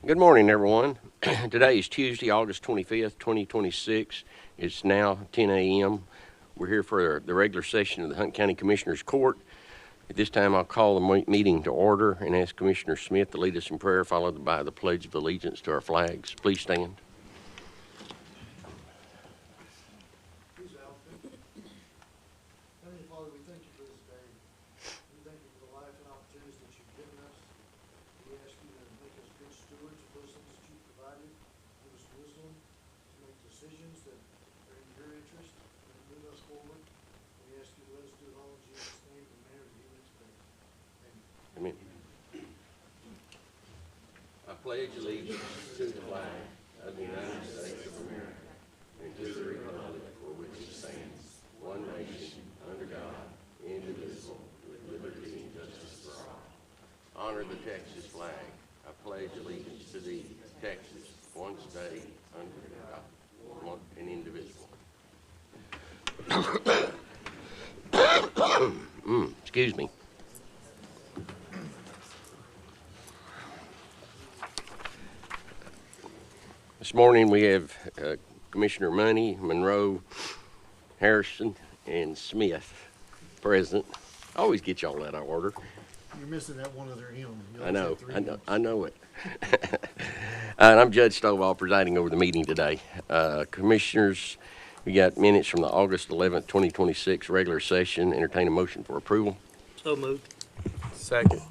Good morning, everyone. Today is Tuesday, August 25th, 2026. It's now 10 a.m. We're here for the regular session of the Hunt County Commissioners Court. At this time, I'll call the meeting to order and ask Commissioner Smith to lead us in prayer, followed by the Pledge of Allegiance to our flags. Please stand. Heavenly Father, we thank you for this day. We thank you for the life and opportunities that you've given us. We ask you to make us good stewards of those things that you've provided. Give us wisdom to make decisions that are in your interest and move us forward. We ask you to let us do it all in Jesus' name, in the manner that you expect. Amen. Amen. I pledge allegiance to the flag of the United States of America and to the republic for which it stands, one nation, under God, indivisible, with liberty and justice for all. Honor the Texas flag. I pledge allegiance to thee, Texas, one state, under God, one and indivisible. Excuse me. This morning we have Commissioner Money, Monroe, Harrison, and Smith present. I always get y'all that out of order. You're missing that one other M. You I always know, have three I know, M's. I know it. And I'm Judge Stovall presiding over the meeting today. Commissioners, we got minutes from the August 11th, 2026 regular session. Entertain a motion for approval. So moved. Second.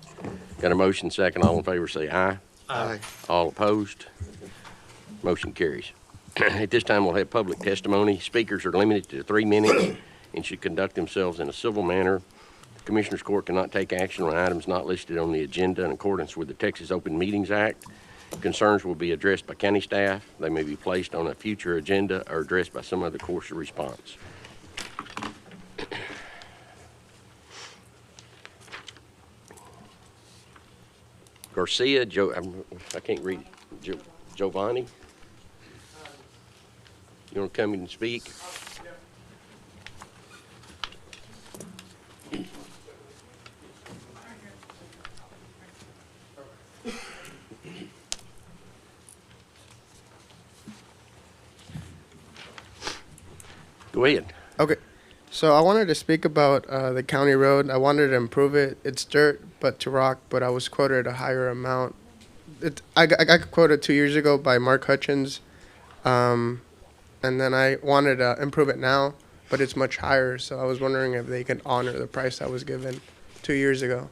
Got a motion second. All in favor say aye. Aye. All opposed? Motion carries. At this time, we'll have public testimony. Speakers are limited to 3 minutes and should conduct themselves in a civil manner. The Commissioners Court cannot take action on items not listed on the agenda in accordance with the Texas Open Meetings Act. Concerns will be addressed by county staff. They may be placed on a future agenda or addressed by some other course of response. Garcia, I can't read it. Giovanni? You want to come in and speak? Go ahead. Okay, so I wanted to speak about the county road. I wanted to improve it. It's dirt, but to rock, but I was quoted a higher amount. I got quoted 2 years ago by Mark Hutchins, and then I wanted to improve it now, but it's much higher. So I was wondering if they could honor the price I was given 2 years ago,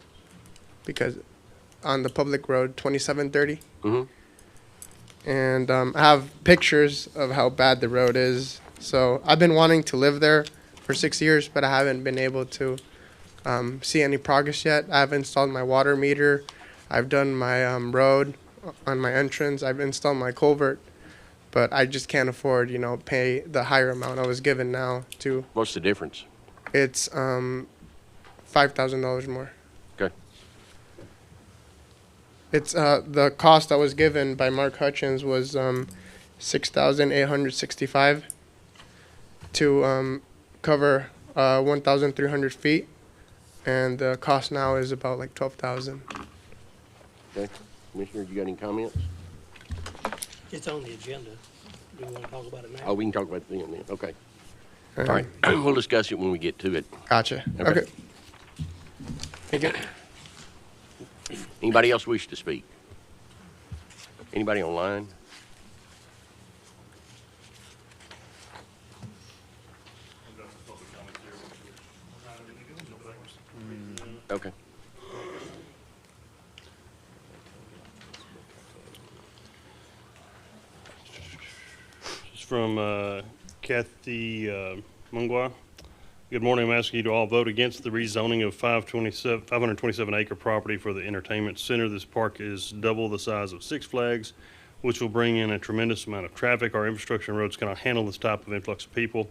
because on the public road 2730, and I have pictures of how bad the road is. So I've been wanting to live there for 6 years, but I haven't been able to see any progress yet. I've installed my water meter. I've done my road on my entrance. I've installed my culvert, but I just can't afford, pay the higher amount I was given now to. What's the difference? It's $5,000 more. Okay. It's the cost I was given by Mark Hutchins was $6,865 to cover 1,300 feet, and the cost now is about like 12,000. Okay. Commissioner, you got any comments? It's on the agenda. Do we want to talk about it now? Oh, we can talk about it then. Okay. All All right. We'll discuss it when we get to it. Gotcha. Okay. Okay. Thank you. Anybody else wish to speak? Anybody online? Okay. This is from Kathy Mungwa. Good morning. I'm asking you to all vote against the rezoning of 527 acre property for the entertainment center. This park is double the size of Six Flags, which will bring in a tremendous amount of traffic. Our infrastructure and roads cannot handle this type of influx of people.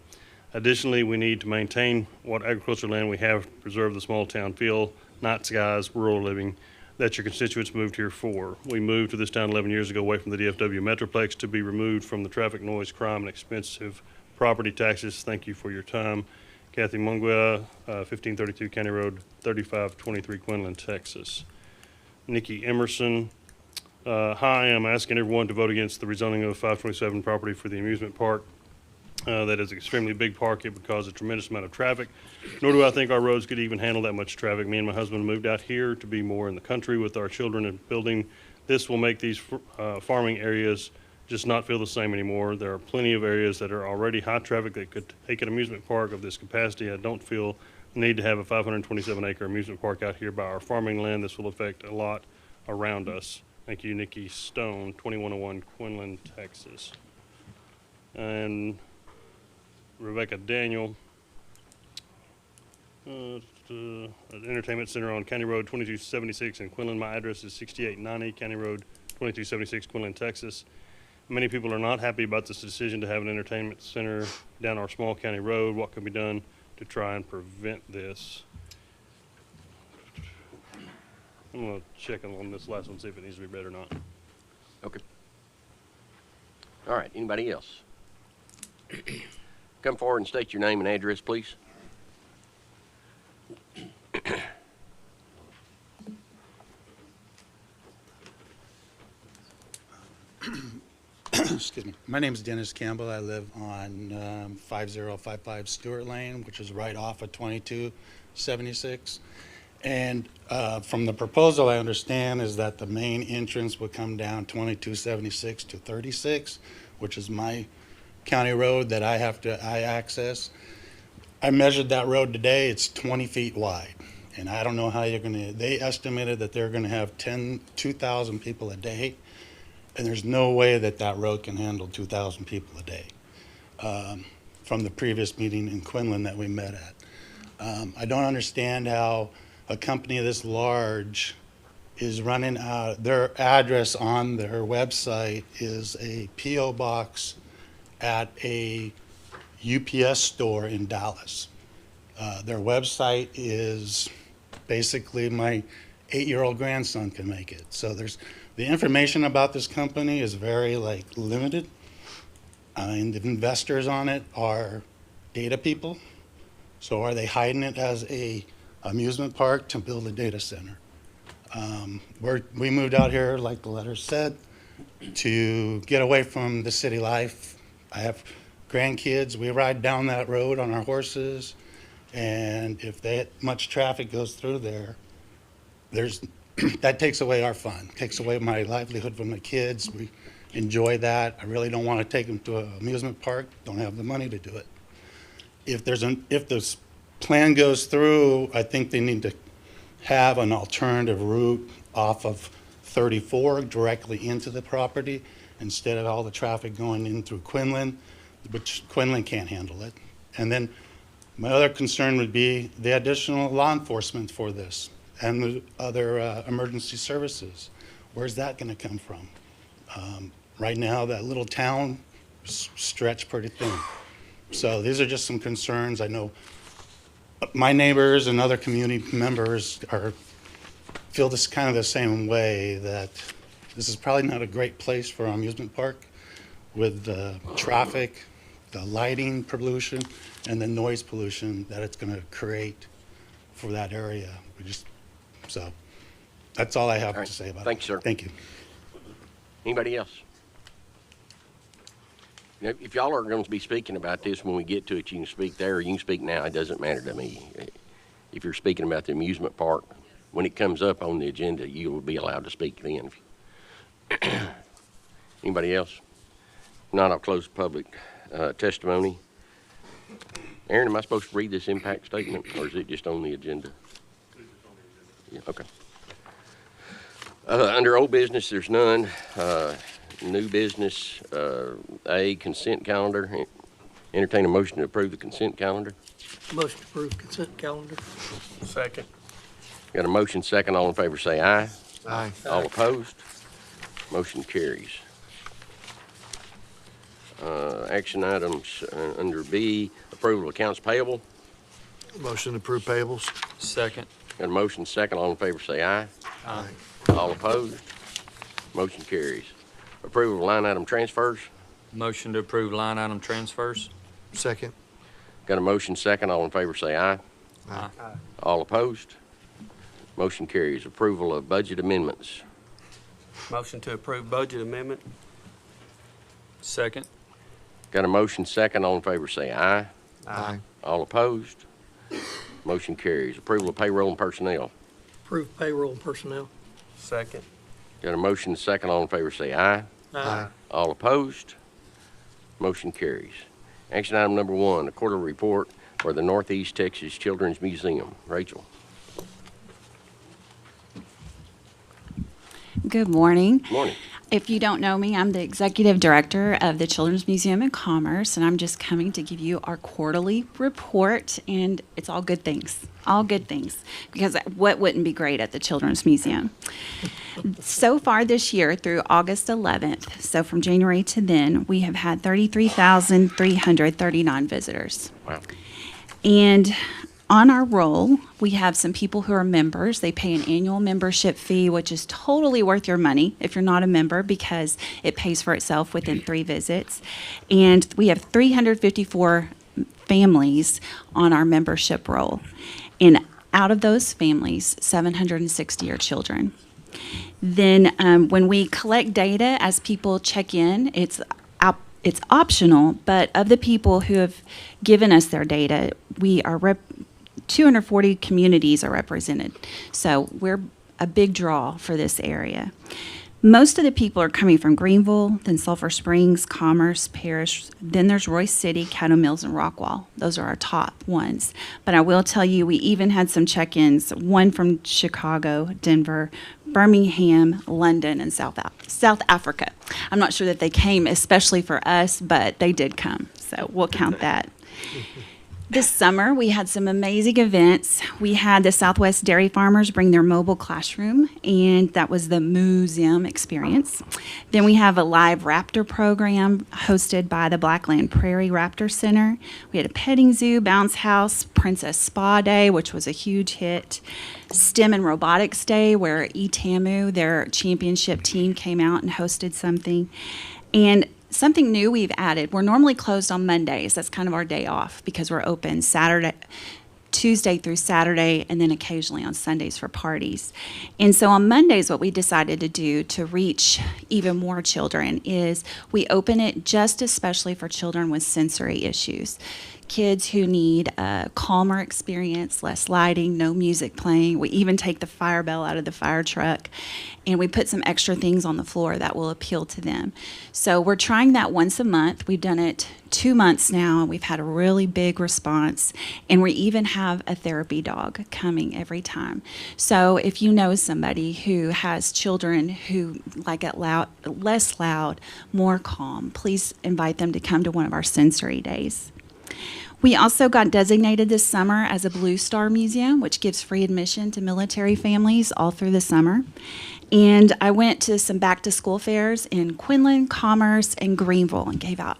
Additionally, we need to maintain what agricultural land we have, preserve the small town feel, night skies, rural living that your constituents moved here for. We moved to this town 11 years ago away from the DFW Metroplex to be removed from the traffic, noise, crime, and expensive property taxes. Thank you for your time. Kathy Mungwa, 1532 County Road, 3523 Quinlan, Texas. Nikki Emerson, Hi, I'm asking everyone to vote against the rezoning of 527 property for the amusement park. That is an extremely big park. It would cause a tremendous amount of traffic. Nor do I think our roads could even handle that much traffic. Me and my husband moved out here to be more in the country with our children and building. This will make these farming areas just not feel the same anymore. There are plenty of areas that are already high traffic that could take an amusement park of this capacity. I don't feel the need to have a 527 acre amusement park out here by our farming land. This will affect a lot around us. Thank you, Nikki Stone, 2101 Quinlan, Texas. And Rebecca Daniel, Entertainment Center on County Road 2276 in Quinlan. My address is 6890 County Road 2276, Quinlan, Texas. Many people are not happy about this decision to have an entertainment center down our small county road. What can be done to try and prevent this? I'm going to check on this last one, see if it needs to be better or not. Okay. All right, anybody else? Come forward and state your name and address, please. Excuse me. My name is Dennis Campbell. I live on 5055 Stewart Lane, which is right off of 2276. And from the proposal, I understand is that the main entrance would come down 2276 to 36, which is my county road that I access. I measured that road today. It's 20 feet wide. And I don't know how you're going to, they estimated that they're going to have 2,000 people a day. And there's no way that that road can handle 2,000 people a day from the previous meeting in Quinlan that we met at. I don't understand how a company this large is running out. Their address on their website is a P.O. box at a UPS store in Dallas. Their website is basically my 8-year-old grandson can make it. So the information about this company is very limited. And the investors on it are data people. So are they hiding it as a amusement park to build a data center? We moved out here, like the letter said, to get away from the city life. I have grandkids. We ride down that road on our horses. And if that much traffic goes through there, that takes away our fun, takes away my livelihood from the kids. We enjoy that. I really don't want to take them to an amusement park. Don't have the money to do it. If this plan goes through, I think they need to have an alternative route off of 34 directly into the property instead of all the traffic going in through Quinlan, which Quinlan can't handle it. And then my other concern would be the additional law enforcement for this and the other emergency services. Where's that going to come from? Right now, that little town stretched pretty thin. So these are just some concerns. I know my neighbors and other community members feel this kind of the same way, that this is probably not a great place for an amusement park with the traffic, the lighting pollution, and the noise pollution that it's going to create for that area. So that's all I have All right. to say about it. Thank you, sir. Thank you. Anybody else? Now, if y'all are going to be speaking about this when we get to it, you can speak there or you can speak now. It doesn't matter to me. If you're speaking about the amusement park, when it comes up on the agenda, you will be allowed to speak then. Anybody else? If not, I'll close public testimony. Aaron, am I supposed to read this impact statement, or is it just on the agenda? Yeah, okay. Under old business, there's none. New business, A, consent calendar. Entertain a motion to approve the consent calendar. Motion to approve consent calendar. Second. Got a motion second. All in favor say aye. Aye. All opposed? Motion carries. Action items under B, approval of accounts payable. Motion to approve payables. Second. Got a motion second. All in favor say aye. Aye. All opposed? Motion carries. Approval of line item transfers. Motion to approve line item transfers. Second. Got a motion second. All in favor say aye. Aye. All opposed? Motion carries. Approval of budget amendments. Motion to approve budget amendment. Second. Got a motion second. All in favor say aye. Aye. All opposed? Motion carries. Approval of payroll and personnel. Approve payroll and personnel. Second. Got a motion second. All in favor say aye. All opposed? Motion carries. Action item number 1, the quarterly report for the Northeast Texas Children's Museum. Rachel. Good morning. Morning. If you don't know me, I'm the executive director of the Children's Museum of Commerce, and I'm just coming to give you our quarterly report, and it's all good things, because what wouldn't be great at the Children's Museum? So far this year, through August 11th, so from January to then, we have had 33,339 visitors. Wow. And on our roll, we have some people who are members. They pay an annual membership fee, which is totally worth your money if you're not a member, because it pays for itself within 3 visits. And we have 354 families on our membership roll. And out of those families, 760 are children. Then when we collect data as people check in, it's optional, but of the people who have given us their data, we are 240 communities are represented. So we're a big draw for this area. Most of the people are coming from Greenville, then Sulphur Springs, Commerce, Parrish, then there's Royce City, Caddo Mills, and Rockwall. Those are our top ones. But I will tell you, we even had some check-ins, one from Chicago, Denver, Birmingham, London, and South Africa. I'm not sure that they came especially for us, but they did come, so we'll count that. This summer, we had some amazing events. We had the Southwest Dairy Farmers bring their mobile classroom, and that was the museum experience. Then we have a live raptor program hosted by the Blackland Prairie Raptor Center. We had a petting zoo, bounce house, Princess Spa Day, which was a huge hit. STEM and Robotics Day, where ETAMU, their championship team, came out and hosted something. And something new we've added, we're normally closed on Mondays. That's kind of our day off because we're open Tuesday through Saturday, and then occasionally on Sundays for parties. And so on Mondays, what we decided to do to reach even more children is we open it just especially for children with sensory issues. Kids who need a calmer experience, less lighting, no music playing. We even take the fire bell out of the fire truck, and we put some extra things on the floor that will appeal to them. So we're trying that once a month. We've done it 2 months now, and we've had a really big response. And we even have a therapy dog coming every time. So if you know somebody who has children who like it loud, less loud, more calm, please invite them to come to one of our sensory days. We also got designated this summer as a Blue Star Museum, which gives free admission to military families all through the summer. And I went to some back-to-school fairs in Quinlan, Commerce, and Greenville and gave out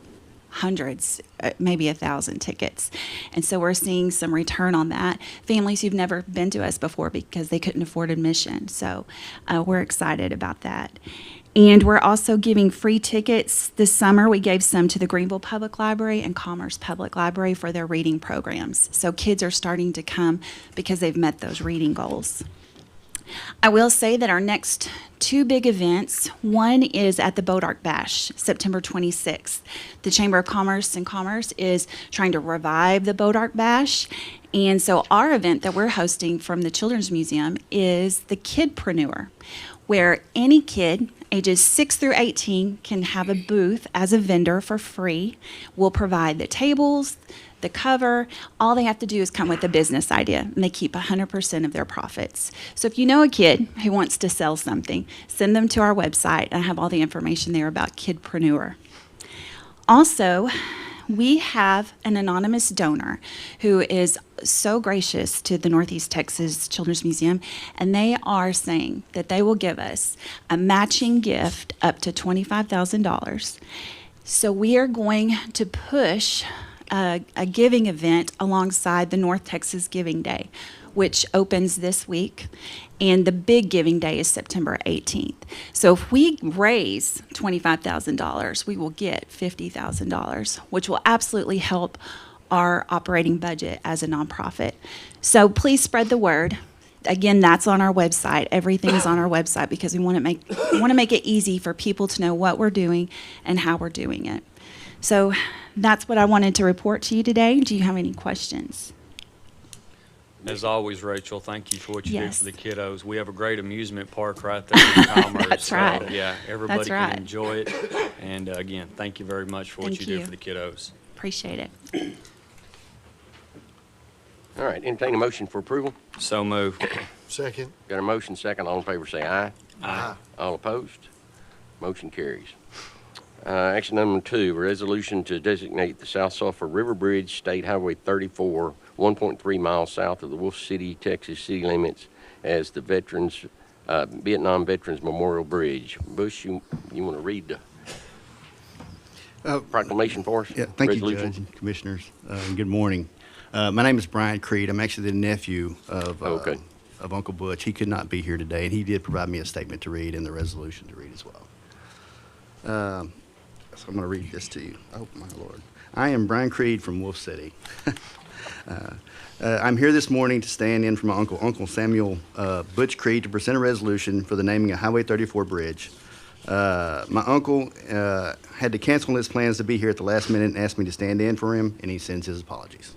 hundreds, maybe 1,000 tickets. And so we're seeing some return on that. Families who've never been to us before because they couldn't afford admission. So we're excited about that. And we're also giving free tickets this summer. We gave some to the Greenville Public Library and Commerce Public Library for their reading programs. So kids are starting to come because they've met those reading goals. I will say that our next 2 big events, one is at the Boat Ark Bash, September 26th. The Chamber of Commerce and Commerce is trying to revive the Boat Ark Bash. And so our event that we're hosting from the Children's Museum is the Kidpreneur, where any kid ages 6 through 18 can have a booth as a vendor for free. We'll provide the tables, the cover. All they have to do is come with a business idea, and they keep 100% of their profits. So if you know a kid who wants to sell something, send them to our website, and I have all the information there about Kidpreneur. Also, we have an anonymous donor who is so gracious to the Northeast Texas Children's Museum, and they are saying that they will give us a matching gift up to $25,000. So we are going to push a giving event alongside the North Texas Giving Day, which opens this week, and the big giving day is September 18th. So if we raise $25,000, we will get $50,000, which will absolutely help our operating budget as a nonprofit. So please spread the word. again, that's on our website. Everything is on our website because we want to make it easy for people to know what we're doing and how we're doing it. So that's what I wanted to report to you today. Do you have any questions? As always, Rachel, thank you for what you Yes. do for the kiddos. We have a great amusement park right there in Commerce. That's so, right. Yeah, everybody That's can right. enjoy it. And again, thank you very much for what Thank you do you. for the kiddos. Appreciate it. All right, entertain a motion for approval. So moved. Second. Got a motion second. All in favor say aye. Aye. All opposed? Motion carries. Action number 2, resolution to designate the South Sulphur River Bridge, State Highway 34, 1.3 miles south of the Wolf City, Texas city limits as the Vietnam Veterans Memorial Bridge. Bush, you want to read the proclamation for us? Yeah, thank you, Resolution? Judge and Commissioners, and good morning. My name is Brian Creed. I'm actually the nephew of Okay. of Uncle Butch. He could not be here today, and he did provide me a statement to read and the resolution to read as well. So I'm going to read this to you. Oh, my Lord. I am Brian Creed from Wolf City. I'm here this morning to stand in for my Uncle Samuel Butch Creed, to present a resolution for the naming of Highway 34 Bridge. My uncle had to cancel his plans to be here at the last minute and asked me to stand in for him, and he sends his apologies.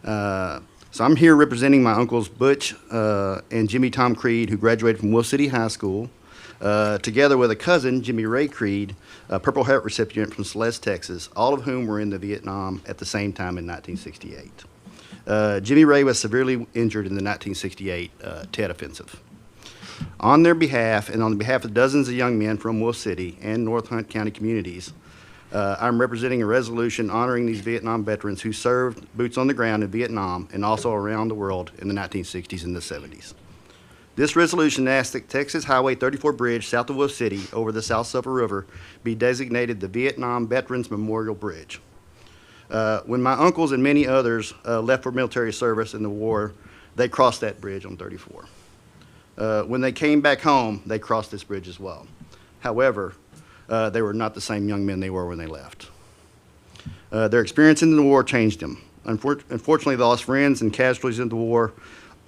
So I'm here representing my uncles Butch and Jimmy Tom Creed, who graduated from Wolf City High School, together with a cousin, Jimmy Ray Creed, a Purple Heart recipient from Celeste, Texas, all of whom were in the Vietnam at the same time in 1968. Jimmy Ray was severely injured in the 1968 Tet Offensive. On their behalf, and on behalf of dozens of young men from Wolf City and North Hunt County communities, I'm representing a resolution honoring these Vietnam veterans who served boots on the ground in Vietnam and also around the world in the 1960s and the 70s. This resolution asks that Texas Highway 34 Bridge south of Wolf City over the South Sulphur River be designated the Vietnam Veterans Memorial Bridge. When my uncles and many others left for military service in the war, they crossed that bridge on 34. When they came back home, they crossed this bridge as well. However, they were not the same young men they were when they left. Their experience in the war changed them. Unfortunately, they lost friends and casualties in the war.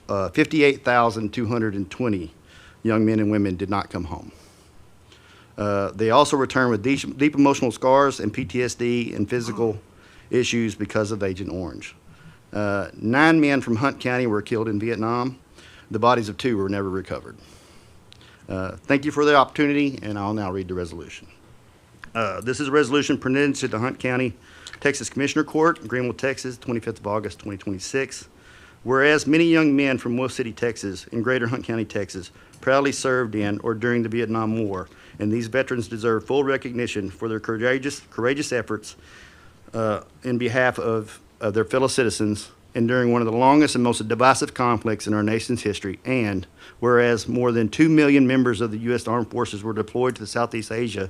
58,220 young men and women did not come home. They also returned with deep emotional scars and PTSD and physical issues because of Agent Orange. 9 men from Hunt County were killed in Vietnam. The bodies of 2 were never recovered. Thank you for the opportunity, and I'll now read the resolution. This is a resolution presented to the Hunt County, Texas Commissioner Court, Greenville, Texas, 25th of August, 2026. Whereas many young men from Wolf City, Texas, and Greater Hunt County, Texas, proudly served in or during the Vietnam War, and these veterans deserve full recognition for their courageous efforts in behalf of their fellow citizens and during one of the longest and most divisive conflicts in our nation's history. And whereas more than 2 million members of the U.S. Armed Forces were deployed to Southeast Asia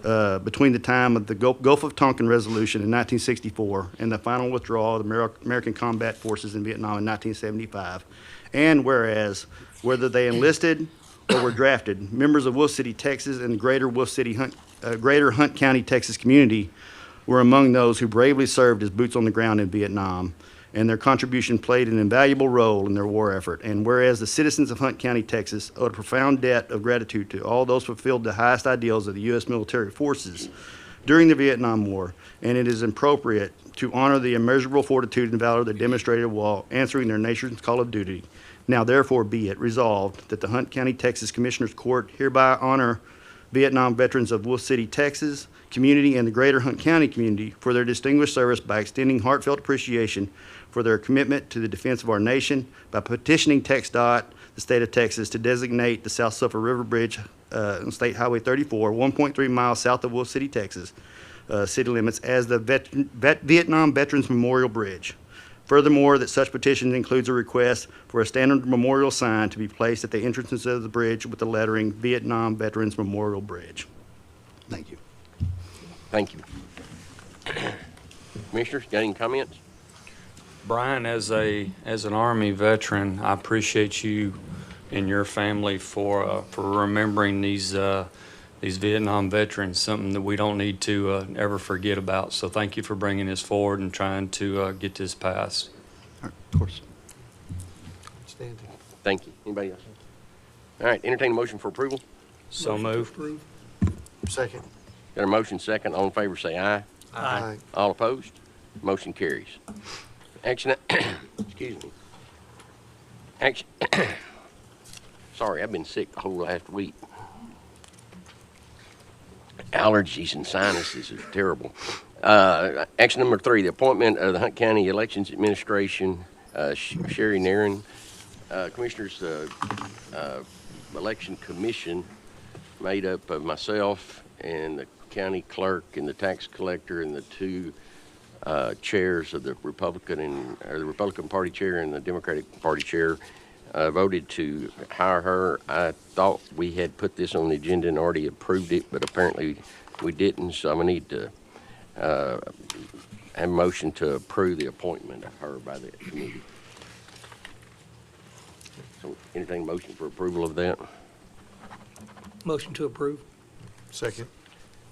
between the time of the Gulf of Tonkin Resolution in 1964 and the final withdrawal of the American combat forces in Vietnam in 1975, and whereas whether they enlisted or were drafted, members of Wolf City, Texas, and the Greater Hunt County, Texas community were among those who bravely served as boots on the ground in Vietnam, and their contribution played an invaluable role in their war effort. And whereas the citizens of Hunt County, Texas, owe a profound debt of gratitude to all those who fulfilled the highest ideals of the U.S. military forces during the Vietnam War, and it is appropriate to honor the immeasurable fortitude and valor they demonstrated while answering their nation's call of duty. Now therefore be it resolved that the Hunt County, Texas Commissioners Court hereby honor Vietnam veterans of Wolf City, Texas community and the Greater Hunt County community for their distinguished service by extending heartfelt appreciation for their commitment to the defense of our nation by petitioning TxDOT, the state of Texas, to designate the South Sulphur River Bridge on State Highway 34, 1.3 miles south of Wolf City, Texas, city limits, as the Vietnam Veterans Memorial Bridge. Furthermore, that such petition includes a request for a standard memorial sign to be placed at the entrances of the bridge with the lettering Vietnam Veterans Memorial Bridge. Thank you. Thank you. Commissioners, got any comments? Brian, as an Army veteran, I appreciate you and your family for remembering these Vietnam veterans, something that we don't need to ever forget about. So thank you for bringing this forward and trying to get this passed. All right, of course. Standing. Thank you. Anybody else? All right, entertain a motion for approval. So Motion to moved. approve. Second. Got a motion second. All in favor say aye. Aye. All opposed? Motion carries. Action, excuse me. Action, sorry, I've been sick the whole last week. Allergies and sinuses are terrible. Action number 3, the appointment of the Hunt County Elections Administration, Sherry Nairn. Commissioners, Election Commission made up of myself and the county clerk and the tax collector and the 2 chairs of the Republican Party chair and the Democratic Party chair voted to hire her. I thought we had put this on the agenda and already approved it, but apparently we didn't, so I'm gonna need to have a motion to approve the appointment of her by the committee. So entertain a motion for approval of that. Motion to approve. Second.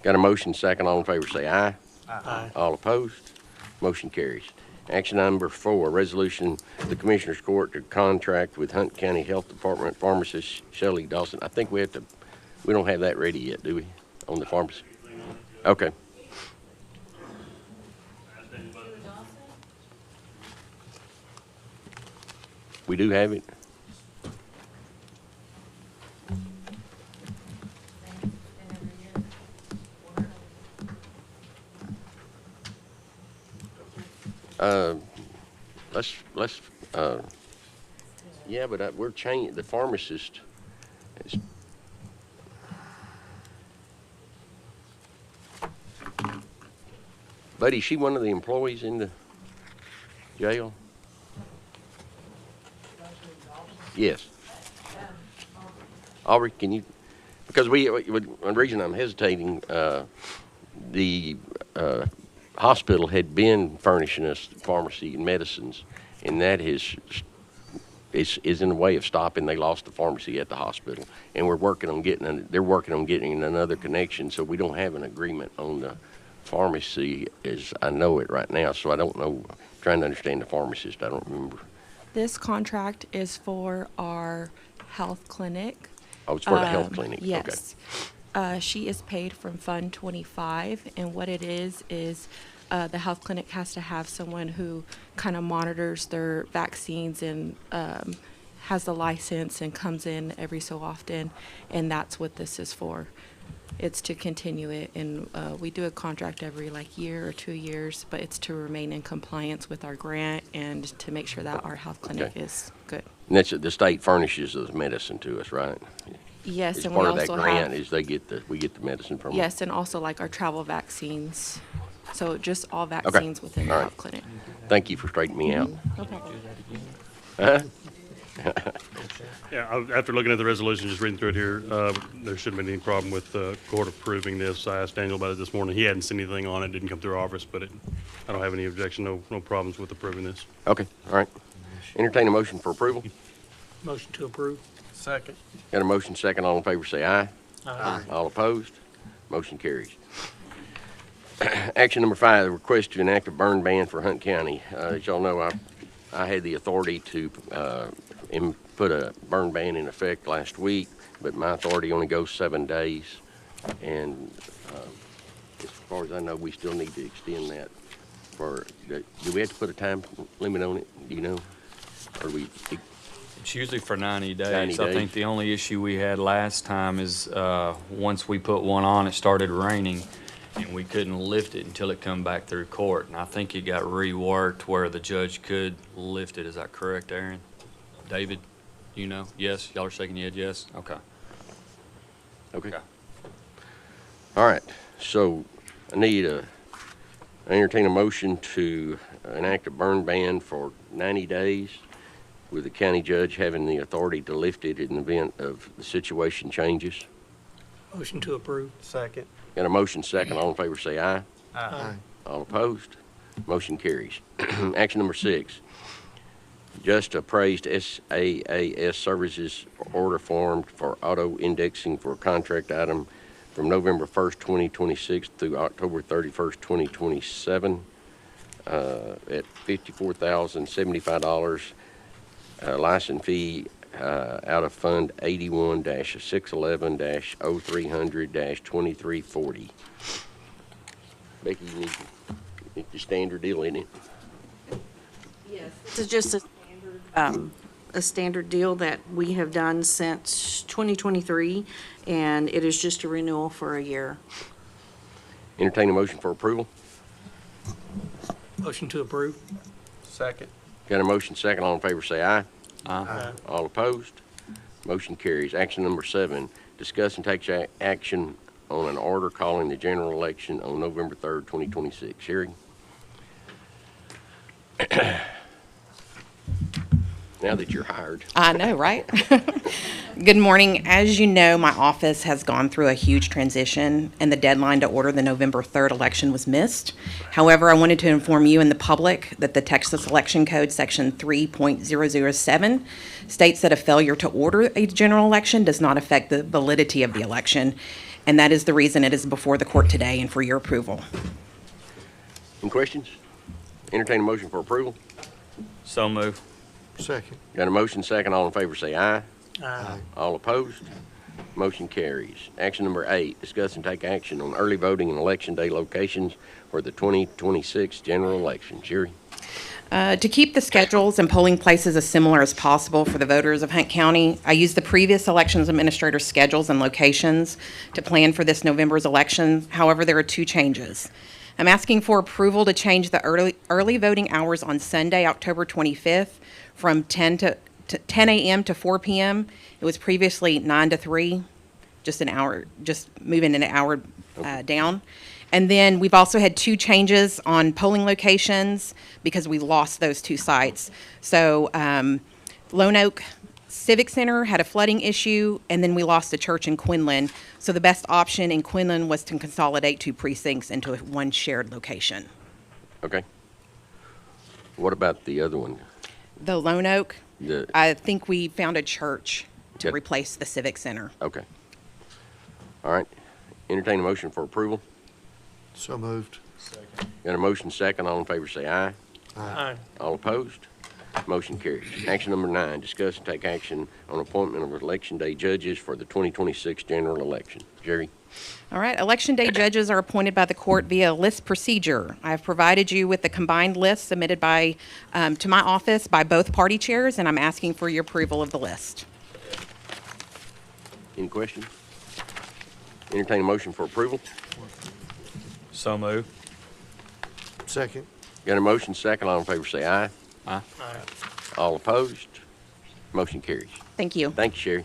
Got a motion second. All in favor say aye. Aye. All opposed? Motion carries. Action number 4, resolution of the Commissioners Court to contract with Hunt County Health Department pharmacist Shelley Dawson. I think we don't have that ready yet, do we, on the pharmacy? Okay. We do have it? Yeah, but we're changing, the pharmacist is. Buddy, is she one of the employees in the jail? Yes. Aubrey, can you, because one reason I'm hesitating, the hospital had been furnishing us pharmacy and medicines, and that is in the way of stopping. They lost the pharmacy at the hospital, and they're working on getting another connection, so we don't have an agreement on the pharmacy as I know it right now, so I don't know, trying to understand the pharmacist, I don't remember. This contract is for our health clinic. Oh, it's for the health clinic, okay. Yes. She is paid from Fund 25, and what it is the health clinic has to have someone who kind of monitors their vaccines and has the license and comes in every so often, and that's what this is for. It's to continue it, and we do a contract every year or 2 years, but it's to remain in compliance with our grant and to make sure that our health clinic Okay. is good. And that's, the state furnishes the medicine to us, right? Yes, As and we part of that also grant have, is we get the medicine from them? yes, and also our travel vaccines. So just all vaccines within the All right. health clinic. Thank you for straightening me out. No problem. Huh? Yeah, after looking at the resolution, just reading through it here, there shouldn't be any problem with the court approving this. I asked Daniel about it this morning. He hadn't seen anything on it, didn't come through our office, but I don't have any objection, no problems with approving this. Okay, all right. Entertain a motion for approval. Motion to approve. Second. Got a motion second. All in favor say aye. Aye. All opposed? Motion carries. Action number 5, the request to enact a burn ban for Hunt County. As y'all know, I had the authority to put a burn ban in effect last week, but my authority only goes 7 days. And as far as I know, we still need to extend that do we have to put a time limit on it, do you know? Or It's usually for 90 days. 90 I think days. the only issue we had last time is once we put one on, it started raining, and we couldn't lift it until it come back through court. And I think it got reworked where the judge could lift it. Is that correct, Aaron? David, you know? Yes? Y'all are shaking your head, yes? Okay. Okay. All right, so I entertain a motion to enact a burn ban for 90 days with the county judge having the authority to lift it in the event of the situation changes. Motion to approve. Second. Got a motion second. All in favor say aye. Aye. All opposed? Motion carries. Action number 6, just appraised SAAS services order form for auto indexing for a contract item from November 1st, 2026 through October 31st, 2027 at $54,075. License fee out of Fund 81-611-0300-2340. Becky, you need the standard deal, isn't it? Yes, this is just a standard deal that we have done since 2023, and it is just a renewal for a year. Entertain a motion for approval. Motion to approve. Second. Got a motion second. All in favor say aye. Aye. All opposed? Motion carries. Action number 7, discuss and take action on an order calling the general election on November 3rd, 2026. Sherry? Now that you're hired. I know, right? Good morning. As you know, my office has gone through a huge transition, and the deadline to order the November 3rd election was missed. However, I wanted to inform you and the public that the Texas Election Code, Section 3.007, states that a failure to order a general election does not affect the validity of the election, and that is the reason it is before the court today and for your approval. Any questions? Entertain a motion for approval. So move. Second. Got a motion second. All in favor say aye. Aye. All opposed? Motion carries. Action number 8, discuss and take action on early voting and election day locations for the 2026 general election. Sherry? To keep the schedules and polling places as similar as possible for the voters of Hunt County, I used the previous elections administrator's schedules and locations to plan for this November's election. However, there are 2 changes. I'm asking for approval to change the early voting hours on Sunday, October 25th, from 10 a.m. to 4 p.m. It was previously 9 to 3, just an hour, just moving an hour down. And then we've also had 2 changes on polling locations because we lost those 2 sites. So Lone Oak Civic Center had a flooding issue, and then we lost a church in Quinlan. So the best option in Quinlan was to consolidate 2 precincts into one shared location. Okay. What about the other one? The Lone Oak, The- I think we found a church to Yep. replace the Civic Center. Okay. All right. Entertain a motion for approval. So moved. Got a motion second. All in favor say aye. Aye. All opposed? Motion carries. Action number 9, discuss and take action on appointment of election day judges for the 2026 general election. Jerry? All right, Election Day judges are appointed by the court via list procedure. I have provided you with the combined list submitted by, to my office by both party chairs, and I'm asking for your approval of the list. Any questions? Entertain a motion for approval. So move. Second. Got a motion second. All in favor say aye. Aye. Aye. All opposed? Motion carries. Thank you. Thank you, Sherry.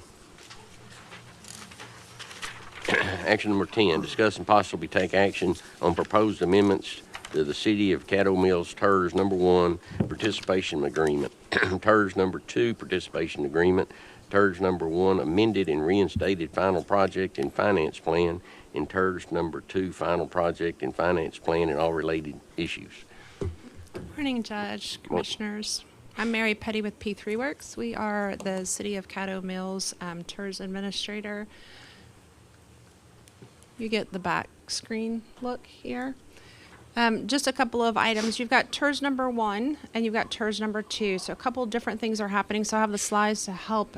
Action number 10, discuss and possibly take action on proposed amendments to the City of Caddo Mills TERS Number 1 Participation Agreement, TERS Number 2 Participation Agreement, TERS Number 1 Amended and Reinstated Final Project and Finance Plan, and TERS Number 2 Final Project and Finance Plan and all related issues. Morning, Judge, Commissioners. I'm Mary Petty with P3 Works. We are the City of Caddo Mills TERS Administrator. You get the back screen look here. Just a couple of items. You've got TERS number 1 and you've got TERS number 2. So a couple of different things are happening. So I have the slides to help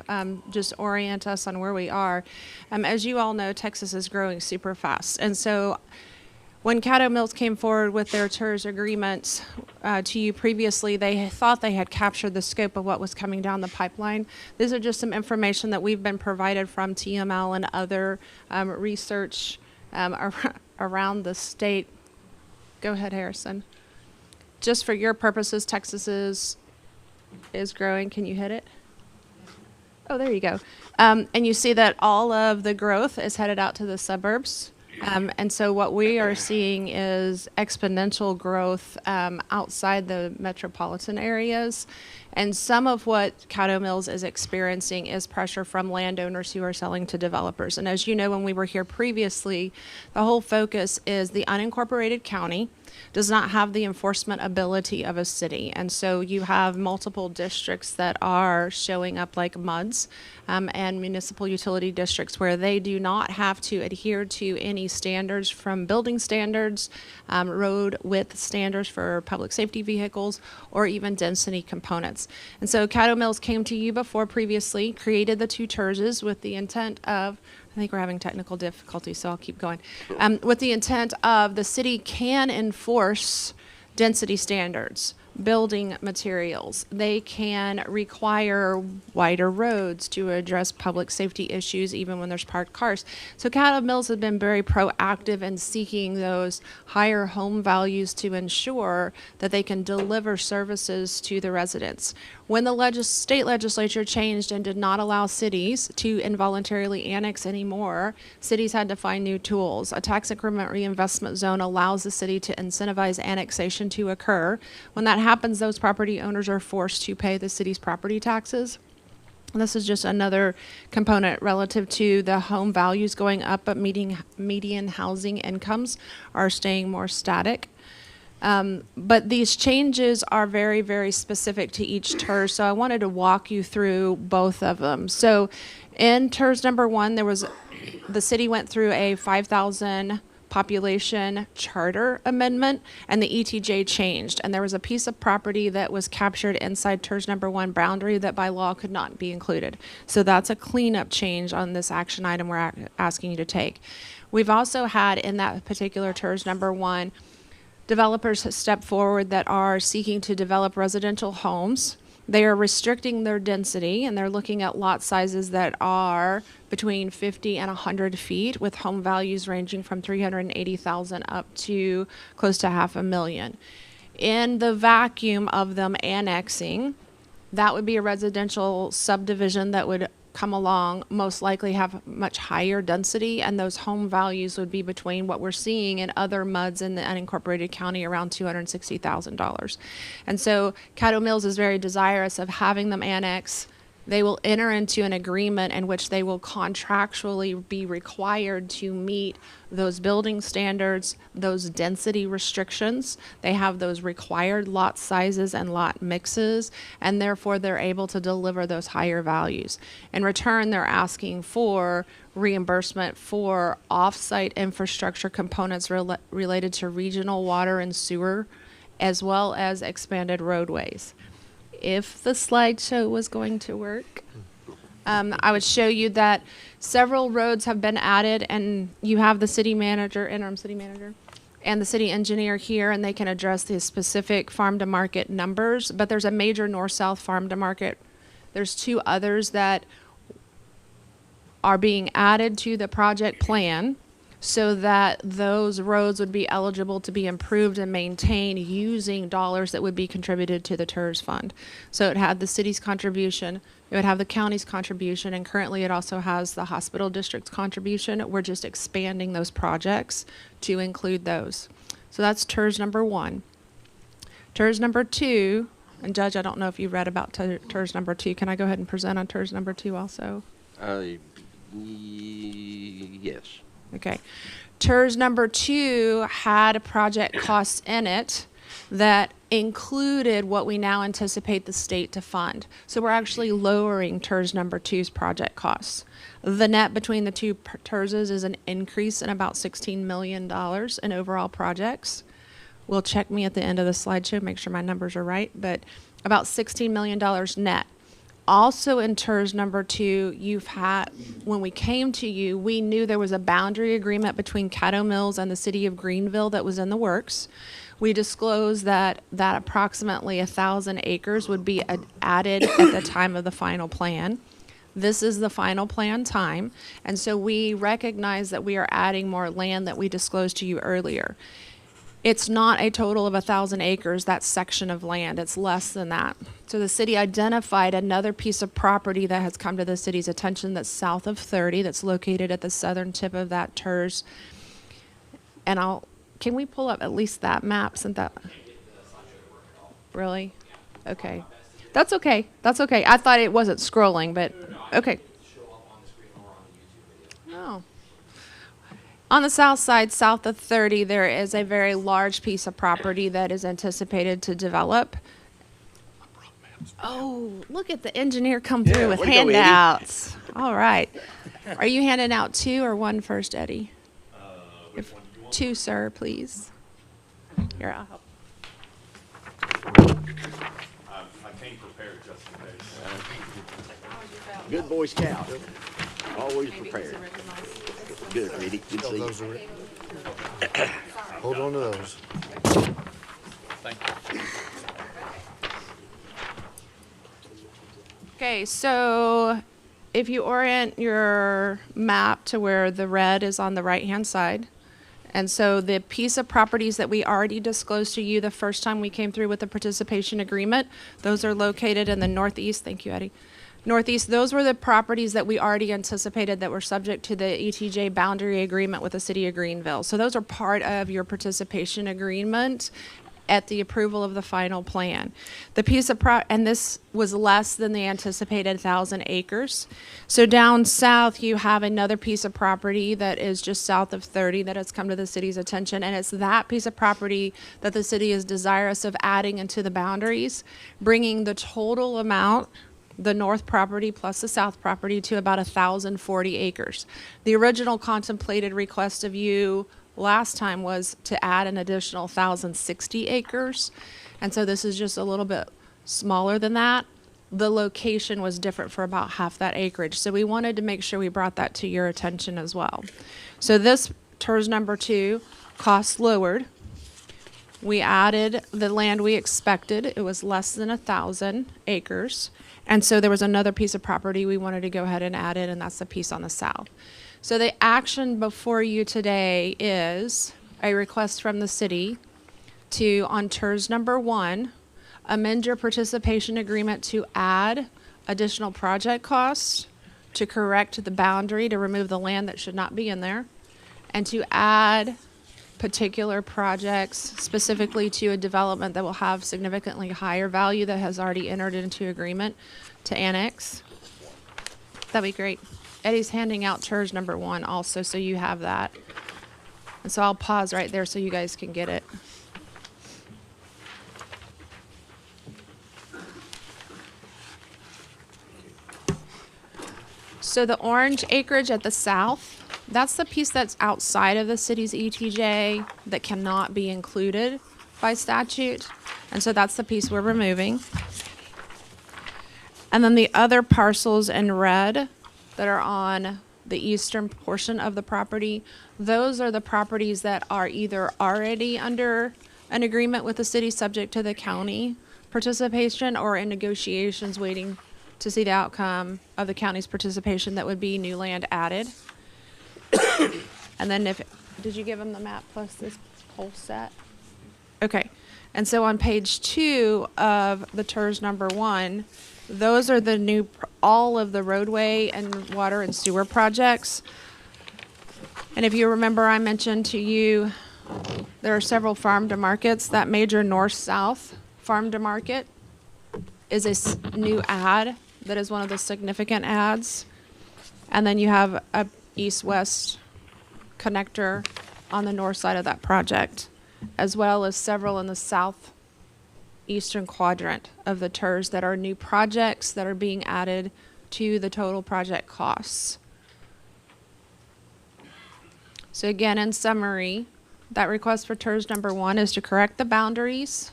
just orient us on where we are. As you all know, Texas is growing super fast. And so when Caddo Mills came forward with their TERS agreements to you previously, they thought they had captured the scope of what was coming down the pipeline. These are just some information that we've been provided from TML and other research around the state. Go ahead, Harrison. Just for your purposes, Texas is growing. Can you hit it? Oh, there you go. And you see that all of the growth is headed out to the suburbs. And so what we are seeing is exponential growth outside the metropolitan areas. And some of what Caddo Mills is experiencing is pressure from landowners who are selling to developers. And as you know, when we were here previously, the whole focus is the unincorporated county does not have the enforcement ability of a city. And so you have multiple districts that are showing up like MUDs and municipal utility districts where they do not have to adhere to any standards from building standards, road width standards for public safety vehicles, or even density components. And so Caddo Mills came to you before previously, created the two TERSs with the intent of, I think we're having technical difficulties, so I'll keep going. With the intent of the city can enforce density standards, building materials. They can require wider roads to address public safety issues even when there's parked cars. So Caddo Mills has been very proactive in seeking those higher home values to ensure that they can deliver services to the residents. When the state legislature changed and did not allow cities to involuntarily annex anymore, cities had to find new tools. A tax increment reinvestment zone allows the city to incentivize annexation to occur. When that happens, those property owners are forced to pay the city's property taxes. And this is just another component relative to the home values going up, but median housing incomes are staying more static. But these changes are very, very specific to each TERS, so I wanted to walk you through both of them. So in TERS number 1, the city went through a 5,000 population charter amendment, and the ETJ changed. And there was a piece of property that was captured inside TERS number 1 boundary that by law could not be included. So that's a cleanup change on this action item we're asking you to take. We've also had in that particular TERS number 1, developers have stepped forward that are seeking to develop residential homes. They are restricting their density, and they're looking at lot sizes that are between 50 and 100 feet, with home values ranging from $380,000 up to close to $500,000. In the vacuum of them annexing, that would be a residential subdivision that would come along, most likely have much higher density, and those home values would be between what we're seeing in other MUDs in the unincorporated county, around $260,000. And so Caddo Mills is very desirous of having them annex. They will enter into an agreement in which they will contractually be required to meet those building standards, those density restrictions. They have those required lot sizes and lot mixes, and therefore they're able to deliver those higher values. In return, they're asking for reimbursement for off-site infrastructure components related to regional water and sewer, as well as expanded roadways. If the slideshow was going to work, I would show you that several roads have been added, and you have the city manager, interim city manager, and the city engineer here, and they can address the specific farm-to-market numbers. But there's a major north-south farm-to-market. There's 2 others that are being added to the project plan, so that those roads would be eligible to be improved and maintained using dollars that would be contributed to the TERS fund. So it had the city's contribution, it would have the county's contribution, and currently it also has the hospital district's contribution. We're just expanding those projects to include those. So that's TERS number 1. TERS number 2, and Judge, I don't know if you read about TERS number 2. Can I go ahead and present on TERS number 2 also? Yes. Okay. TERS number 2 had project costs in it that included what we now anticipate the state to fund. So we're actually lowering TERS number 2's project costs. The net between the 2 TERSs is an increase in about $16 million in overall projects. We'll check me at the end of the slideshow, make sure my numbers are right, but about $16 million net. Also in TERS number 2, you've had, when we came to you, we knew there was a boundary agreement between Caddo Mills and the city of Greenville that was in the works. We disclosed that approximately 1,000 acres would be added at the time of the final plan. This is the final plan time, and so we recognize that we are adding more land that we disclosed to you earlier. It's not a total of 1,000 acres, that section of land. It's less than that. So the city identified another piece of property that has come to the city's attention that's south of 30, that's located at the southern tip of that TERS. And can we pull up at least that map? Since that, really? Okay. That's okay. That's okay. I thought it wasn't scrolling, but okay. Oh. On the south side, south of 30, there is a very large piece of property that is anticipated to develop. Oh, look at the engineer come through with handouts. All right. Are you handing out 2 or 1 first, Eddie? Which one do you want? 2, sir, please. Here, I'll help. I came prepared just in case. Good Boy Scout. Always prepared. Good, Eddie. Good to see you. Those are, hold on to those. Okay, so if you orient your map to where the red is on the right-hand side, and so the piece of properties that we already disclosed to you the first time we came through with the participation agreement, those are located in the northeast. Thank you, Eddie. Northeast, those were the properties that we already anticipated that were subject to the ETJ boundary agreement with the city of Greenville. So those are part of your participation agreement at the approval of the final plan. The piece of and this was less than the anticipated 1,000 acres. So down south, you have another piece of property that is just south of 30 that has come to the city's attention, and it's that piece of property that the city is desirous of adding into the boundaries, bringing the total amount, the north property plus the south property, to about 1,040 acres. The original contemplated request of you last time was to add an additional 1,060 acres. And so this is just a little bit smaller than that. The location was different for about half that acreage. So we wanted to make sure we brought that to your attention as well. So this TERS number 2, cost lowered. We added the land we expected. It was less than 1,000 acres. And so there was another piece of property we wanted to go ahead and add in, and that's the piece on the south. So the action before you today is a request from the city to, on TERS number 1, amend your participation agreement to add additional project costs, to correct the boundary, to remove the land that should not be in there, and to add particular projects specifically to a development that will have significantly higher value that has already entered into agreement to annex. That'd be great. Eddie's handing out TERS number 1 also, so you have that. And so I'll pause right there so you guys can get it. So the orange acreage at the south, that's the piece that's outside of the city's ETJ that cannot be included by statute. And so that's the piece we're removing. And then the other parcels in red that are on the eastern portion of the property, those are the properties that are either already under an agreement with the city subject to the county participation, or in negotiations waiting to see the outcome of the county's participation that would be new land added. And then did you give them the map plus this whole set? Okay. And so on page 2 of the TERS number 1, those are the new, all of the roadway and water and sewer projects. And if you remember, I mentioned to you, there are several farm to markets. That major north-south farm to market is a new ad that is one of the significant ads. And then you have a east-west connector on the north side of that project, as well as several in the southeastern quadrant of the TERS that are new projects that are being added to the total project costs. So again, in summary, that request for TERS number 1 is to correct the boundaries,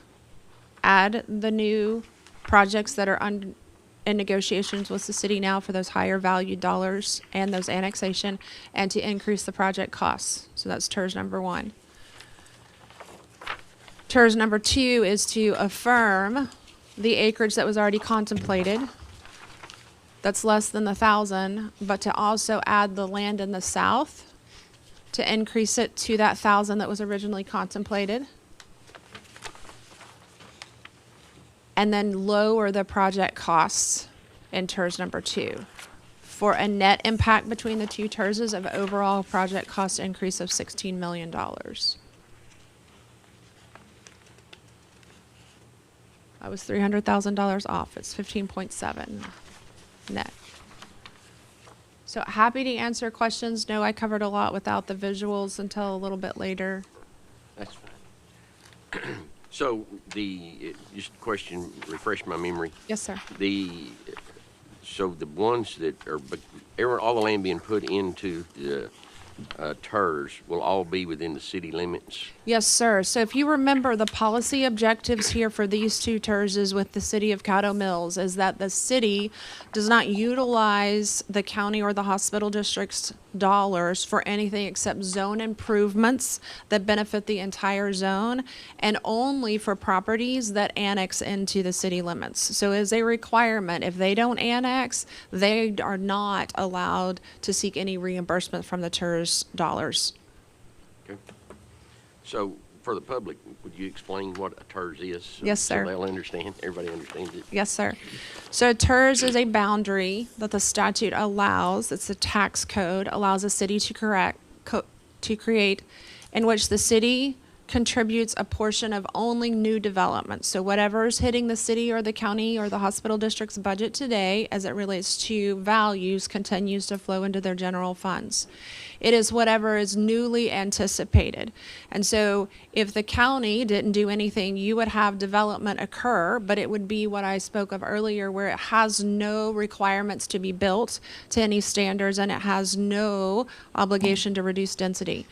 add the new projects that are in negotiations with the city now for those higher value dollars and those annexation, and to increase the project costs. So that's TERS number 1. TERS number 2 is to affirm the acreage that was already contemplated. That's less than 1,000, but to also add the land in the south to increase it to that 1,000 that was originally contemplated. And then lower the project costs in TERS number 2 for a net impact between the two TERSs of overall project cost increase of $16 million. I was $300,000 off. It's 15.7 net. So happy to answer questions. No, I covered a lot without the visuals until a little bit later. That's fine. So just a question, refresh my memory. Yes, sir. So the ones that are, all the land being put into the TERS will all be within the city limits? Yes, sir. So if you remember, the policy objectives here for these two TERSs with the city of Caddo Mills is that the city does not utilize the county or the hospital district's dollars for anything except zone improvements that benefit the entire zone, and only for properties that annex into the city limits. So as a requirement, if they don't annex, they are not allowed to seek any reimbursement from the TERS dollars. Okay. So for the public, would you explain what a TERS is? Yes, sir. So they'll understand, everybody understands it? Yes, sir. So TERS is a boundary that the statute allows, it's a tax code, allows a city to create, in which the city contributes a portion of only new development. So whatever's hitting the city or the county or the hospital district's budget today as it relates to values continues to flow into their general funds. It is whatever is newly anticipated. And so if the county didn't do anything, you would have development occur, but it would be what I spoke of earlier, where it has no requirements to be built to any standards and it has no obligation to reduce density.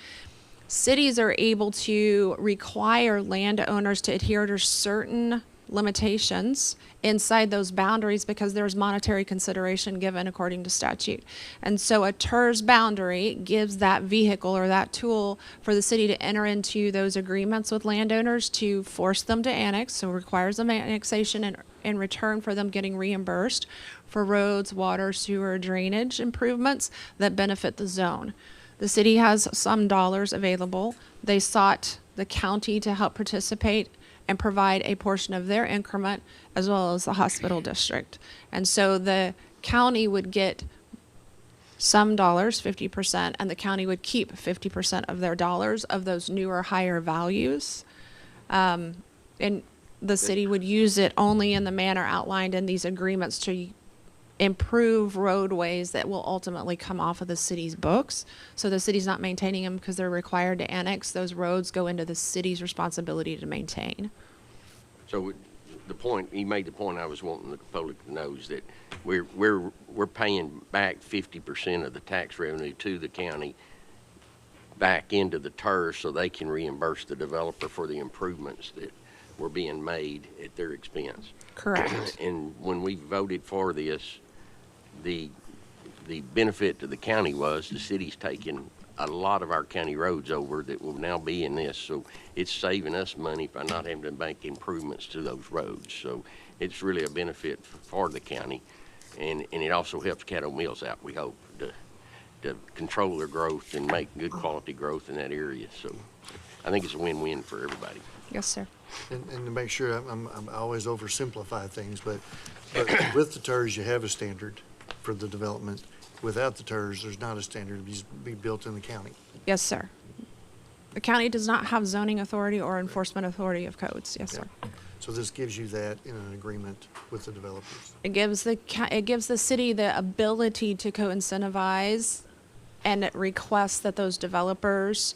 Cities are able to require landowners to adhere to certain limitations inside those boundaries because there's monetary consideration given according to statute. And so a TERS boundary gives that vehicle or that tool for the city to enter into those agreements with landowners to force them to annex, so it requires them annexation and in return for them getting reimbursed for roads, water, sewer, drainage improvements that benefit the zone. The city has some dollars available. They sought the county to help participate and provide a portion of their increment, as well as the hospital district. And so the county would get some dollars, 50%, and the county would keep 50% of their dollars of those newer, higher values. And the city would use it only in the manner outlined in these agreements to improve roadways that will ultimately come off of the city's books. So the city's not maintaining them because they're required to annex. Those roads go into the city's responsibility to maintain. So the point, he made the point I was wanting the public to know is that we're paying back 50% of the tax revenue to the county back into the TERS so they can reimburse the developer for the improvements that were being made at their expense. Correct. And when we voted for this, the benefit to the county was the city's taking a lot of our county roads over that will now be in this. So it's saving us money by not having to make improvements to those roads. So it's really a benefit for the county. And it also helps Caddo Mills out, we hope, to control their growth and make good quality growth in that area. So I think it's a win-win for everybody. Yes, sir. And to make sure, I always oversimplify things, but with the TERS, you have a standard for the development. Without the TERS, there's not a standard to be built in the county. Yes, sir. The county does not have zoning authority or enforcement authority of codes. Yes, sir. So this gives you that in an agreement with the developers. It gives the city the ability to co-incentivize and it requests that those developers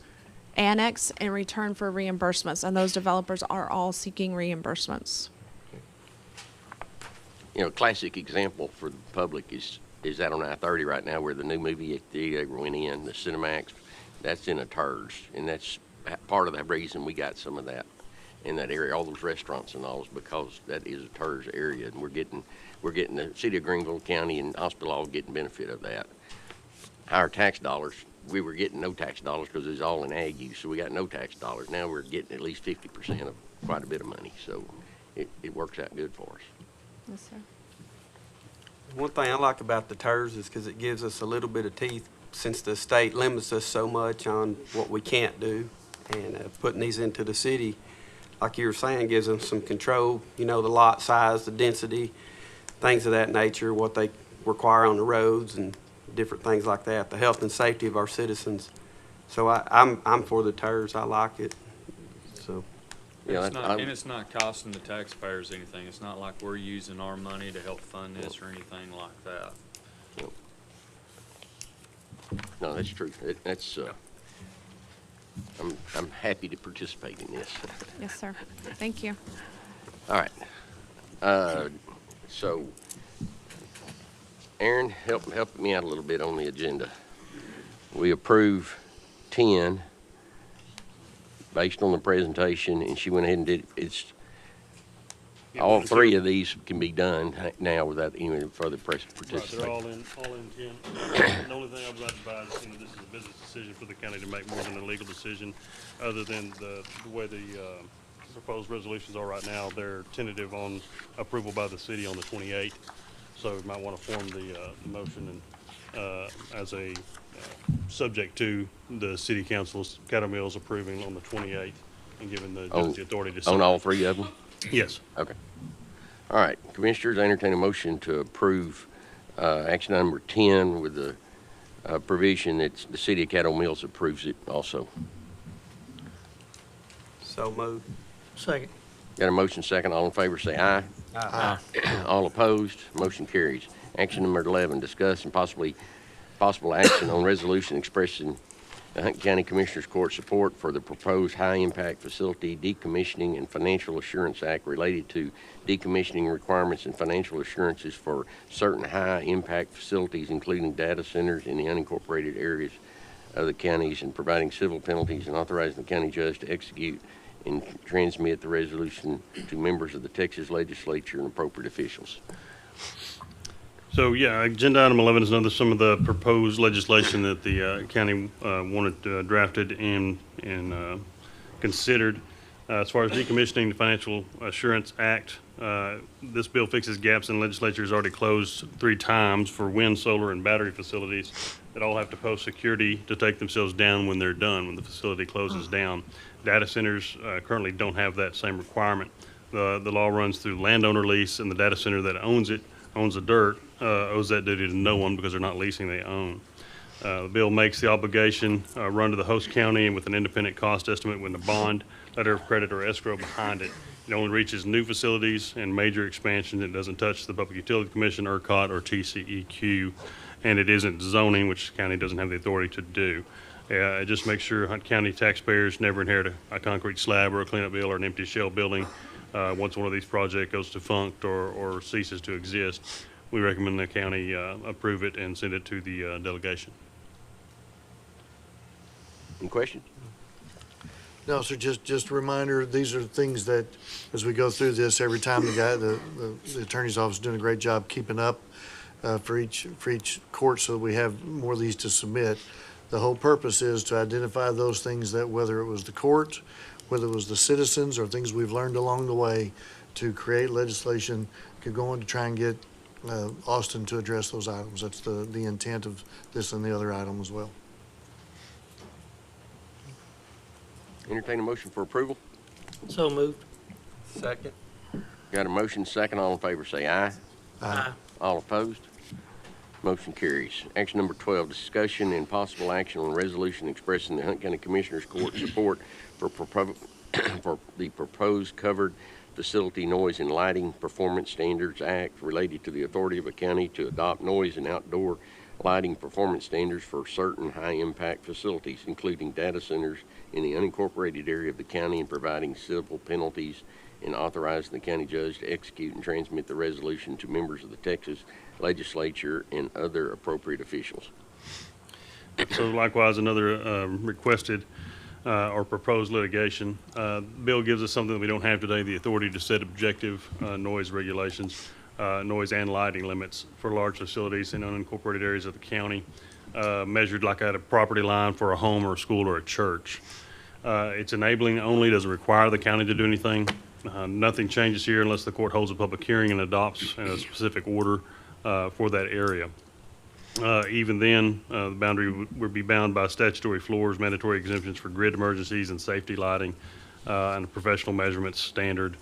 annex in return for reimbursements, and those developers are all seeking reimbursements. You know, a classic example for the public is out on I-30 right now where the new movie theater went in, the Cinemax. That's in a TERS, and that's part of the reason we got some of that in that area, all those restaurants and all, is because that is a TERS area, and we're getting the city of Greenville County and hospital all getting benefit of that. Our tax dollars, we were getting no tax dollars because it was all in ag use, so we got no tax dollars. Now we're getting at least 50% of quite a bit of money, so it works out good for us. Yes, sir. One thing I like about the TERS is because it gives us a little bit of teeth since the state limits us so much on what we can't do. And putting these into the city, like you were saying, gives them some control, you know, the lot size, the density, things of that nature, what they require on the roads and different things like that, the health and safety of our citizens. So I'm for the TERS. I like it. So. Yeah, it's not costing the taxpayers anything. It's not like we're using our money to help fund this or anything like that. No, that's true. I'm happy to participate in this. Yes, sir. Thank you. All right. So, Aaron, help me out a little bit on the agenda. we approve 10 based on the presentation, and she went ahead and did, all three of these can be done now without any further Right, participation. they're all in 10. The only thing I would like to advise is, this is a business decision for the county to make more than a legal decision. Other than the way the proposed resolutions are right now, they're tentative on approval by the city on the 28th. So we might want to form the motion and as a subject to the city council's Caddo Mills approving on the 28th and giving the judge the authority to sign. On all three of them? Yes. Okay. All right, Commissioners, I entertain a motion to approve action number 10 with the provision that the city of Caddo Mills approves it also. So moved. Second. Got a motion second. All in favor say aye. Aye. All opposed, motion carries. Action number 11, discuss and possible action on resolution expressing the Hunt County Commissioners Court support for the proposed high-impact facility decommissioning and financial assurance act related to decommissioning requirements and financial assurances for certain high-impact facilities, including data centers in the unincorporated areas of the counties, and providing civil penalties, and authorizing the county judge to execute and transmit the resolution to members of the Texas legislature and appropriate officials. So, yeah, agenda item 11 is some of the proposed legislation that the county wanted drafted and considered. As far as decommissioning the Financial Assurance Act, this bill fixes gaps in legislature has already closed 3 times for wind, solar, and battery facilities that all have to post security to take themselves down when they're done, when the facility closes down. Data centers currently don't have that same requirement. The law runs through landowner lease, and the data center that owns the dirt, owes that duty to no one because they're not leasing, they own. The bill makes the obligation run to the host county and with an independent cost estimate with a bond, letter of credit, or escrow behind it. It only reaches new facilities and major expansion. It doesn't touch the Public Utility Commission, ERCOT, or TCEQ, and it isn't zoning, which the county doesn't have the authority to do. It just makes sure Hunt County taxpayers never inherit a concrete slab or a cleanup bill or an empty shell building once one of these projects goes defunct or ceases to exist. We recommend the county approve it and send it to the delegation. Any questions? No, sir, just a reminder, these are things that, as we go through this, every time the attorney's office is doing a great job keeping up for each court so that we have more of these to submit. The whole purpose is to identify those things that, whether it was the court, whether it was the citizens, or things we've learned along the way, to create legislation, could go on to try and get Austin to address those items. That's the intent of this and the other item as well. Entertain a motion for approval. So moved. Second. Got a motion second. All in favor say aye. Aye. All opposed? Motion carries. Action number 12, discussion and possible action on resolution expressing the Hunt County Commissioners Court support for the proposed covered facility noise and lighting performance standards act related to the authority of a county to adopt noise and outdoor lighting performance standards for certain high-impact facilities, including data centers in the unincorporated area of the county, and providing civil penalties, and authorizing the county judge to execute and transmit the resolution to members of the Texas legislature and other appropriate officials. So likewise, another requested or proposed litigation. Bill gives us something that we don't have today, the authority to set objective noise regulations, noise and lighting limits for large facilities in unincorporated areas of the county, measured like at a property line for a home or a school or a church. It's enabling only, doesn't require the county to do anything. Nothing changes here unless the court holds a public hearing and adopts a specific order for that area. Even then, the boundary would be bound by statutory floors, mandatory exemptions for grid emergencies and safety lighting, and a professional measurements standard,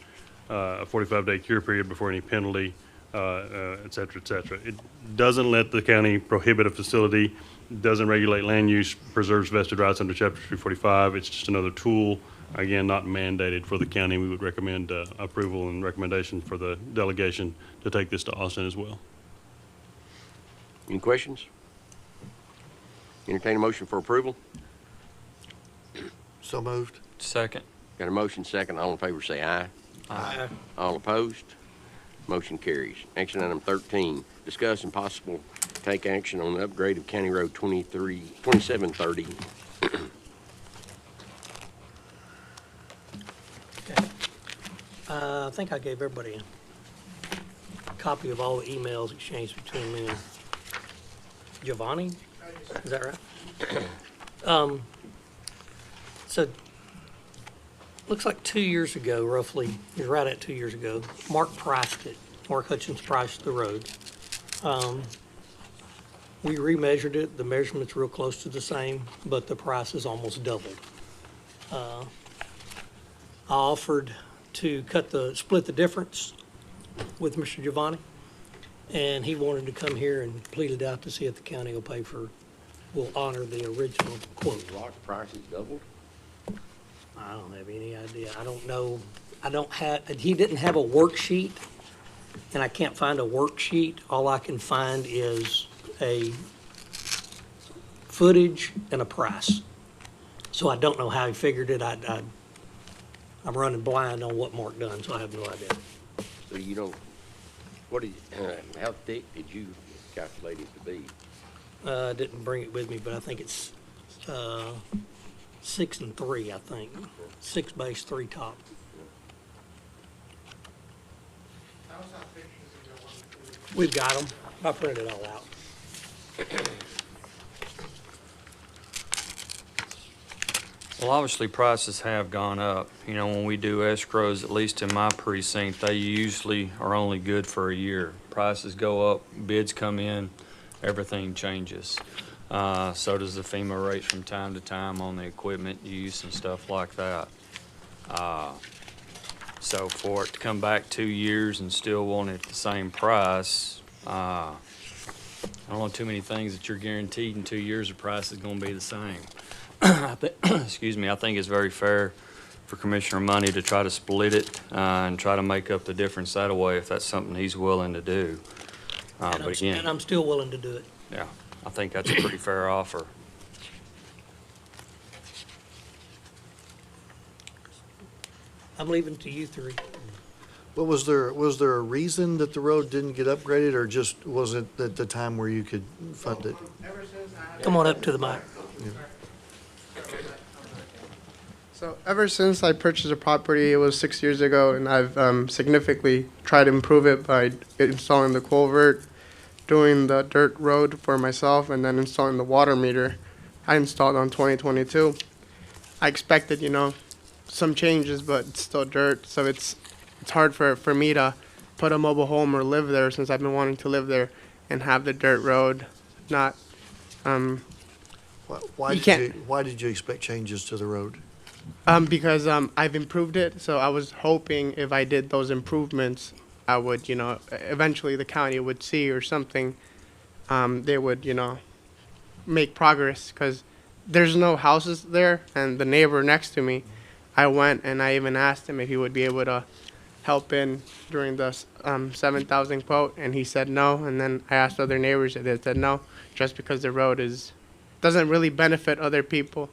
a 45-day cure period before any penalty, et cetera, et cetera. It doesn't let the county prohibit a facility, doesn't regulate land use, preserves vested rights under Chapter 345. It's just another tool, again, not mandated for the county. We would recommend approval and recommendation for the delegation to take this to Austin as well. Any questions? Entertain a motion for approval. So moved. Second. Got a motion second. All in favor say aye. Aye. All opposed? Motion carries. Action item 13, discuss and possible take action on the upgrade of County Road 2730. I think I gave everybody a copy of all the emails exchanged between me and Giovanni. Is that right? So, looks like 2 years ago, roughly, it was right at 2 years ago, Mark priced it. Mark Hutchins priced the road. We remeasured it. The measurement's real close to the same, but the price is almost doubled. I offered to split the difference with Mr. Giovanni, and he wanted to come here and plead it out to see if the county will honor the original quote. Rock prices doubled? I don't have any idea. I don't know. He didn't have a worksheet, and I can't find a worksheet. All I can find is a footage and a price. So I don't know how he figured it. I'm running blind on what Mark done, so I have no idea. So you don't, how thick did you calculate it to be? I didn't bring it with me, but I think it's 6 and 3, I think. 6 base, 3 top. We've got them. I printed it all out. Well, obviously, prices have gone up. You know, when we do escrows, at least in my precinct, they usually are only good for a year. Prices go up, bids come in, everything changes. So does the FEMA rates from time to time on the equipment use and stuff like that. So for it to come back 2 years and still want it at the same price, I don't know too many things that you're guaranteed in 2 years the price is going to be the same. Excuse me, I think it's very fair for Commissioner Money to try to split it and try to make up the difference that way if that's something he's willing to do. But again, And I'm still willing to do it. yeah, I think that's a pretty fair offer. I'm leaving to you three. But was there a reason that the road didn't get upgraded, or just wasn't at the time where you could fund it? Come on up to the mic. So ever since I purchased a property, it was 6 years ago, and I've significantly tried to improve it by installing the culvert, doing the dirt road for myself, and then installing the water meter. I installed on 2022. I expected, some changes, but it's still dirt, so it's hard for me to put a mobile home or live there, since I've been wanting to live there and have the dirt road not. Why did you expect changes to the road? Because I've improved it, so I was hoping if I did those improvements, I would, eventually the county would see or something. They would, make progress, because there's no houses there, and the neighbor next to me, I went and I even asked him if he would be able to help in during the 7,000 quote, and he said no. And then I asked other neighbors, and they said no, just because the road doesn't really benefit other people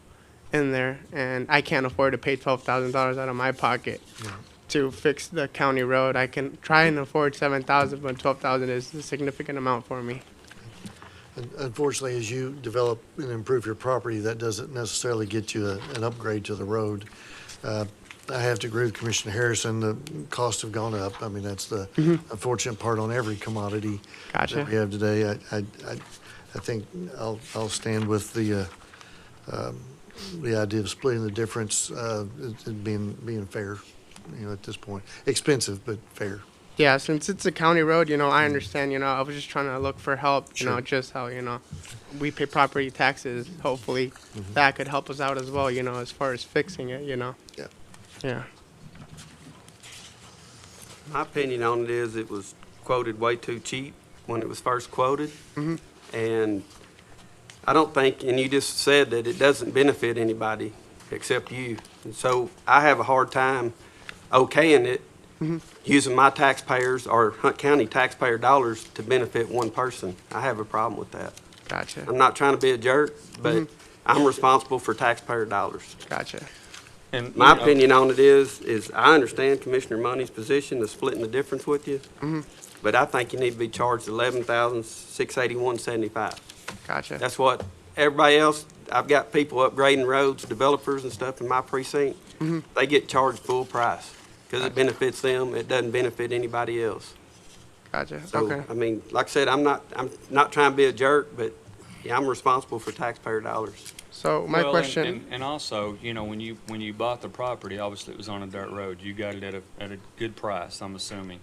in there, and I can't afford to pay $12,000 out of my pocket to fix the county road. I can try and afford $7,000, but $12,000 is a significant amount for me. Unfortunately, as you develop and improve your property, that doesn't necessarily get you an upgrade to the road. I have to agree with Commissioner Harrison. The costs have gone up. I mean, that's the unfortunate part on every commodity that we have today. I think I'll stand with the idea of splitting the difference, being fair, at this point. Expensive, but fair. Yeah, since it's a county road, I understand, I was just trying to look for help, just how, we pay property taxes. Hopefully that could help us out as well, as far as fixing it, Yeah. Yeah. My opinion on it is it was quoted way too cheap when it was first quoted. And I don't think, and you just said that it doesn't benefit anybody except you. And so I have a hard time okaying it, using my taxpayers or Hunt County taxpayer dollars to benefit one person. I have a problem with that. Gotcha. I'm not trying to be a jerk, but I'm responsible for taxpayer dollars. Gotcha. And, My you know, opinion on it is I understand Commissioner Money's position of splitting the difference with you, but I think you need to be charged $11,681.75. Gotcha. That's what everybody else, I've got people upgrading roads, developers and stuff in my precinct. They get charged full price because it benefits them. It doesn't benefit anybody else. Gotcha. So, Okay. I mean, like I said, I'm not trying to be a jerk, but yeah, I'm responsible for taxpayer dollars. So my well, question. and also, you know, when you bought the property, obviously it was on a dirt road. You got it at a good price, I'm assuming.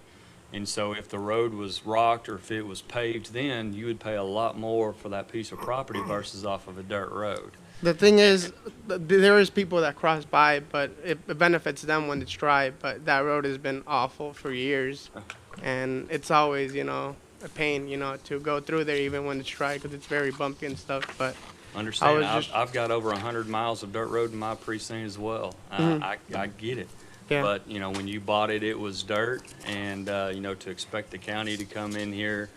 And so if the road was rocked or if it was paved, then you would pay a lot more for that piece of property versus off of a dirt road. The thing is, there is people that cross by, but it benefits them when it's dry. But that road has been awful for years, and it's always, you know, a pain, you know, to go through there even when it's dry because it's very bumpy and stuff. But Understand, I've got over 100 miles of dirt road in my precinct as well. I get it. Yeah. But, you know, when you bought it, it was dirt, and, you know, to expect the county to come in here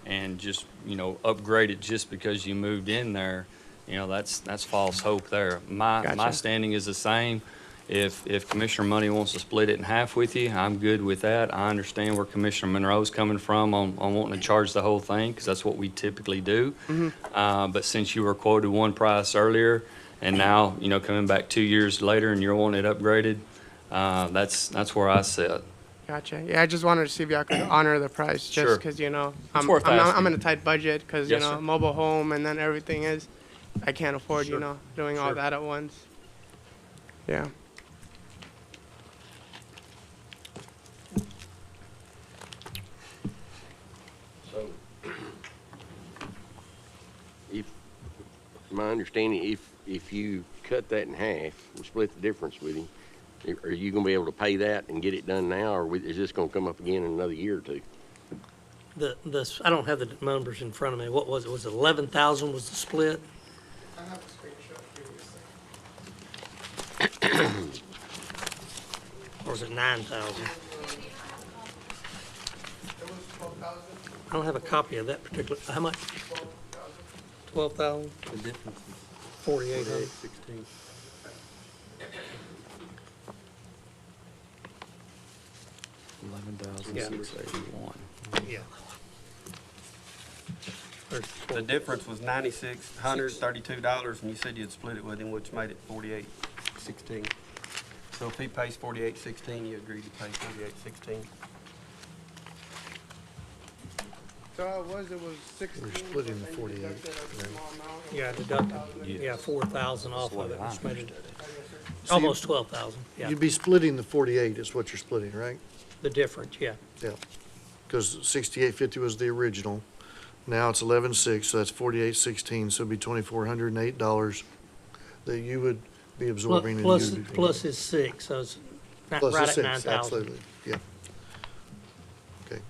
and just, you know, upgrade it just because you moved in there, you know, that's false hope there. My Gotcha. standing is the same. If Commissioner Money wants to split it in half with you, I'm good with that. I understand where Commissioner Monroe's coming from on wanting to charge the whole thing, because that's what we typically do. But since you were quoted one price earlier, and now, you know, coming back 2 years later and you're wanting it upgraded, that's where I sit. Gotcha. Yeah, I just wanted to see if y'all could honor the price, just Sure. because, you know, It's I'm worth asking. in a tight budget because, Yes, you know, sir. mobile home and then everything is, I can't afford, Sure. you know, doing all Sure. that at once. Yeah. So, if, my understanding, if you cut that in half and split the difference with him, are you gonna be able to pay that and get it done now, or is this gonna come up again in another year or two? I don't have the numbers in front of me. What was it? Was it 11,000 was the split? I have a screenshot previously. Or was it 9,000? It was 12,000. I don't have a copy of that particular, how much? 12,000? The difference is 4,800. 16. Yeah. The difference was $9,632, and you said you'd split it with him, which made it $4,816. So if he pays $4,816, you agree to pay $4,816. So it was 16. We're splitting the 48, Yeah, deducted, yeah, 4,000 off of it, which made it almost 12,000, yeah. You'd be splitting the 48 is what you're splitting, right? The difference, yeah. Yeah. Because 6850 was the original. Now it's 11.6, so that's 48.16, so it'd be $2,408 that you would be absorbing. and Plus, you'd be- plus is 6, so it's not Plus the right at 6, 9,000. absolutely, yeah. Okay.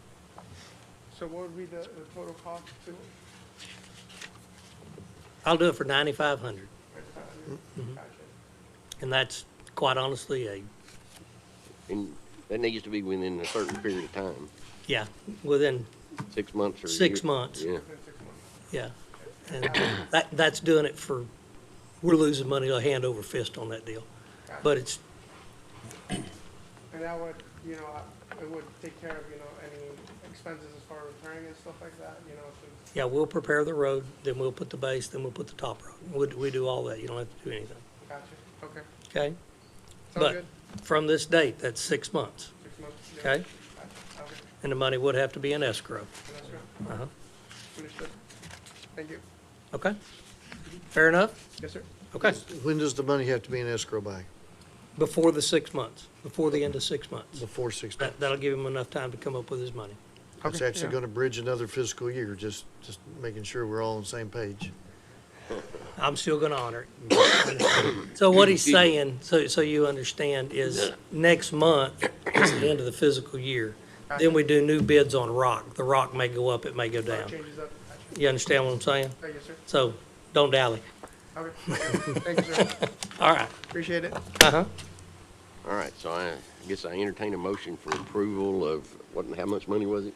So what would be the total cost to? I'll do it for 9,500. And that's quite honestly And that needs to be within a certain period of time, within 6 months or a 6 year. months. Yeah. Yeah, and that's doing it for, we're losing money hand over fist on that deal. But it's, And that would, you know, it would take care of, you know, any expenses as far as repairing and stuff like that, you know, since. yeah, we'll prepare the road, then we'll put the base, then we'll put the top road. We do all that, you don't have to do anything, Gotcha, okay. okay? Sounds But good. from this date, that's 6 months, 6 months. yeah. okay? Gotcha, okay, And the money would have to be in escrow, and that's good. uh-huh, Understood. Thank you. okay? Fair enough? Yes, sir. Okay, When does the money have to be in escrow by? before the 6 months, before the end of 6 months. Before 6 months? That'll give him enough time to come up with his money. It's Okay, actually yeah. going to bridge another fiscal year, just making sure we're all on the same page. I'm still gonna honor it. So what he's saying, so you understand, is next month is the end of the fiscal year. Then we do new bids on rock. The rock may go up, it may go down. Changes up. Gotcha. You understand what I'm saying? Thank you, sir. So don't dally. Okay. Thank you, sir. All right. Appreciate it. Uh-huh. All right, so I guess I entertain a motion for approval of, how much money was it?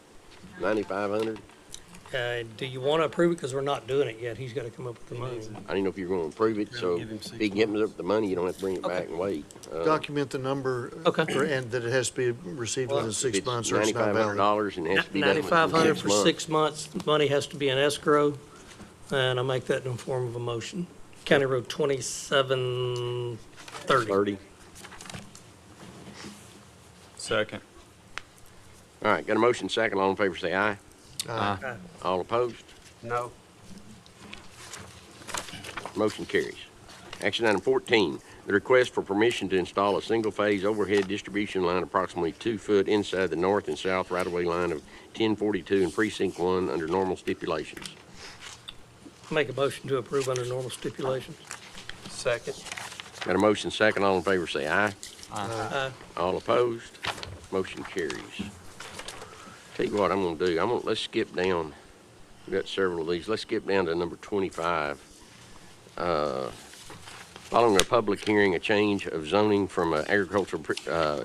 9,500? Do you want to approve it? Because we're not doing it yet. He's got to come up with the money. I didn't know if you were gonna approve it, so if he gives us the money, you don't have to bring it back and wait. Document the number. Okay. And that it has to be received within If 6 it's months or it's not valid. $9,500 and it has to be done within 9,500 6 for months. 6 months. Money has to be in escrow, and I make that in the form of a motion. County Road 2730. 30. Second. All right, got a motion second. All in favor say aye. Aye. All opposed? No. Motion carries. Action item 14, the request for permission to install a single-phase overhead distribution line approximately 2 foot inside the north and south right-of-way line of 1042 in Precinct 1 under normal stipulations. Make a motion to approve under normal stipulations. Second. Got a motion second. All in favor say aye. Aye. All opposed? Motion carries. Tell you what I'm gonna do. Let's skip down. We've got several of these. Let's skip down to number 25. Following a public hearing, a change of zoning from agricultural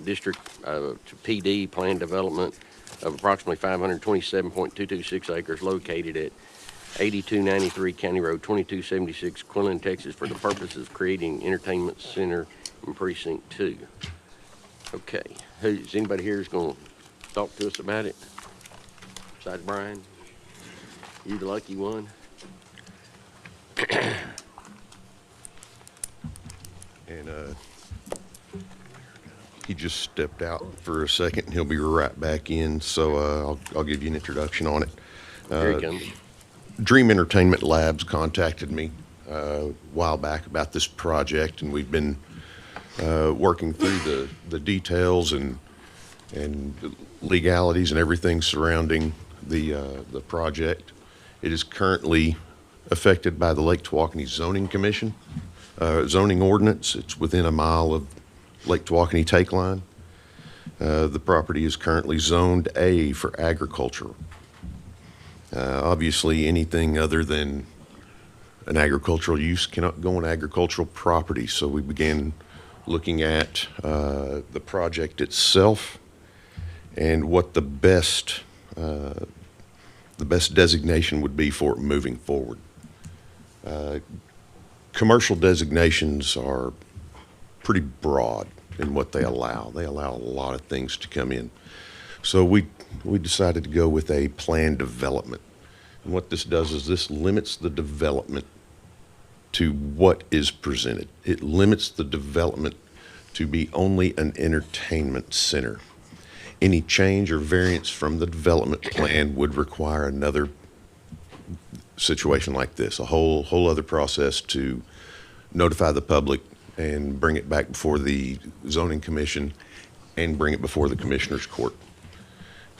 district to PD planned development of approximately 527.226 acres located at 8293 County Road 2276, Quinlan, Texas, for the purposes of creating entertainment center in Precinct 2. Okay, is anybody here who's gonna talk to us about it? Besides Brian? You the lucky one? And he just stepped out for a second, and he'll be right back in, so I'll give you an introduction on it. Here he comes. Dream Entertainment Labs contacted me a while back about this project, and we've been working through the details and legalities and everything surrounding the project. It is currently affected by the Lake Tawakoni Zoning Commission zoning ordinance. It's within a mile of Lake Tawakoni take line. The property is currently zoned A for agriculture. Obviously, anything other than an agricultural use cannot go on agricultural property, so we began looking at the project itself and what the best designation would be for it moving forward. Commercial designations are pretty broad in what they allow. They allow a lot of things to come in. So we decided to go with a planned development. And what this does is this limits the development to what is presented. It limits the development to be only an entertainment center. Any change or variance from the development plan would require another situation like this, a whole other process to notify the public and bring it back before the zoning commission and bring it before the commissioner's court.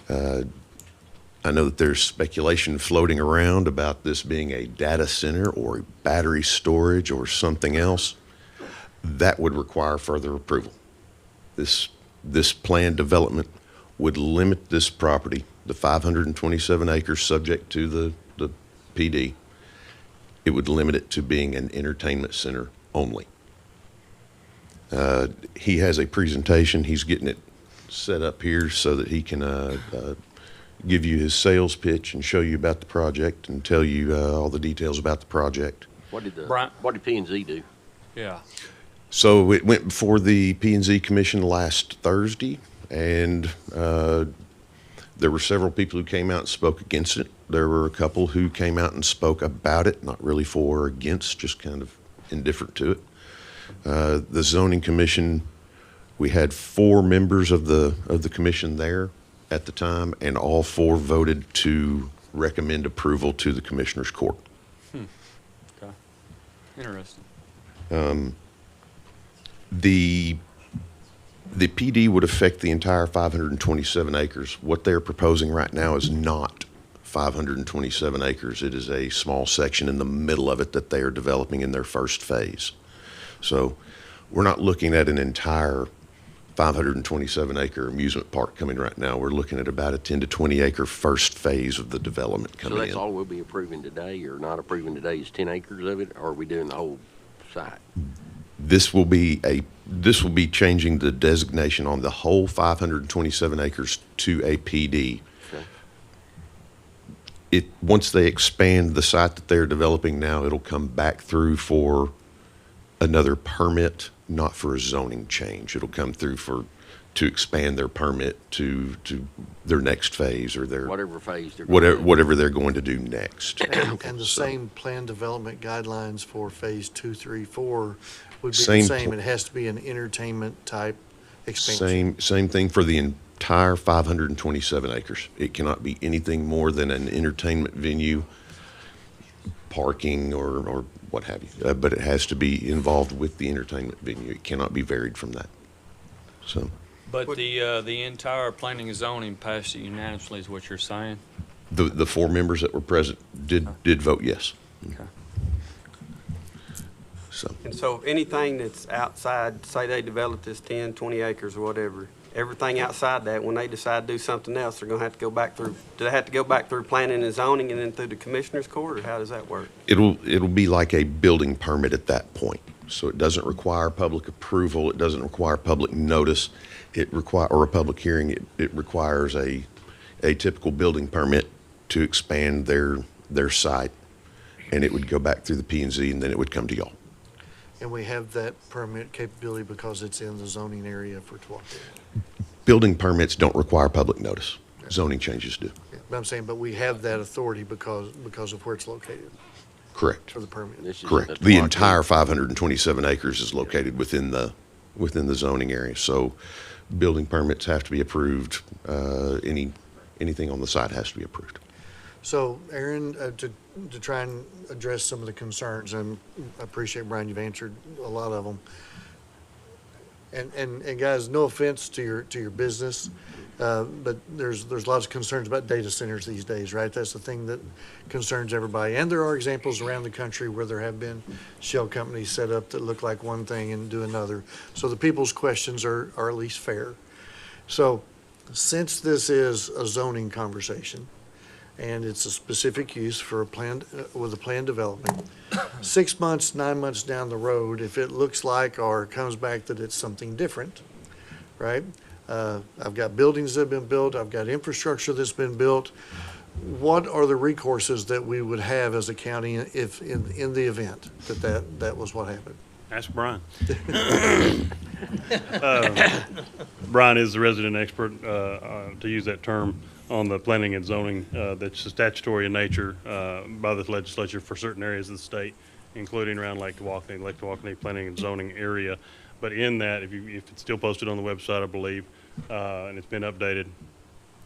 I know that there's speculation floating around about this being a data center or a battery storage or something else. That would require further approval. This planned development would limit this property, the 527 acres subject to the PD. It would limit it to being an entertainment center only. He has a presentation. He's getting it set up here so that he can give you his sales pitch and show you about the project and tell you all the details about the project. What did Brian? P&Z do? Yeah. So it went before the P&Z Commission last Thursday, and there were several people who came out and spoke against it. There were a couple who came out and spoke about it, not really for or against, just kind of indifferent to it. The Zoning Commission, we had 4 members of the commission there at the time, and all 4 voted to recommend approval to the Commissioner's Court. Okay. Interesting. The PD would affect the entire 527 acres. What they're proposing right now is not 527 acres. It is a small section in the middle of it that they are developing in their first phase. So we're not looking at an entire 527 acre amusement park coming right now. We're looking at about a 10 to 20 acre first phase of the development coming in. So that's all we'll be approving today, or not approving today, is 10 acres of it, or are we doing the whole site? This will be changing the designation on the whole 527 acres to a PD. Okay. once they expand the site that they're developing now, it'll come back through for another permit, not for a zoning change. It'll come through to expand their permit to their next phase or their. Whatever phase they're. going to. Whatever they're going to do next. And the same plan development guidelines for phase 2, 3, 4 would be the Same same. pl- It has to be an entertainment type expansion. Same thing for the entire 527 acres. It cannot be anything more than an entertainment venue, parking or what have you. But it has to be involved with the entertainment venue. It cannot be varied from that. So But the entire planning and zoning passed it unanimously, is what you're saying? the four members that were present did vote yes. Okay. So And so anything that's outside, say they develop this 10, 20 acres or whatever, everything outside that, when they decide to do something else, they're gonna have to go back through, do they have to go back through planning and zoning and then through the commissioner's court, or how does that work? it'll be like a building permit at that point. So it doesn't require public approval. It doesn't require public notice. Or a public hearing. It requires a typical building permit to expand their site, and it would go back through the P&Z, and then it would come to y'all. And we have that permit capability because it's in the zoning area for Tualatin. Building permits don't require public notice. Zoning changes do. Yeah, but I'm saying, but we have that authority because of where it's located Correct. for the permit. This is Correct. a The block. entire 527 acres is located within the zoning area. So building permits have to be approved. Anything on the site has to be approved. So, Aaron, to try and address some of the concerns, and I appreciate, Brian, you've answered a lot of them. And guys, no offense to your business, but there's lots of concerns about data centers these days, right? That's the thing that concerns everybody. And there are examples around the country where there have been shell companies set up that look like one thing and do another. So the people's questions are at least fair. So since this is a zoning conversation, and it's a specific use for a planned, with a planned development, 6 months, 9 months down the road, if it looks like or comes back that it's something different, right? I've got buildings that have been built, I've got infrastructure that's been built. What are the recourses that we would have as a county if, in the event that was what happened? Ask Brian. Brian is the resident expert, to use that term, on the planning and zoning that's statutory in nature by the legislature for certain areas of the state, including around Lake Tawakoni planning and zoning area. But in that, if it's still posted on the website, I believe, and it's been updated,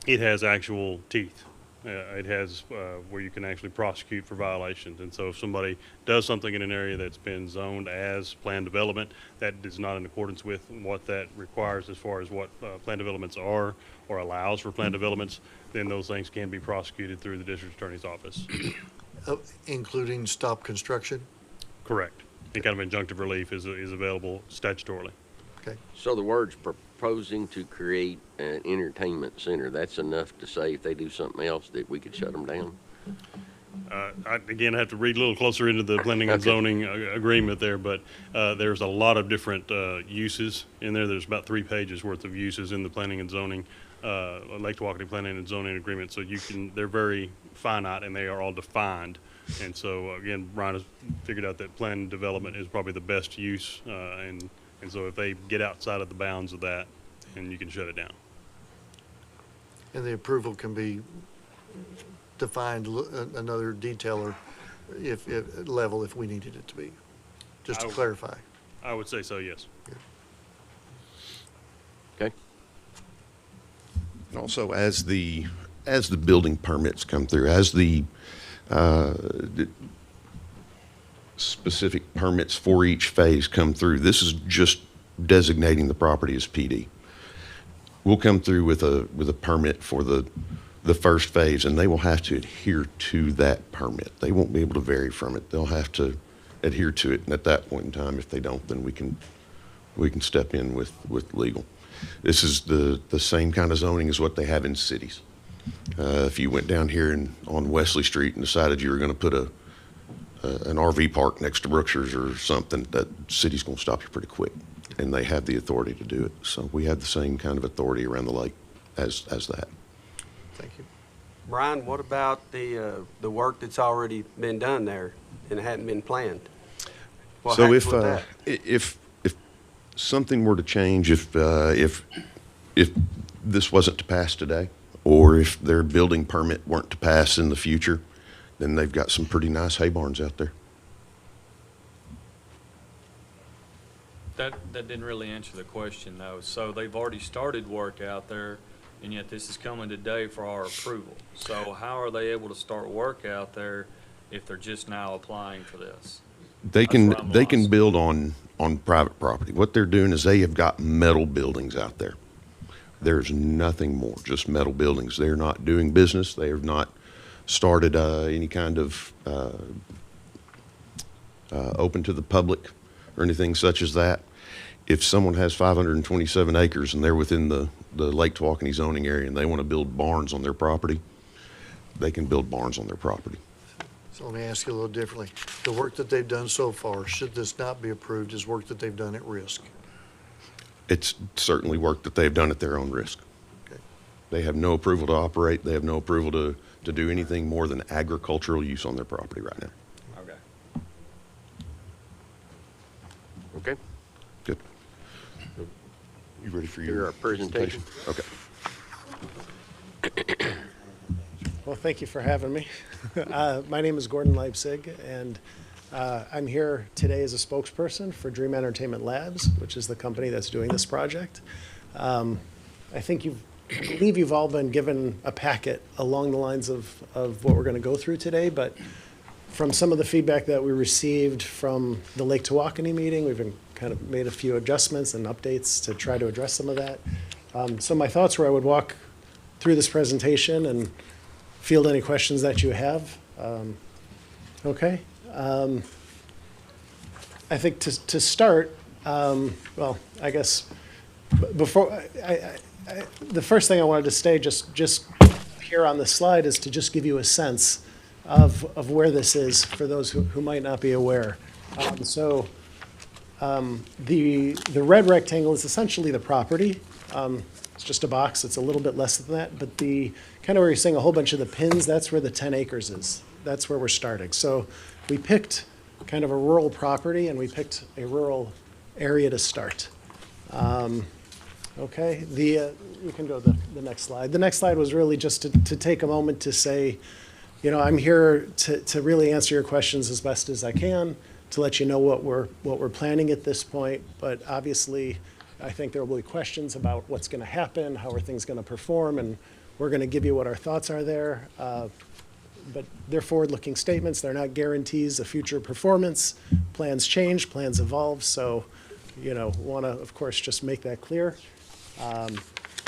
it has actual teeth. It has where you can actually prosecute for violations. And so if somebody does something in an area that's been zoned as planned development that is not in accordance with what that requires as far as what planned developments are or allows for planned developments, then those things can be prosecuted through the district attorney's office. Including stop construction? Correct. Any kind of injunctive relief is available statutorily. Okay. So the words proposing to create an entertainment center, that's enough to say if they do something else that we could shut them down? Again, I have to read a little closer into the planning and Okay. zoning agreement there, but there's a lot of different uses in there. There's about 3 pages worth of uses in the planning and zoning, Lake Tawakoni planning and zoning agreement. So they're very finite and they are all defined. And so again, Brian has figured out that planned development is probably the best use. And so if they get outside of the bounds of that, then you can shut it down. And the approval can be defined another detailer if level if we needed it to be, just to clarify. I would say so, yes. Okay. Also, as the building permits come through, as the specific permits for each phase come through, this is just designating the property as PD. We'll come through with a permit for the first phase, and they will have to adhere to that permit. They won't be able to vary from it. They'll have to adhere to it, and at that point in time, if they don't, then we can step in with legal. This is the same kind of zoning as what they have in cities. If you went down here on Wesley Street and decided you were going to put an RV park next to Brookshire's or something, that city's going to stop you pretty quick, and they have the authority to do it. So we have the same kind of authority around the lake as that. Thank you. Brian, what about the work that's already been done there and hadn't been planned? What So happens with that? if something were to change, if this wasn't to pass today, or if their building permit weren't to pass in the future, then they've got some pretty nice hay barns out there. That didn't really answer the question, though. So they've already started work out there, and yet this is coming today for our approval. So how are they able to start work out there if they're just now applying for this? They That's where can, I'm they can lost. build on private property. What they're doing is they have got metal buildings out there. There's nothing more, just metal buildings. They're not doing business. They have not started any kind of open to the public or anything such as that. If someone has 527 acres and they're within the Lake Tawakoni zoning area and they want to build barns on their property, they can build barns on their property. So let me ask you a little differently. The work that they've done so far, should this not be approved, is work that they've done at risk? It's certainly work that they've done at their own risk. Okay. They have no approval to operate. They have no approval to do anything more than agricultural use on their property right now. Okay. Okay? Good. You ready for Your your presentation? Okay. Well, thank you for having me. My name is Gordon Leipzig, and I'm here today as a spokesperson for Dream Entertainment Labs, which is the company that's doing this project. I believe you've all been given a packet along the lines of what we're going to go through today, but from some of the feedback that we received from the Lake Tawakoni meeting, we've been kind of made a few adjustments and updates to try to address some of that. So my thoughts were I would walk through this presentation and field any questions that you have. Okay. I think to start, well, I guess before the first thing I wanted to say just here on the slide is to just give you a sense of where this is for those who might not be aware. The red rectangle is essentially the property. It's just a box. It's a little bit less than that, but the kind of where you're seeing a whole bunch of the pins, that's where the 10 acres is. That's where we're starting. So we picked kind of a rural property and we picked a rural area to start. Okay, you can go to the next slide. The next slide was really just to take a moment to say, you know, I'm here to really answer your questions as best as I can, to let you know what we're planning at this point. But obviously, I think there will be questions about what's going to happen, how are things going to perform, and we're going to give you what our thoughts are there. But they're forward-looking statements. They're not guarantees of future performance. Plans change, plans evolve. So, you know, want to, of course, just make that clear.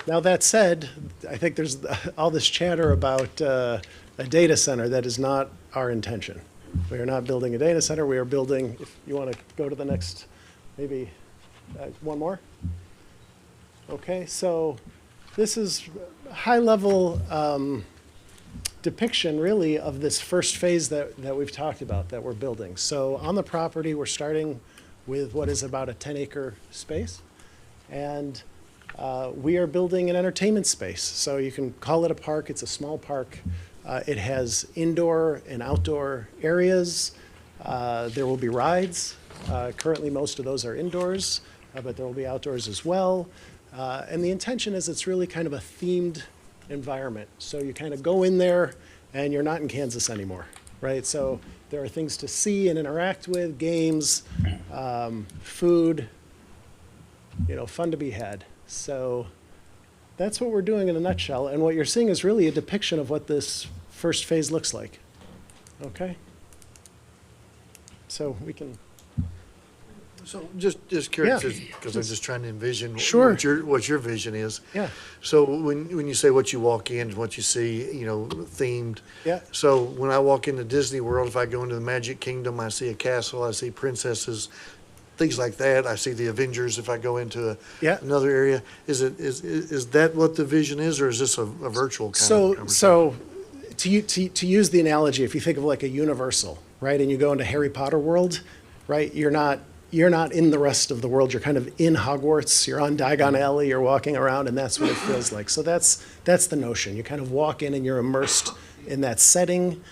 Now, that said, I think there's all this chatter about a data center. That is not our intention. We are not building a data center. We are building, if you want to go to the next, maybe one more. Okay, so this is high-level depiction, really, of this first phase that we've talked about, that we're building. So on the property, we're starting with what is about a 10-acre space. And we are building an entertainment space. So you can call it a park. It's a small park. It has indoor and outdoor areas. There will be rides. Currently, most of those are indoors, but there will be outdoors as well. And the intention is it's really kind of a themed environment. So you kind of go in there and you're not in Kansas anymore, right? So there are things to see and interact with, games, food, you know, fun to be had. So that's what we're doing in a nutshell. And what you're seeing is really a depiction of what this first phase looks like. Okay? So we can. So just curious, Yeah. because I'm just trying to envision Sure. what your vision is. Yeah. So when you say what you walk in, what you see, you know, themed. Yeah. So when I walk into Disney World, if I go into the Magic Kingdom, I see a castle, I see princesses, things like that. I see the Avengers if I go into another area. Is that what the vision is, or is this a virtual kind of conversation? So to use the analogy, if you think of like a Universal, right, and you go into Harry Potter world, right, you're not you're not in the rest of the world. You're kind of in Hogwarts. You're on Diagon Alley. You're walking around, and that's what it feels like. So that's the notion. You kind of walk in and you're immersed in that setting,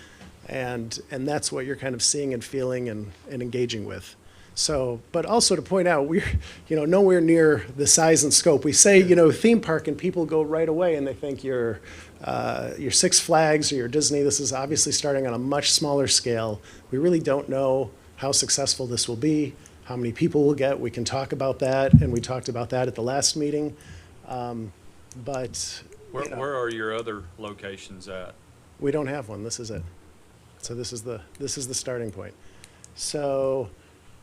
and that's what you're kind of seeing and feeling and engaging with. So, but also to point out, we're, nowhere near the size and scope. We say, theme park, and people go right away and they think you're Six Flags or your Disney. This is obviously starting on a much smaller scale. We really don't know how successful this will be, how many people we'll get. We can talk about that, and we talked about that at the last meeting. But Where are your other locations at? we don't have one. This is it. So this is the starting point. So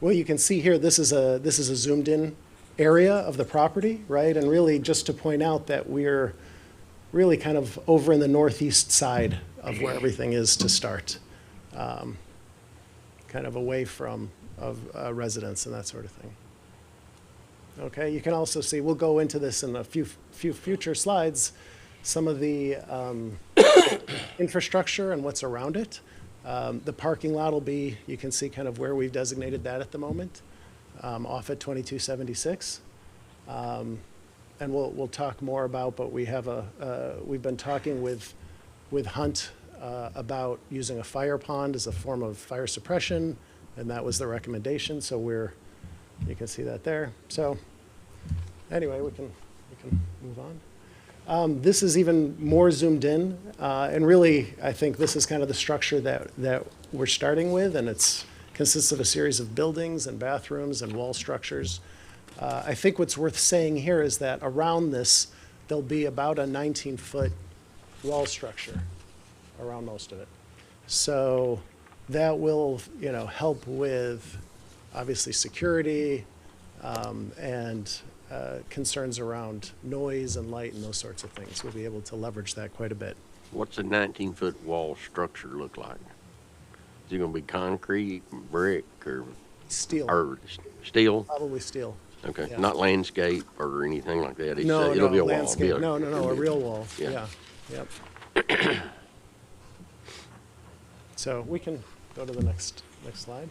what you can see here, this is a zoomed in area of the property, right? And really just to point out that we're really kind of over in the northeast side of where everything is to start. Kind of away from residents and that sort of thing. Okay, you can also see, we'll go into this in a few future slides, some of the infrastructure and what's around it. The parking lot will be, you can see kind of where we've designated that at the moment, off at 2276. And we'll talk more about, but we've been talking with Hunt about using a fire pond as a form of fire suppression, and that was the recommendation. So you can see that there. So anyway, we can move on. This is even more zoomed in, and really, I think this is kind of the structure that we're starting with, and it consists of a series of buildings and bathrooms and wall structures. I think what's worth saying here is that around this, there'll be about a 19-foot wall structure around most of it. So that will, help with, obviously, security and concerns around noise and light and those sorts of things. We'll be able to leverage that quite a bit. What's a 19-foot wall structure look like? Is it gonna be concrete, brick, or? Steel. Or steel? Probably steel. Okay, Yeah. not landscape or anything like that? It's, No, it'll be a wall. landscape. It'll No, be a real wall. Yeah. Yeah. Yep. So we can go to the next slide.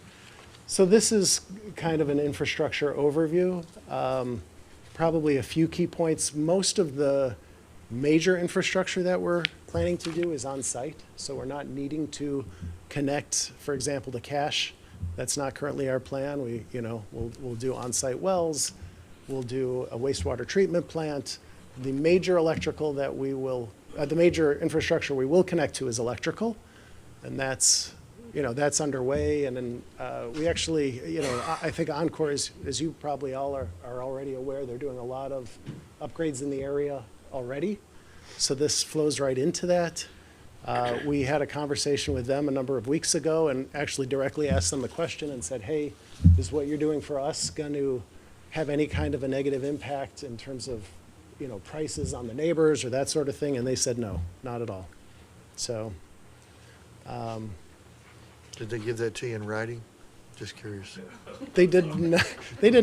So this is kind of an infrastructure overview. Probably a few key points. Most of the major infrastructure that we're planning to do is on site. So we're not needing to connect, for example, to cache. That's not currently our plan. We'll do on-site wells. We'll do a wastewater treatment plant. The major electrical that the major infrastructure we will connect to is electrical, and that's underway. And then we actually, I think Encore is, as you probably all are already aware, they're doing a lot of upgrades in the area already. So this flows right into that. We had a conversation with them a number of weeks ago and actually directly asked them the question and said, hey, is what you're doing for us going to have any kind of a negative impact in terms of, prices on the neighbors or that sort of thing? And they said, no, not at all. So. Did they give that to you in writing? Just curious. They did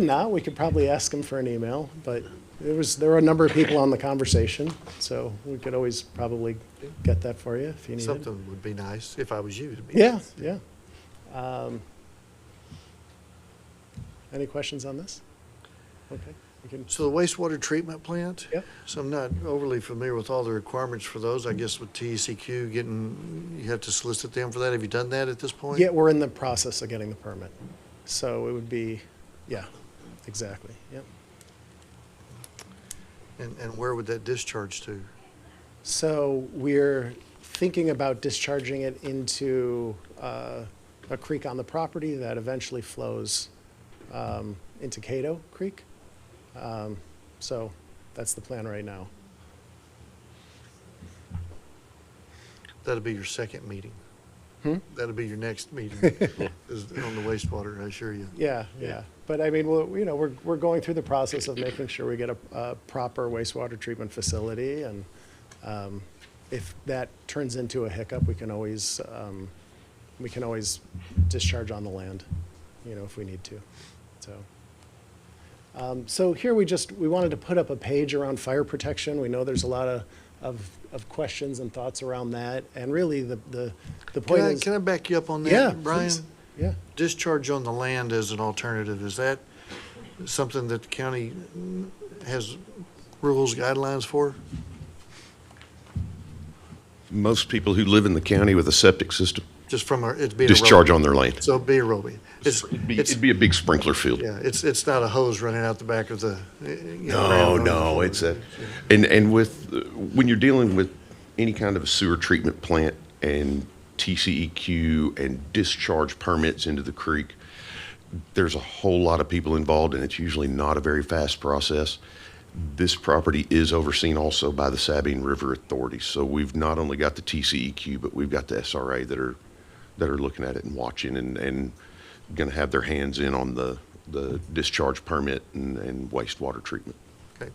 not. We could probably ask them for an email, but there were a number of people on the conversation, so we could always probably get that for you if you need it. Something would be nice if I was you. To be Yeah, nice. yeah. Any questions on this? Okay. We can. So the wastewater treatment plant? Yep. So I'm not overly familiar with all the requirements for those. I guess with TECQ you have to solicit them for that. Have you done that at this point? Yeah, we're in the process of getting the permit. So it would be, yeah, exactly, yep. And where would that discharge to? So we're thinking about discharging it into a creek on the property that eventually flows into Cato Creek. So that's the plan right now. That'll be your second meeting. That'll be your next meeting is on the wastewater, I assure you. Yeah, yeah. But I mean, we're going through the process of making sure we get a proper wastewater treatment facility, and if that turns into a hiccup, we can always discharge on the land, if we need to. So here we wanted to put up a page around fire protection. We know there's a lot of questions and thoughts around that, and really the point is. Can I back you up on that, Yeah, Brian? please. Yeah. Discharge on the land as an alternative, is that something that the county has rules, guidelines for? Most people who live in the county with a septic system Just from it's being discharge aerobic. on their land. So it'd be aerobic. It'd be a big sprinkler field. Yeah, it's not a hose running out the back of the, No, it's a, and with, when you're dealing with any kind of a sewer treatment plant and TCEQ and discharge permits into the creek, there's a whole lot of people involved, and it's usually not a very fast process. This property is overseen also by the Sabine River Authority, so we've not only got the TCEQ, but we've got the SRA that are looking at it and watching and going to have their hands in on the discharge permit and wastewater treatment. Okay.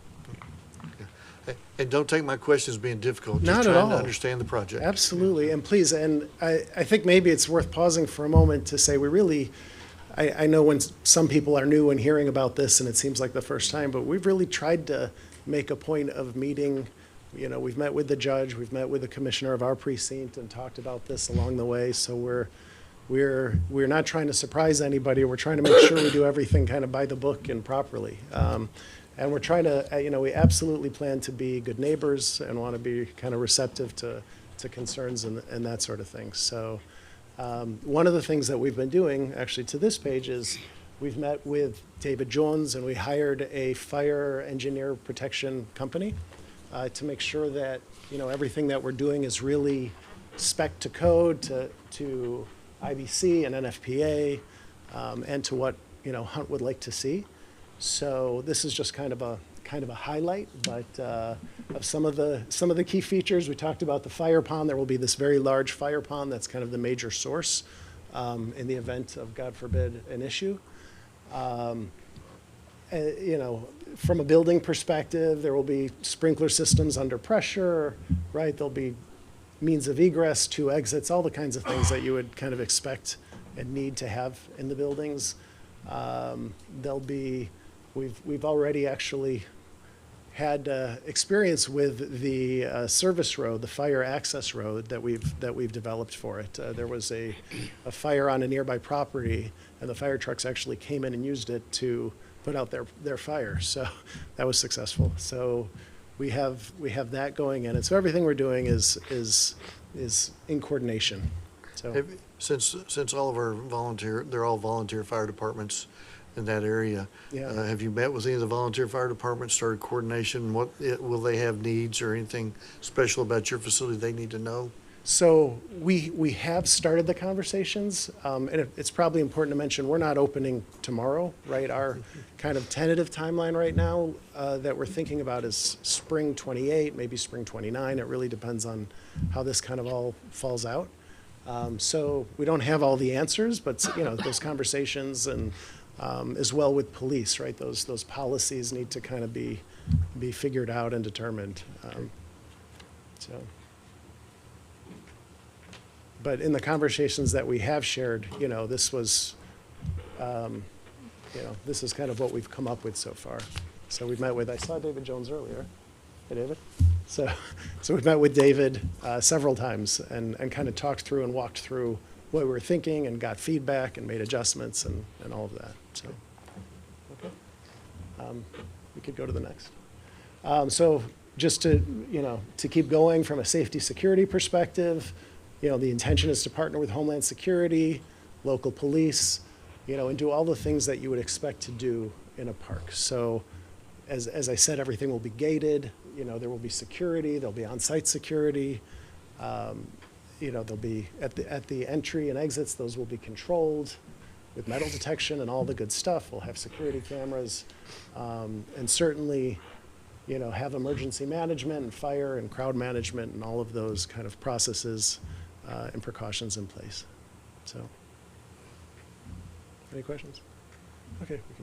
And don't take my questions being difficult. Not Just at trying to all. understand the project. Absolutely, and please, and I think maybe it's worth pausing for a moment to say we really, I know when some people are new and hearing about this and it seems like the first time, but we've really tried to make a point of meeting. You know, we've met with the judge, we've met with the commissioner of our precinct and talked about this along the way, so we're not trying to surprise anybody, we're trying to make sure we do everything kind of by the book and properly. And we're trying to, we absolutely plan to be good neighbors and want to be kind of receptive to concerns and that sort of thing. So one of the things that we've been doing, actually to this page, is we've met with David Jones and we hired a fire engineer protection company to make sure that, everything that we're doing is really spec to code to IBC and NFPA and to what, Hunt would like to see. So this is just kind of a highlight, but of some of the key features. We talked about the fire pond. There will be this very large fire pond that's kind of the major source in the event of, God forbid, an issue. From a building perspective, there will be sprinkler systems under pressure, right? There'll be means of egress, 2 exits, all the kinds of things that you would kind of expect and need to have in the buildings. There'll be, we've already actually had experience with the service road, the fire access road that we've developed for it. There was a fire on a nearby property, and the fire trucks actually came in and used it to put out their fire. So that was successful. So we have that going in, and so everything we're doing is in coordination. So Since all of our they're all volunteer fire departments in that area. Yeah. Have you met with any of the volunteer fire departments, started coordination? Will they have needs or anything special about your facility they need to know? So we have started the conversations, and it's probably important to mention, we're not opening tomorrow, right? Our kind of tentative timeline right now that we're thinking about is spring 28, maybe spring 29. It really depends on how this kind of all falls out. So we don't have all the answers, but those conversations and as well with police, right? Those policies need to kind of be figured out and determined. But in the conversations that we have shared, this was, this is kind of what we've come up with so far. So we've met with, I saw David Jones earlier. Hey, David. So we've met with David several times and kind of talked through and walked through what we were thinking and got feedback and made adjustments and all of that. So, okay. We could go to the next. So just to keep going from a safety security perspective, the intention is to partner with Homeland Security, local police, and do all the things that you would expect to do in a park. So as I said, everything will be gated. There will be security. There'll be on-site security. There'll be at the entry and exits, those will be controlled with metal detection and all the good stuff. We'll have security cameras, and certainly, have emergency management and fire and crowd management and all of those kind of processes and precautions in place. So, any questions? Okay, we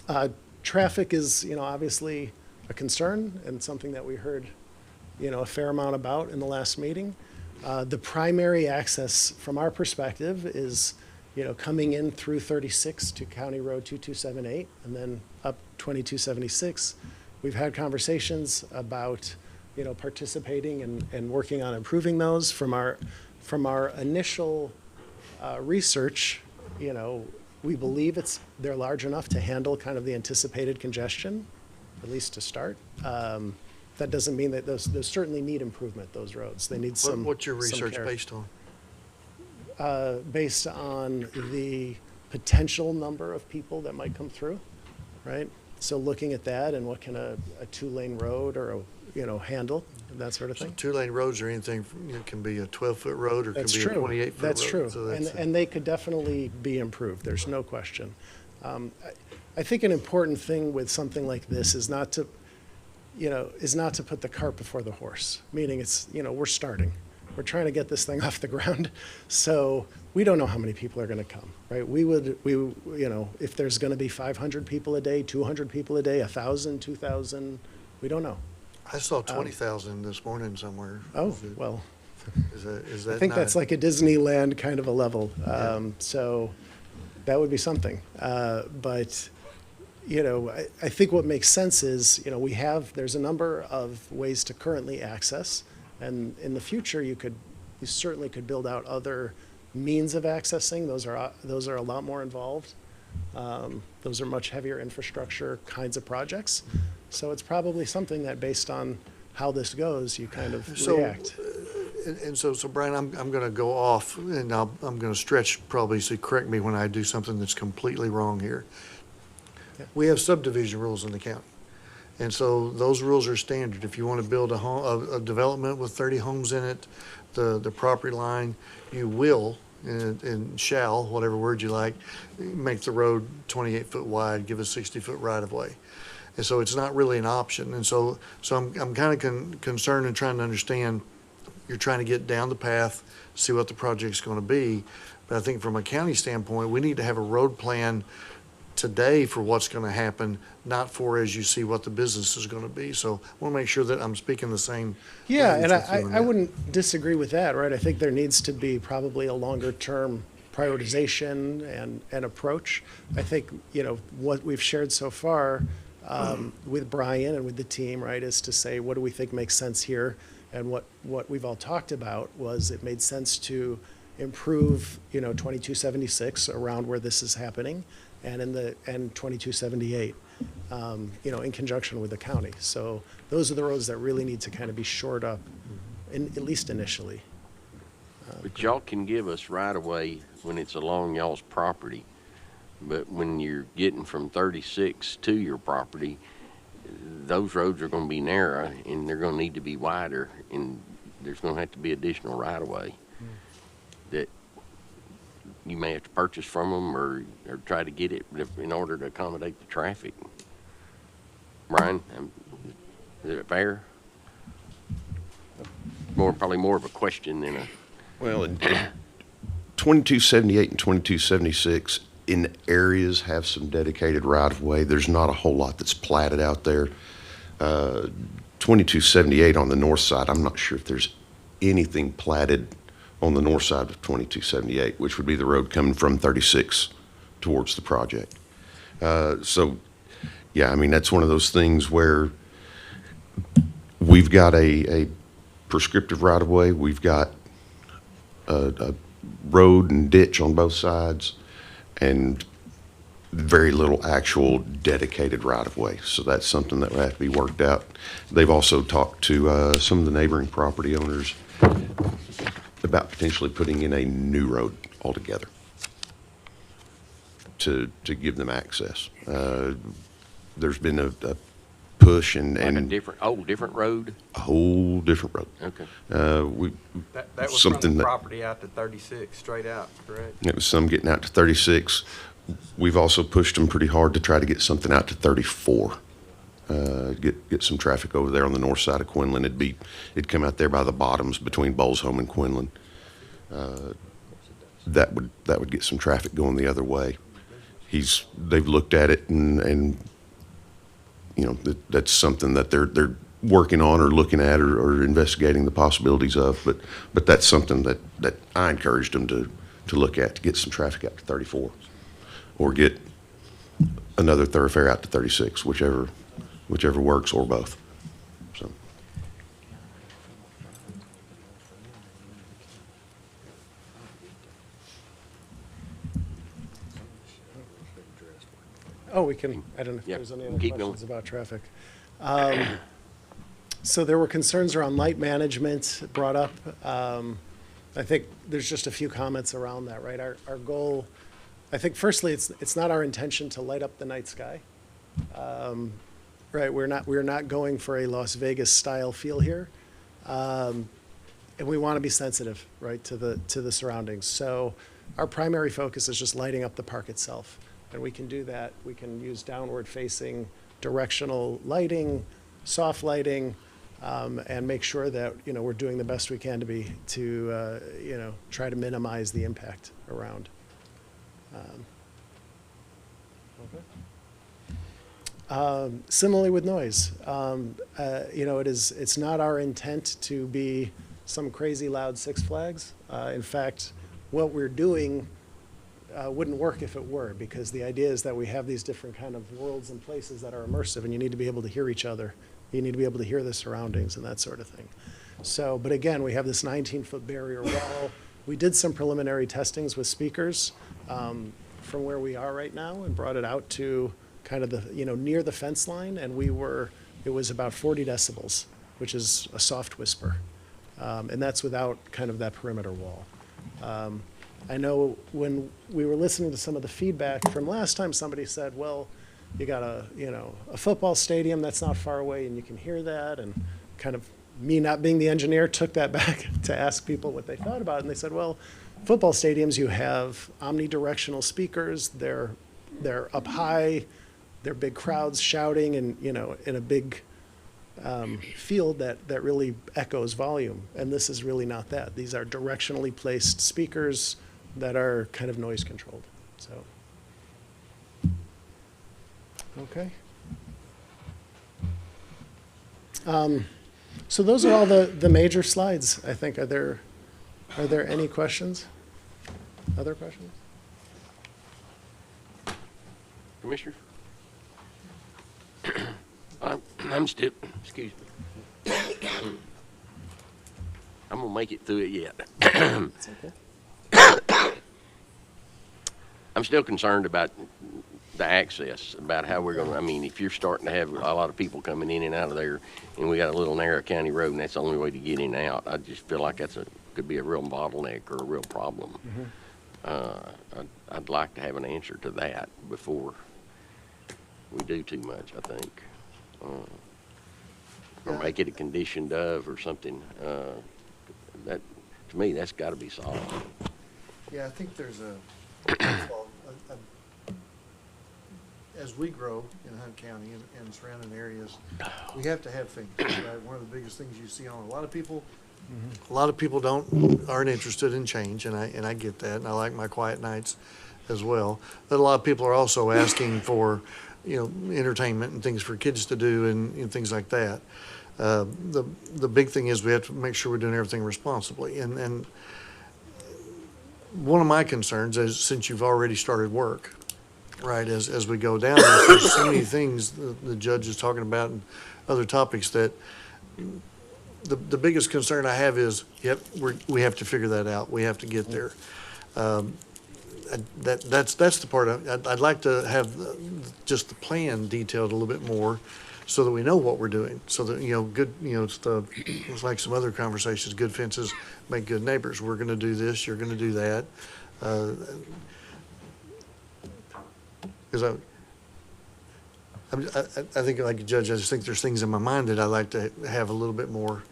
can. Traffic is, obviously a concern and something that we heard, a fair amount about in the last meeting. The primary access from our perspective is, coming in through 36 to County Road 2278 and then up 2276. We've had conversations about, participating and working on improving those. From our initial research, we believe they're large enough to handle kind of the anticipated congestion, at least to start. That doesn't mean that those certainly need improvement, those roads. They need some. What's your some research care. based on? Based on the potential number of people that might come through, right? So looking at that and what can a two-lane road or handle, that sort of So thing. two-lane roads or anything, can be a 12-foot road or can That's be a true. 28-foot road. That's true. So that's And they could definitely be improved, there's no question. I think an important thing with something like this is not to put the cart before the horse, meaning we're starting. We're trying to get this thing off the ground. So we don't know how many people are going to come, right? If there's going to be 500 people a day, 200 people a day, 1,000, 2,000, we don't know. I saw 20,000 this morning somewhere. Oh, well, Is that I think not- that's like a Disneyland kind of a level. So that would be something. But I think what makes sense is, there's a number of ways to currently access. And in the future, you certainly could build out other means of accessing. Those are a lot more involved. Those are much heavier infrastructure kinds of projects. So it's probably something that based on how this goes, you kind of react. And so Brian, I'm going to go off and I'm going to stretch probably, so correct me when I do something that's completely wrong here. Yeah. We have subdivision rules in the county. And so those rules are standard. If you want to build a development with 30 homes in it, the property line, you will, and shall, whatever word you like, make the road 28-foot wide, give a 60-foot right-of-way. And so it's not really an option. And so I'm kind of concerned and trying to understand, you're trying to get down the path, see what the project's going to be. But I think from a county standpoint, we need to have a road plan today for what's going to happen, not for as you see what the business is going to be. So I want to make sure that I'm speaking the same. Yeah, and language with you on I that. wouldn't disagree with that, right? I think there needs to be probably a longer-term prioritization and approach. I think, what we've shared so far with Brian and with the team, right, is to say, what do we think makes sense here? And what we've all talked about was it made sense to improve, 2276 around where this is happening and 2278, in conjunction with the county. So those are the roads that really need to kind of be shored up, at least initially. But y'all can give us right away when it's along y'all's property. But when you're getting from 36 to your property, those roads are going to be narrow and they're going to need to be wider, and there's going to have to be additional right of way that you may have to purchase from them or try to get it in order to accommodate the traffic. Brian, is it fair? Probably more of a question than a. Well, 2278 and 2276 in areas have some dedicated right-of-way. There's not a whole lot that's platted out there. 2278 on the north side, I'm not sure if there's anything platted on the north side of 2278, which would be the road coming from 36 towards the project. So, yeah, I mean, that's one of those things where we've got a prescriptive right-of-way. We've got a road and ditch on both sides and very little actual dedicated right-of-way. So that's something that will have to be worked out. They've also talked to some of the neighboring property owners about potentially putting in a new road altogether to give them access. There's been a push and Like a different road? a whole different road. Okay. That was from something the that property out to 36, straight out, correct? it was some getting out to 36. We've also pushed them pretty hard to try to get something out to 34. Get some traffic over there on the north side of Quinlan. It'd come out there by the bottoms between Bolesholm and Quinlan. That would get some traffic going the other way. They've looked at it and that's something that they're working on or looking at or investigating the possibilities of. But that's something that I encouraged them to look at, to get some traffic out to 34 or get another thoroughfare out to 36, whichever works, or both. So. Oh, we can, I don't know if Yeah, there's any other keep going. questions about traffic. So there were concerns around light management brought up. I think there's just a few comments around that, right? Our goal, I think firstly, it's not our intention to light up the night sky. Right, we're not going for a Las Vegas style feel here. And we want to be sensitive, right, to the surroundings. So our primary focus is just lighting up the park itself. And we can do that. We can use downward facing directional lighting, soft lighting, and make sure that, we're doing the best we can to try to minimize the impact around. Similarly with noise, it's not our intent to be some crazy loud Six Flags. In fact, what we're doing wouldn't work if it were, because the idea is that we have these different kind of worlds and places that are immersive, and you need to be able to hear each other. You need to be able to hear the surroundings and that sort of thing. So, but again, we have this 19-foot barrier wall. We did some preliminary testings with speakers from where we are right now and brought it out to kind of the, near the fence line, and it was about 40 decibels, which is a soft whisper. And that's without kind of that perimeter wall. I know when we were listening to some of the feedback from last time, somebody said, well, you got a football stadium that's not far away and you can hear that, and kind of me not being the engineer took that back to ask people what they thought about it, and they said, well, football stadiums, you have omnidirectional speakers, they're up high, they're big crowds shouting, and in a big field that really echoes volume, and this is really not that. These are directionally placed speakers that are kind of noise controlled. So, okay. So those are all the major slides, I think. Are there any questions? Other questions? Commissioner? I'm still, excuse me. I'm gonna make it through it yet. It's okay. I'm still concerned about the access, about how we're gonna, if you're starting to have a lot of people coming in and out of there, and we got a little narrow county road, and that's the only way to get in and out, I just feel like could be a real bottleneck or a real problem. I'd like to have an answer to that before we do too much, I think. Or make it a conditioned of or something. That, to me, that's gotta be solved. Yeah, I think there's as we grow in Hunt County and surrounding areas, we have to have things, right? One of the biggest things you see on a lot of people aren't interested in change, and I get that, and I like my quiet nights as well. But a lot of people are also asking for, entertainment and things for kids to do and things like that. The big thing is we have to make sure we're doing everything responsibly. And one of my concerns is, since you've already started work, right, as we go down, there's so many things the judge is talking about and other topics that the biggest concern I have is, we have to figure that out. We have to get there. That's the part I'd like to have just the plan detailed a little bit more, so that we know what we're doing. So that it's like some other conversations. Good fences make good neighbors. We're going to do this. You're going to do that. Because I think, like a judge, I just think there's things in my mind that I'd like to have a little bit more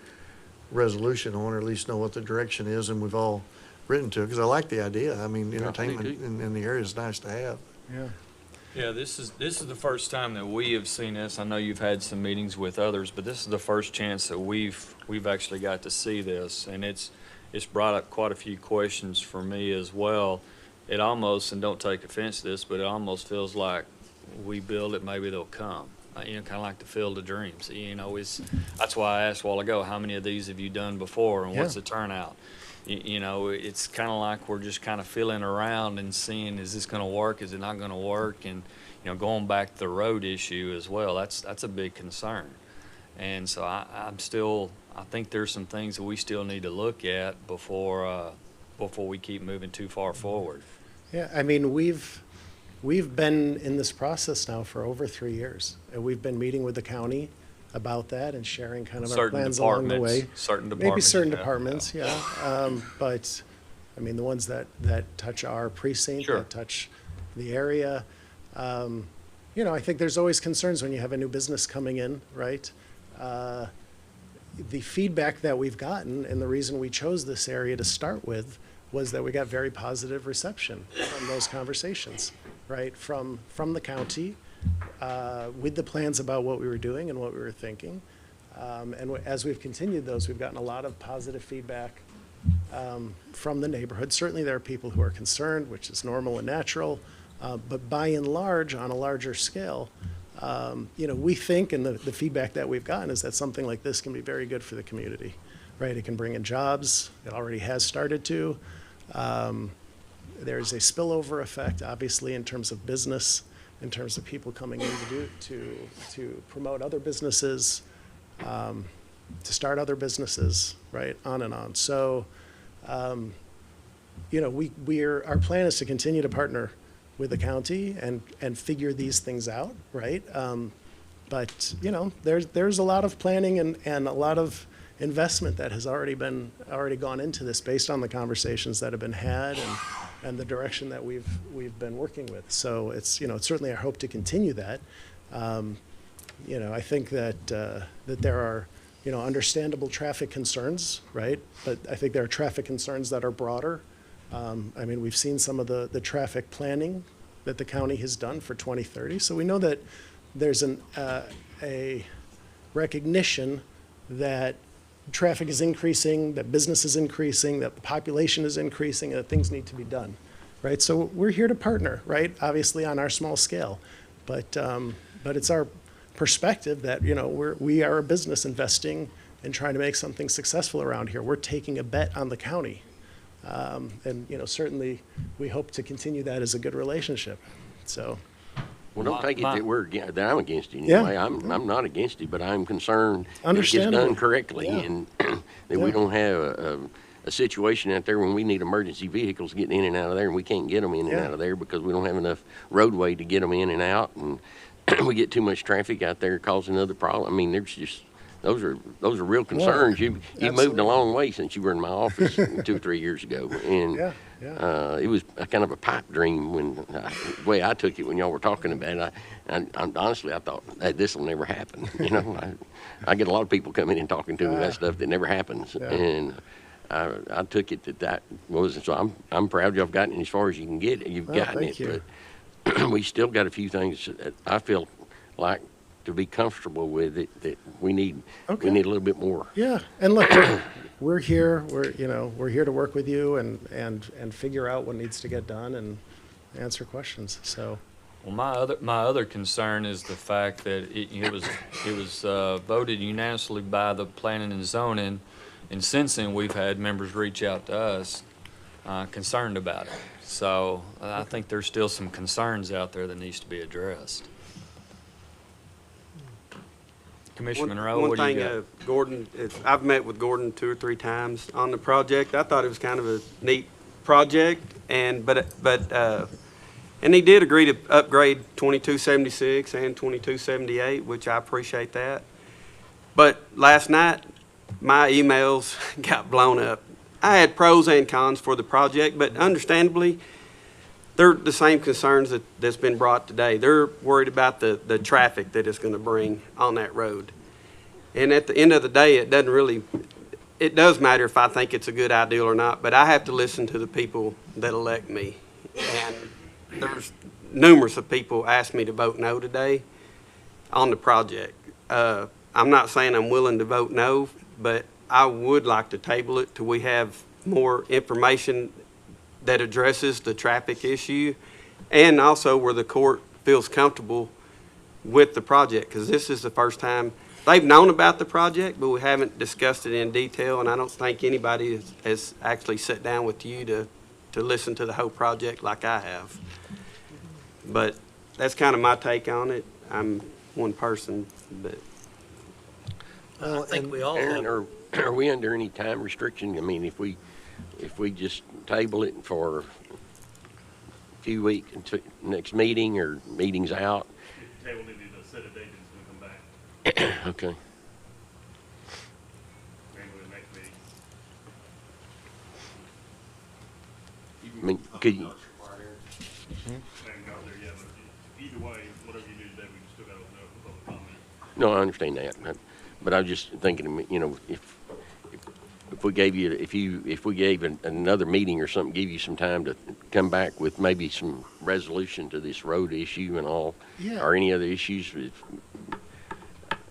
resolution on, or at least know what the direction is, and we've all written to it, because I like the idea. Entertainment in the area is nice to have. Yeah. Yeah, this is the first time that we have seen this. I know you've had some meetings with others, but this is the first chance that we've actually got to see this, and it's brought up quite a few questions for me as well. It almost, and don't take offense to this, but it almost feels like we build it, maybe they'll come. Kind of like the Field of Dreams. That's why I asked a while ago, how many of these have you done before, and what's the turnout? It's kind of like we're just kind of feeling around and seeing, is this going to work? Is it not going to work? And, going back to the road issue as well, that's a big concern. And so I think there's some things that we still need to look at before we keep moving too far forward. Yeah, we've been in this process now for over 3 years. And we've been meeting with the county about that and sharing kind of our Certain plans along the way. departments, certain Maybe departments, certain yeah, departments, yeah. But, I mean, the ones that touch our precinct, Sure. that touch the area. You know, I think there's always concerns when you have a new business coming in, right? The feedback that we've gotten, and the reason we chose this area to start with, was that we got very positive reception from those conversations, right? From the county, with the plans about what we were doing and what we were thinking. As we've continued those, we've gotten a lot of positive feedback from the neighborhood. Certainly, there are people who are concerned, which is normal and natural, but by and large, on a larger scale, you know, we think, and the feedback that we've gotten is that something like this can be very good for the community, right? It can bring in jobs. It already has started to. There's a spillover effect, obviously, in terms of business, in terms of people coming in to promote other businesses, to start other businesses, right? On and on. So, you know, our plan is to continue to partner with the county and figure these things out, right? But, you know, there's a lot of planning and a lot of investment that has already gone into this based on the conversations that have been had and the direction that we've been working with. So it's, you know, it's certainly our hope to continue that. You know, I think that there are, you know, understandable traffic concerns, right? But I think there are traffic concerns that are broader. I mean, we've seen some of the traffic planning that the county has done for 2030. So we know that there's a recognition that traffic is increasing, that business is increasing, that the population is increasing, and that things need to be done, right? So we're here to partner, right? Obviously on our small scale, but it's our perspective that, you know, we are a business investing and trying to make something successful around here. We're taking a bet on the county. And, you know, certainly we hope to continue that as a good relationship. So. Well, don't take it that I'm against it Yeah. anyway. I'm not against it, but I'm concerned that it gets Understandable. done correctly Yeah. and that we don't have a situation out there when we need emergency vehicles getting in and out of there and we can't get them in and Yeah. out of there because we don't have enough roadway to get them in and out, and we get too much traffic out there causing other problems. I mean, there's just those are real concerns. You moved absolutely. a long way since you were in my office 2 or 3 years ago, and it was a kind of a pipe dream when the way I took it when y'all were talking about it. Honestly, I thought this will never happen. You know, I get a lot of people coming in talking to me about stuff that never happens, and I took it that was. So I'm proud y'all have gotten it as far as you can get it. You've gotten thank it, you. but we still got a few things that I feel like to be comfortable with it that we need. Okay. We need a little bit more. Yeah, and look, we're here. We're here to work with you and figure out what needs to get done and answer questions. So. Well, my other concern is the fact that it was voted unanimously by the planning and zoning, and since then we've had members reach out to us concerned about it. So I think there's still some concerns out there that needs to be addressed. Commissioner Monroe, what do you got? One thing, Gordon, I've met with Gordon 2 or 3 times on the project. I thought it was kind of a neat project, and he did agree to upgrade 2276 and 2278, which I appreciate that. But last night, my emails got blown up. I had pros and cons for the project, but understandably, they're the same concerns that's been brought today. They're worried about the traffic that it's going to bring on that road. And at the end of the day, it does matter if I think it's a good idea or not, but I have to listen to the people that elect me. And there's numerous of people asked me to vote no today on the project. I'm not saying I'm willing to vote no, but I would like to table it till we have more information that addresses the traffic issue, and also where the court feels comfortable with the project, because this is the first time they've known about the project, but we haven't discussed it in detail, and I don't think anybody has actually sat down with you to listen to the whole project like I have. But that's kind of my take on it. I'm one person, but. I think we all Aaron, have. are we under any time restriction? I mean, if we just table it for few weeks, until next meeting or meetings out? Table it to set a date that's gonna come back. Okay. Maybe the next meeting. I mean, could you, Haven't got there yet, but either way, whatever you do today, we can still gotta open up for public comment. no, I understand that, but I was just thinking, you know, if we gave you, if we gave another meeting or something, give you some time to come back with maybe some resolution to this road issue and all, Yeah. or any other issues,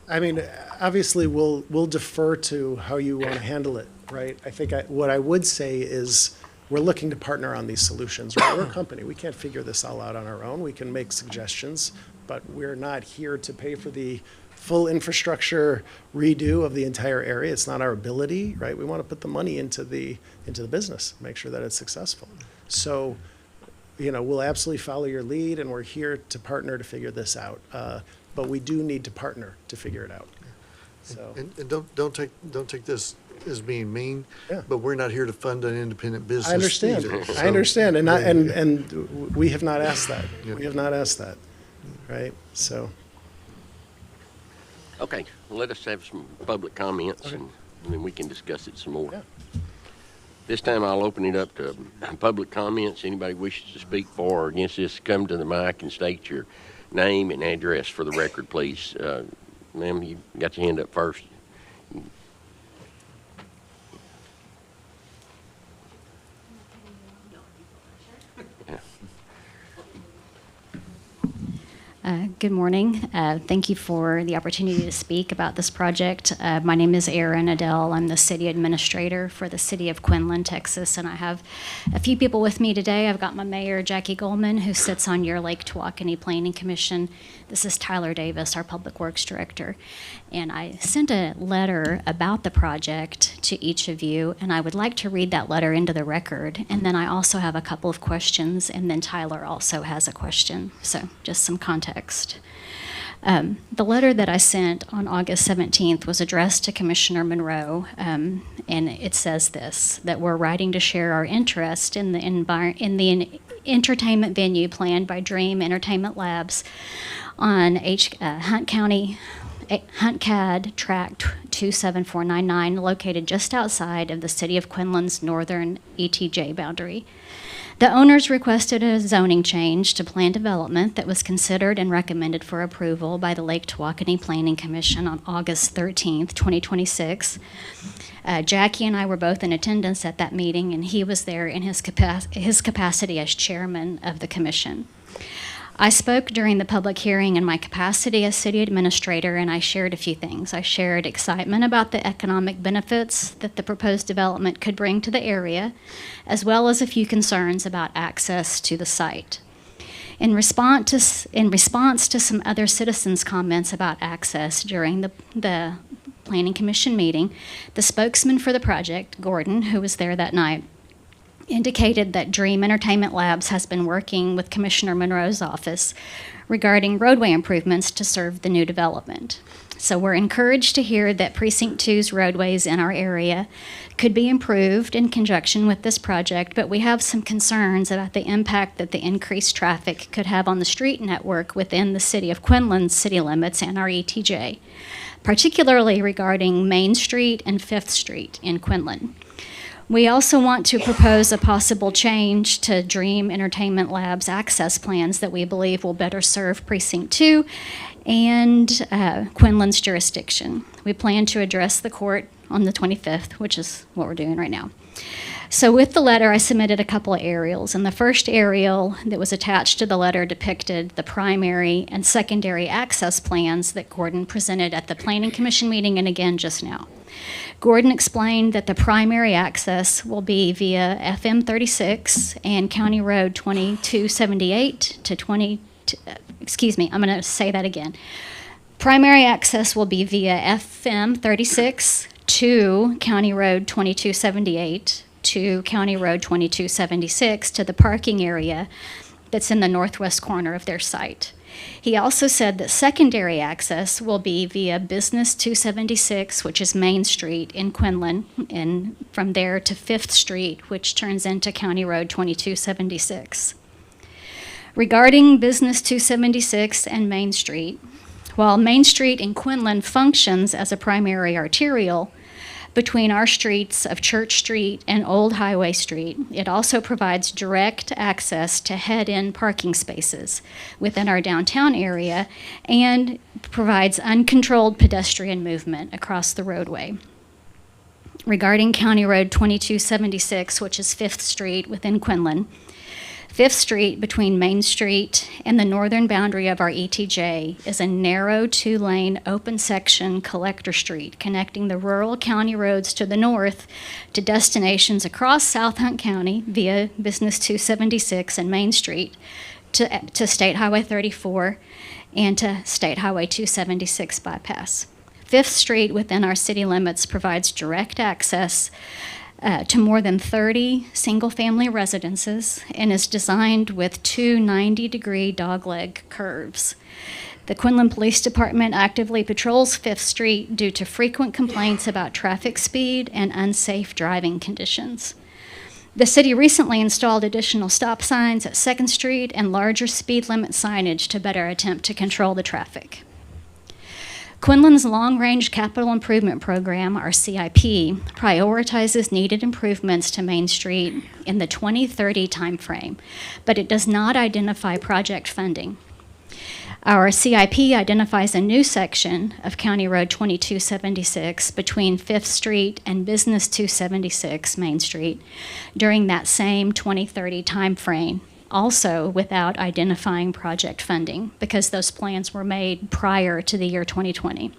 I mean, obviously, we'll defer to how you want to handle it, right? I think what I would say is, we're looking to partner on these solutions, right? We're a company, we can't figure this all out on our own. We can make suggestions, but we're not here to pay for the full infrastructure redo of the entire area. It's not our ability, right? We want to put the money into the business, make sure that it's successful. So, you know, we'll absolutely follow your lead, and we're here to partner to figure this out. But we do need to partner to figure it out. So, And don't take this as being mean, Yeah. but we're not here to fund an independent business I understand, either. I So- understand, and we have not asked that. Yeah. We have not asked that, right? So, okay, well, let us have some public comments and then we can discuss it some more. Yeah. This time I'll open it up to public comments. Anybody wishes to speak for or against this, come to the mic and state your name and address for the record, please. Ma'am, you got your hand up first. Good morning. Thank you for the opportunity to speak about this project. My name is Erin Adele. I'm the city administrator for the city of Quinlan, Texas, and I have a few people with me today. I've got my mayor, Jackie Goldman, who sits on your Lake Tawakoni Planning Commission. This is Tyler Davis, our public works director. And I sent a letter about the project to each of you, and I would like to read that letter into the record. And then I also have a couple of questions, and then Tyler also has a question. So just some context. The letter that I sent on August 17th was addressed to Commissioner Monroe, and it says this, that we're writing to share our interest in the entertainment venue planned by Dream Entertainment Labs on Hunt CAD Tract 27499, located just outside of the city of Quinlan's northern ETJ boundary. The owners requested a zoning change to plan development that was considered and recommended for approval by the Lake Tawakoni Planning Commission on August 13th, 2026. Jackie and I were both in attendance at that meeting, and he was there in his capacity as chairman of the commission. I spoke during the public hearing in my capacity as city administrator, and I shared a few things. I shared excitement about the economic benefits that the proposed development could bring to the area, as well as a few concerns about access to the site. In response to some other citizens' comments about access during the Planning Commission meeting, the spokesman for the project, Gordon, who was there that night, indicated that Dream Entertainment Labs has been working with Commissioner Monroe's office regarding roadway improvements to serve the new development. So we're encouraged to hear that Precinct 2's roadways in our area could be improved in conjunction with this project, but we have some concerns about the impact that the increased traffic could have on the street network within the city of Quinlan's city limits and our ETJ, particularly regarding Main Street and 5th Street in Quinlan. We also want to propose a possible change to Dream Entertainment Labs access plans that we believe will better serve Precinct 2 and Quinlan's jurisdiction. We plan to address the court on the 25th, which is what we're doing right now. So with the letter, I submitted a couple of aerials, and the first aerial that was attached to the letter depicted the primary and secondary access plans that Gordon presented at the Planning Commission meeting and again just now. Gordon explained that the primary access will be via FM 36 and County Road 2278 to I'm going to say that again. Primary access will be via FM 36 to County Road 2278 to County Road 2276 to the parking area that's in the northwest corner of their site. He also said that secondary access will be via Business 276, which is Main Street in Quinlan, and from there to 5th Street, which turns into County Road 2276. Regarding Business 276 and Main Street, while Main Street in Quinlan functions as a primary arterial between our streets of Church Street and Old Highway Street, it also provides direct access to head-in parking spaces within our downtown area and provides uncontrolled pedestrian movement across the roadway. Regarding County Road 2276, which is 5th Street within Quinlan, 5th Street between Main Street and the northern boundary of our ETJ is a narrow 2-lane open section collector street connecting the rural county roads to the north to destinations across South Hunt County via Business 276 and Main Street to State Highway 34 and to State Highway 276 bypass. 5th Street within our city limits provides direct access to more than 30 single-family residences and is designed with two 90-degree dogleg curves. The Quinlan Police Department actively patrols 5th Street due to frequent complaints about traffic speed and unsafe driving conditions. The city recently installed additional stop signs at 2nd Street and larger speed limit signage to better attempt to control the traffic. Quinlan's Long-Range Capital Improvement Program, our CIP, prioritizes needed improvements to Main Street in the 2030 timeframe, but it does not identify project funding. Our CIP identifies a new section of County Road 2276 between 5th Street and Business 276 Main Street during that same 2030 timeframe, also without identifying project funding because those plans were made prior to the year 2020.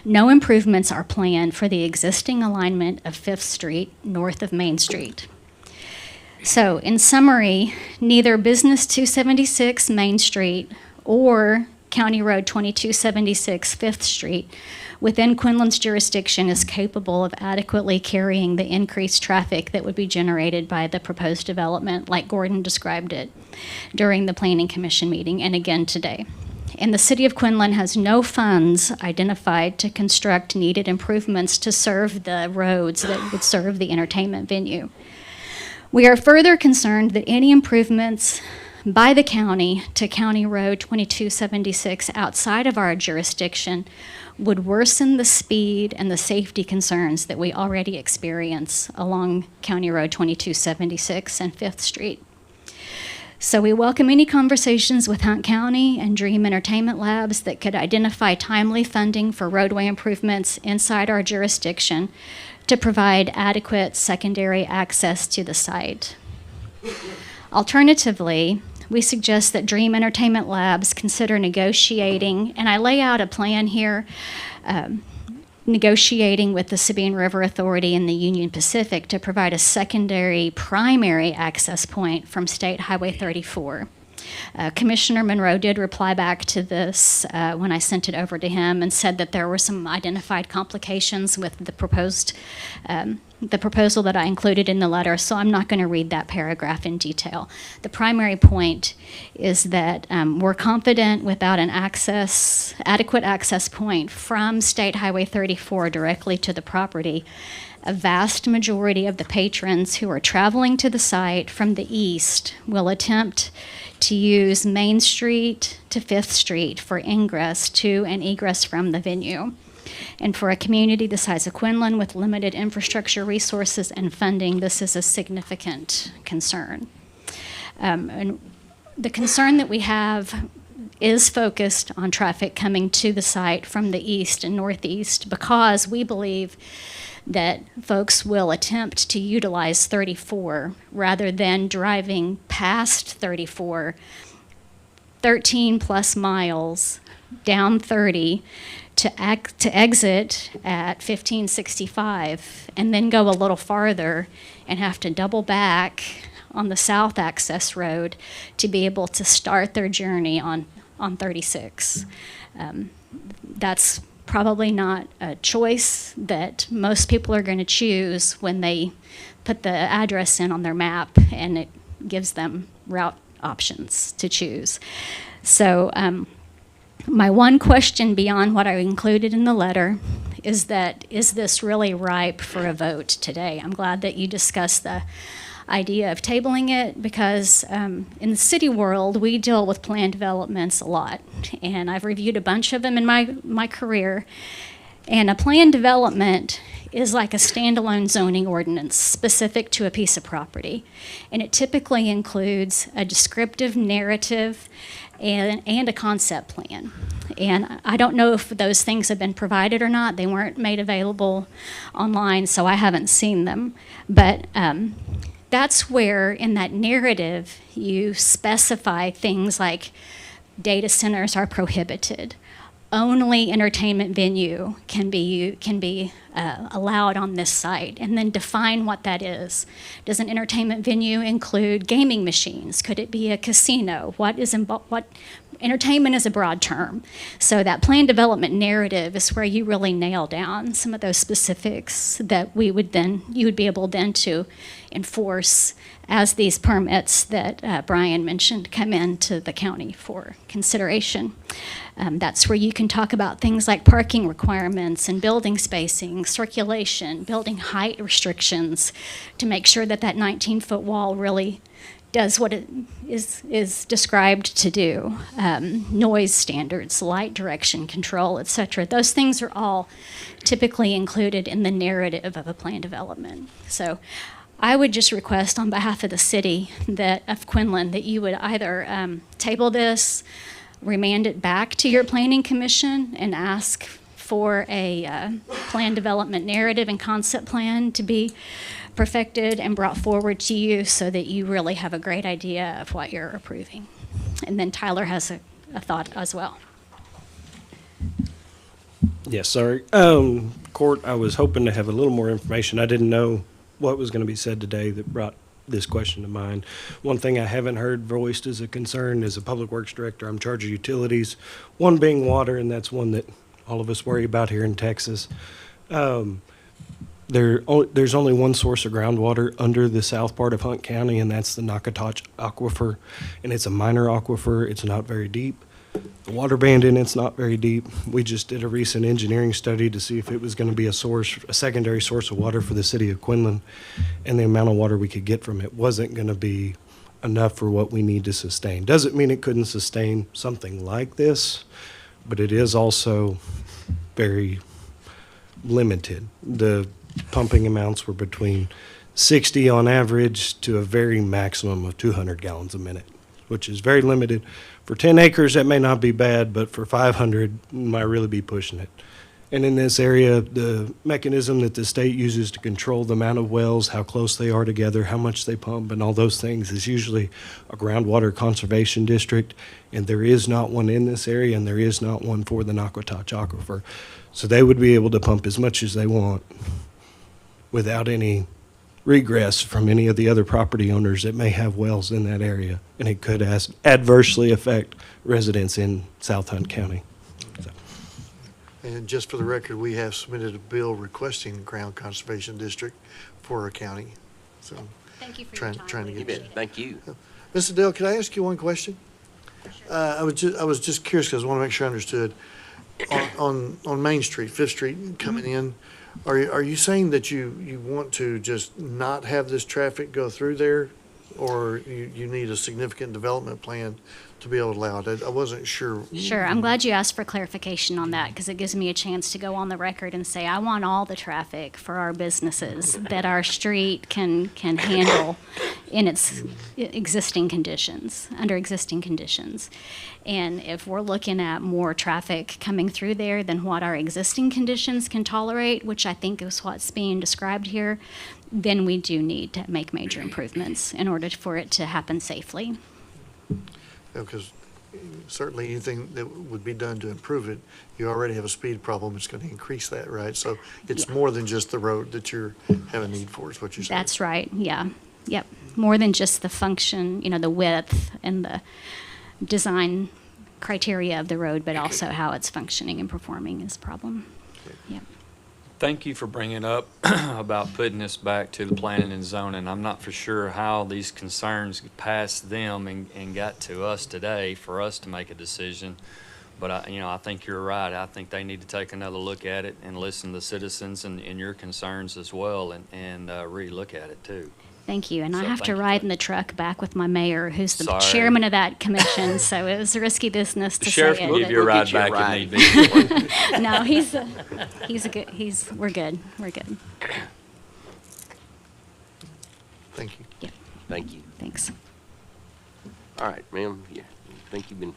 No improvements are planned for the existing alignment of 5th Street north of Main Street. So in summary, neither Business 276 Main Street or County Road 2276 5th Street within Quinlan's jurisdiction is capable of adequately carrying the increased traffic that would be generated by the proposed development, like Gordon described it during the Planning Commission meeting and again today. And the City of Quinlan has no funds identified to construct needed improvements to serve the roads that would serve the entertainment venue. We are further concerned that any improvements by the county to County Road 2276 outside of our jurisdiction would worsen the speed and the safety concerns that we already experience along County Road 2276 and 5th Street. So we welcome any conversations with Hunt County and Dream Entertainment Labs that could identify timely funding for roadway improvements inside our jurisdiction to provide adequate secondary access to the site. Alternatively, we suggest that Dream Entertainment Labs consider negotiating, and I lay out a plan here, negotiating with the Sabine River Authority and the Union Pacific to provide a secondary primary access point from State Highway 34. Commissioner Monroe did reply back to this when I sent it over to him and said that there were some identified complications with the proposal that I included in the letter, so I'm not going to read that paragraph in detail. The primary point is that we're confident without an adequate access point from State Highway 34 directly to the property, a vast majority of the patrons who are traveling to the site from the east will attempt to use Main Street to 5th Street for ingress to and egress from the venue. And for a community the size of Quinlan with limited infrastructure resources and funding, this is a significant concern. And the concern that we have is focused on traffic coming to the site from the east and northeast because we believe that folks will attempt to utilize 34 rather than driving past 34, 13 plus miles down 30 to exit at 1565 and then go a little farther and have to double back on the south access road to be able to start their journey on 36. That's probably not a choice that most people are going to choose when they put the address in on their map and it gives them route options to choose. So my one question beyond what I included in the letter is this really ripe for a vote today? I'm glad that you discussed the idea of tabling it because in the city world, we deal with planned developments a lot. And I've reviewed a bunch of them in my career. And a planned development is like a standalone zoning ordinance specific to a piece of property. And it typically includes a descriptive narrative and a concept plan. And I don't know if those things have been provided or not. They weren't made available online, so I haven't seen them. But that's where, in that narrative, you specify things like data centers are prohibited. Only entertainment venue can be allowed on this site, and then define what that is. Does an entertainment venue include gaming machines? Could it be a casino? What entertainment is a broad term. So that planned development narrative is where you really nail down some of those specifics that you would be able then to enforce as these permits that Brian mentioned come into the county for consideration. That's where you can talk about things like parking requirements and building spacing, circulation, building height restrictions to make sure that that 19-foot wall really does what it is described to do. Noise standards, light direction control, et cetera. Those things are all typically included in the narrative of a plan development. So I would just request on behalf of the city of Quinlan that you would either table this, remand it back to your planning commission and ask for a plan development narrative and concept plan to be perfected and brought forward to you so that you really have a great idea of what you're approving. And then Tyler has a thought as well. Yes, sorry. Court, I was hoping to have a little more information. I didn't know what was going to be said today that brought this question to mind. One thing I haven't heard voiced as a concern as a public works director, I'm in charge of utilities, one being water, and that's one that all of us worry about here in Texas. There's only one source of groundwater under the south part of Hunt County, and that's the Nacogdoches Aquifer, and it's a minor aquifer. It's not very deep. The water band in it's not very deep. We just did a recent engineering study to see if it was going to be a secondary source of water for the city of Quinlan, and the amount of water we could get from it wasn't going to be enough for what we need to sustain. Doesn't mean it couldn't sustain something like this, but it is also very limited. The pumping amounts were between 60 on average to a very maximum of 200 gallons a minute, which is very limited. For 10 acres, that may not be bad, but for 500, might really be pushing it. And in this area, the mechanism that the state uses to control the amount of wells, how close they are together, how much they pump, and all those things is usually a groundwater conservation district, and there is not one in this area, and there is not one for the Nacogdoches Aquifer. So they would be able to pump as much as they want without any regress from any of the other property owners that may have wells in that area, and it could adversely affect residents in South Hunt County. So. And just for the record, we have submitted a bill requesting Ground Conservation District for our county. So thank you for trying to You get bet. Thank you. Mr. Dale, can I ask you one question? I was just curious because I want to make sure I understood. On Main Street, Fifth Street, coming in, are you saying that you want to just not have this traffic go through there, or you need a significant development plan to be able to allow it? I wasn't sure. Sure. I'm glad you asked for clarification on that because it gives me a chance to go on the record and say I want all the traffic for our businesses that our street can handle in its existing conditions, under existing conditions. And if we're looking at more traffic coming through there than what our existing conditions can tolerate, which I think is what's being described here, then we do need to make major improvements in order for it to happen safely. Because certainly anything that would be done to improve it, you already have a speed problem, it's going to increase that, right? So it's more than just the road that you're having need for, is what you're saying. That's right, yeah. Yep. More than just the function, the width and the design criteria of the road, but also how it's functioning and performing is a problem. Yep. Thank you for bringing up about putting this back to the planning and zoning. I'm not for sure how these concerns passed them and got to us today for us to make a decision. But I think you're right. I think they need to take another look at it and listen to the citizens and your concerns as well, and really look at it too. Thank you. And I So have thank to you for ride in the truck back with my mayor, who's the Sorry. chairman of that commission. So it was a risky business to The say sheriff it. will give but- you a We'll ride get you a back ride. if need be. No, he's a good, we're good. We're good. Thank you. Yeah, Thank you. thanks. All right, ma'am, yeah, I think you've been,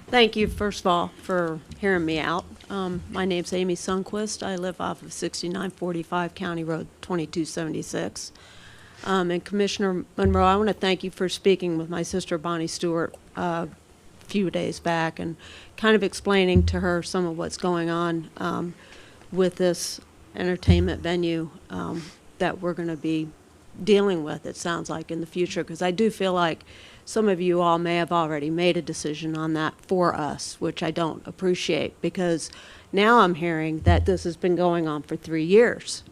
Thank you, first of all, for hearing me out. My name's Amy Sundquist. I live off of 6945 County Road 2276. And Commissioner Monroe, I want to thank you for speaking with my sister Bonnie Stewart a few days back and kind of explaining to her some of what's going on with this entertainment venue that we're going to be dealing with, it sounds like, in the future, because I do feel like some of you all may have already made a decision on that for us, which I don't appreciate, because now I'm hearing that this has been going on for 3 years.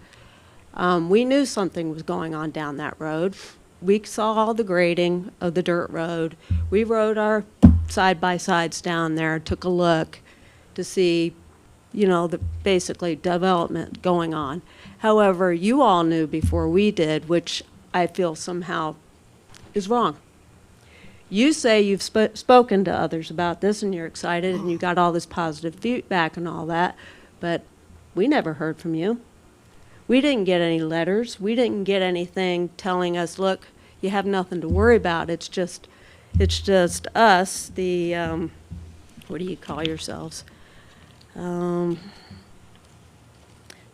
We knew something was going on down that road. We saw all the grading of the dirt road. We rode our side-by-sides down there, took a look to see, you know, the basically development going on. However, you all knew before we did, which I feel somehow is wrong. You say you've spoken to others about this and you're excited and you got all this positive feedback and all that, but we never heard from you. We didn't get any letters. We didn't get anything telling us, look, you have nothing to worry about. It's just us, the, what do you call yourselves? Dream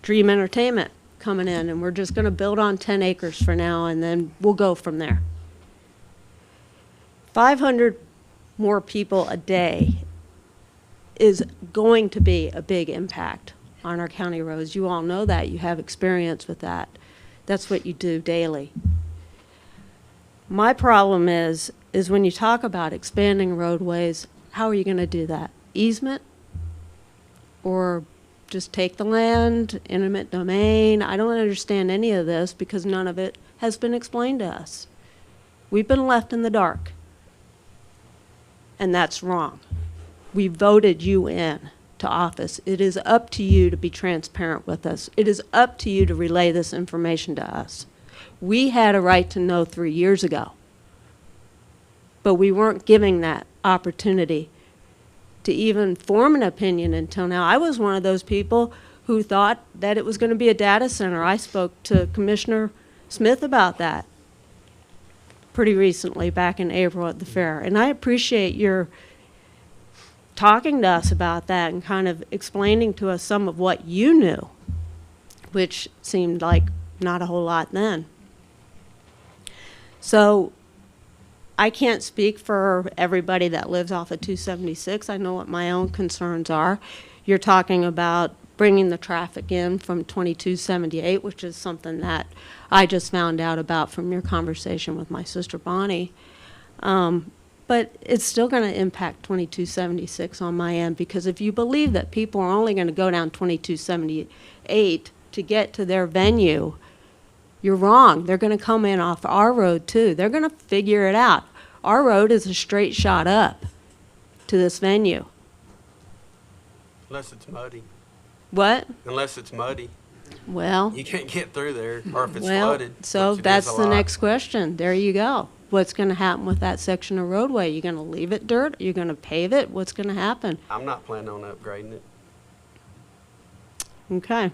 Entertainment coming in, and we're just going to build on 10 acres for now, and then we'll go from there. 500 more people a day is going to be a big impact on our county roads. You all know that. You have experience with that. That's what you do daily. My problem is when you talk about expanding roadways, how are you going to do that? Easement? Or just take the land, eminent domain? I don't understand any of this because none of it has been explained to us. We've been left in the dark. And that's wrong. We voted you in to office. It is up to you to be transparent with us. It is up to you to relay this information to us. We had a right to know 3 years ago, but we weren't giving that opportunity to even form an opinion until now. I was one of those people who thought that it was going to be a data center. I spoke to Commissioner Smith about that pretty recently, back in April at the fair. And I appreciate your talking to us about that and kind of explaining to us some of what you knew, which seemed like not a whole lot then. So I can't speak for everybody that lives off of 276. I know what my own concerns are. You're talking about bringing the traffic in from 2278, which is something that I just found out about from your conversation with my sister Bonnie. But it's still going to impact 2276 on my end, because if you believe that people are only going to go down 2278 to get to their venue, you're wrong. They're going to come in off our road too. They're going to figure it out. Our road is a straight shot up to this venue. Unless it's muddy. What? Unless it's muddy. Well, You can't get through there, or if it's well, flooded. so which it is that's a the lot. next question. There you go. What's going to happen with that section of roadway? You going to leave it dirt? You're going to pave it? What's going to happen? I'm not planning on upgrading it. Okay.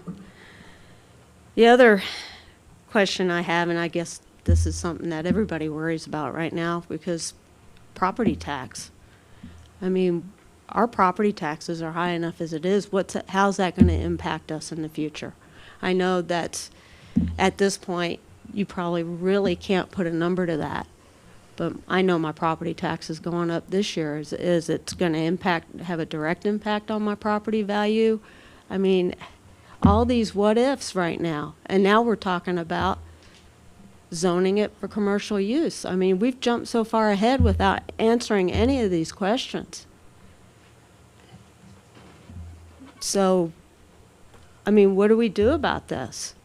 The other question I have, and I guess this is something that everybody worries about right now, because property tax. I mean, our property taxes are high enough as it is. How's that going to impact us in the future? I know that at this point, you probably really can't put a number to that. But I know my property tax is going up this year. Is it's going to have a direct impact on my property value? I mean, all these what ifs right now. And now we're talking about zoning it for commercial use. I mean, we've jumped so far ahead without answering any of these questions. So, I mean, what do we do about this?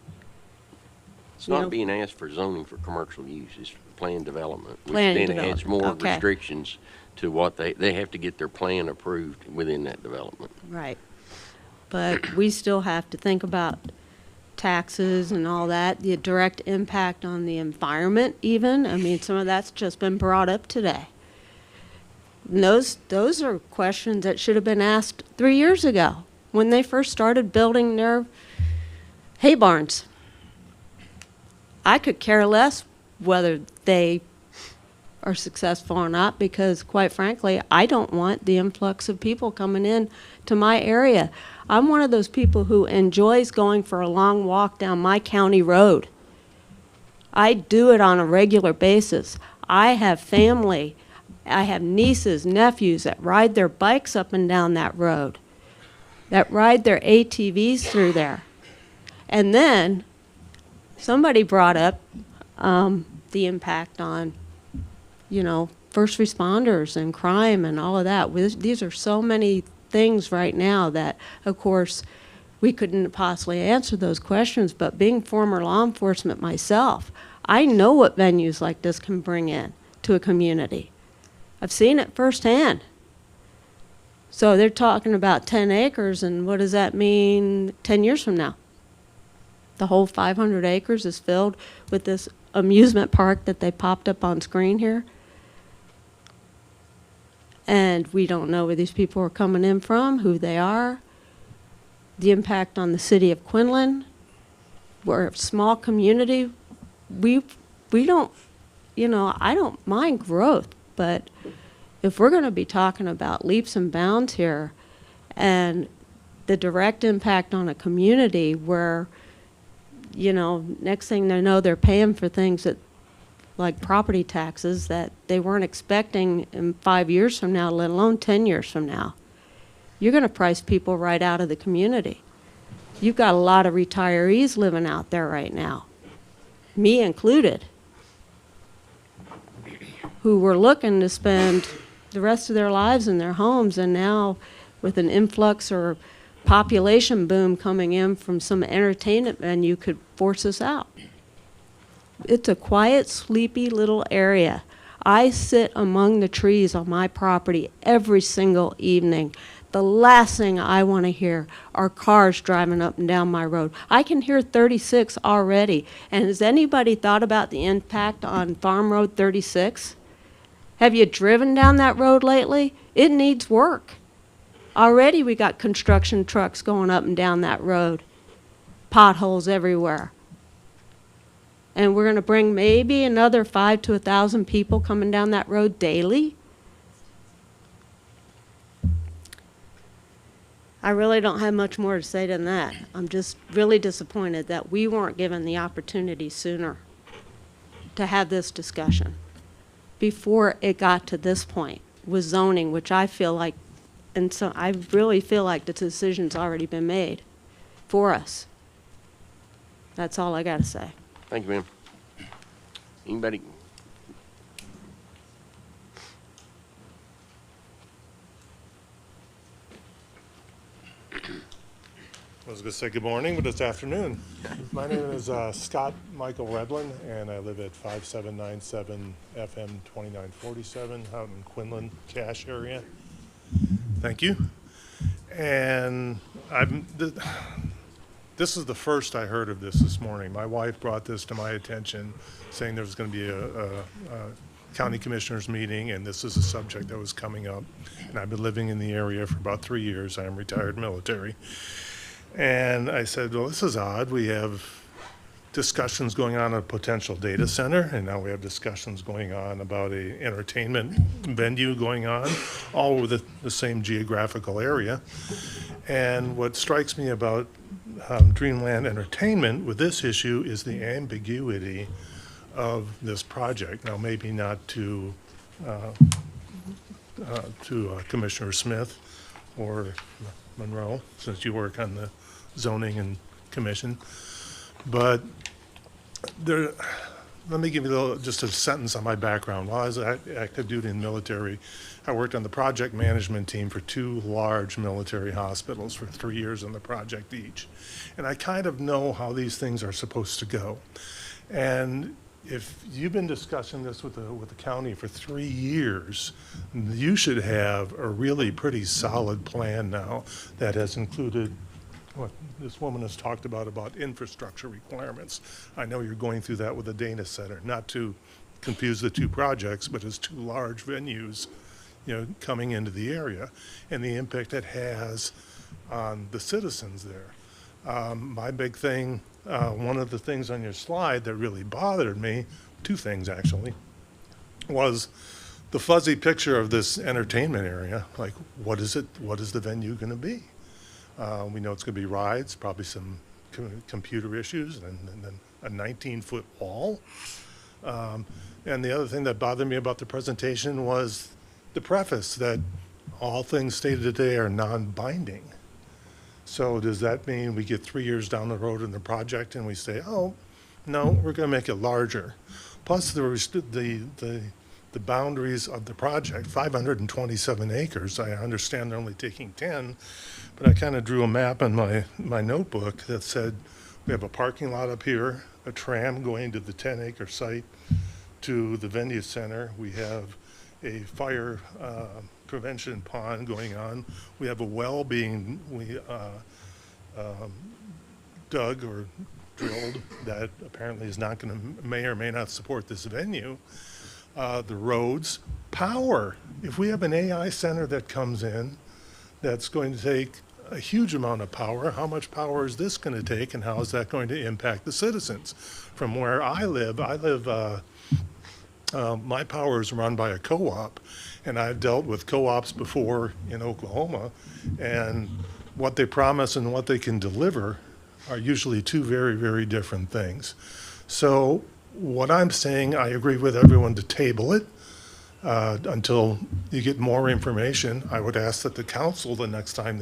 it's not being asked for zoning for commercial use, it's planned development. Planned Which then adds development, more okay. restrictions to what they have to get their plan approved within that development. Right. but we still have to think about taxes and all that, the direct impact on the environment even. I mean, some of that's just been brought up today. And those are questions that should have been asked 3 years ago when they first started building their hay barns. I could care less whether they are successful or not, because quite frankly, I don't want the influx of people coming in to my area. I'm one of those people who enjoys going for a long walk down my county road. I do it on a regular basis. I have family, I have nieces, nephews that ride their bikes up and down that road, that ride their ATVs through there. And then somebody brought up the impact on, you know, first responders and crime and all of that. These are so many things right now that, of course, we couldn't possibly answer those questions, but being former law enforcement myself, I know what venues like this can bring in to a community. I've seen it firsthand. So they're talking about 10 acres, and what does that mean 10 years from now? The whole 500 acres is filled with this amusement park that they popped up on screen here. And we don't know where these people are coming in from, who they are, the impact on the city of Quinlan. We're a small community. We don't, you know, I don't mind growth, but if we're going to be talking about leaps and bounds here and the direct impact on a community where, you know, next thing they know, they're paying for things that, like property taxes, that they weren't expecting in 5 years from now, let alone 10 years from now. You're going to price people right out of the community. You've got a lot of retirees living out there right now, me included, who were looking to spend the rest of their lives in their homes, and now with an influx or population boom coming in from some entertainment venue could force us out. It's a quiet, sleepy little area. I sit among the trees on my property every single evening. The last thing I want to hear are cars driving up and down my road. I can hear 36 already. And has anybody thought about the impact on Farm Road 36? Have you driven down that road lately? It needs work. Already we got construction trucks going up and down that road. Potholes everywhere. And we're going to bring maybe another 5 to 1,000 people coming down that road daily. I really don't have much more to say than that. I'm just really disappointed that we weren't given the opportunity sooner to have this discussion before it got to this point with zoning, which I feel like, and so I really feel like the decision's already been made for us. That's all I got to say. Thank you, ma'am. Anybody? I was going to say good morning, but it's afternoon. My name is Scott Michael Redlin, and I live at 5797 FM 2947 out in Quinlan, Cache area. Thank you. And this is the first I heard of this morning. My wife brought this to my attention, saying there was going to be a county commissioners meeting, and this is a subject that was coming up. And I've been living in the area for about 3 years. I am retired military. And I said, well, this is odd. We have discussions going on a potential data center, and now we have discussions going on about a entertainment venue going on, all over the same geographical area. And what strikes me about Dreamland Entertainment with this issue is the ambiguity of this project. Now, maybe not to Commissioner Smith or Monroe, since you work on the zoning and commission, but there, let me give you just a sentence on my background. While I was active duty in the military, I worked on the project management team for 2 large military hospitals for 3 years on the project each. And I kind of know how these things are supposed to go. And if you've been discussing this with the county for 3 years, you should have a really pretty solid plan now that has included what this woman has talked about infrastructure requirements. I know you're going through that with the Dana Center, not to confuse the two projects, but as two large venues, coming into the area and the impact it has on the citizens there. My big thing, one of the things on your slide that really bothered me, two things actually, was the fuzzy picture of this entertainment area. Like, what is it? What is the venue going to be? We know it's going to be rides, probably some computer issues, and then a 19-foot wall. And the other thing that bothered me about the presentation was the preface that all things stated today are non-binding. So does that mean we get 3 years down the road in the project and we say, oh, no, we're going to make it larger? Plus the boundaries of the project, 527 acres. I understand they're only taking 10, but I kind of drew a map in my notebook that said we have a parking lot up here, a tram going to the 10-acre site to the venue center. We have a fire prevention pond going on. We have a well being dug or drilled that apparently is not going to, may or may not support this venue. The roads, power. If we have an AI center that comes in that's going to take a huge amount of power, how much power is this going to take, and how is that going to impact the citizens? From where I live, my power is run by a co-op, and I've dealt with co-ops before in Oklahoma, and what they promise and what they can deliver are usually two very, very different things. So what I'm saying, I agree with everyone to table it until you get more information. I would ask that the council the next time,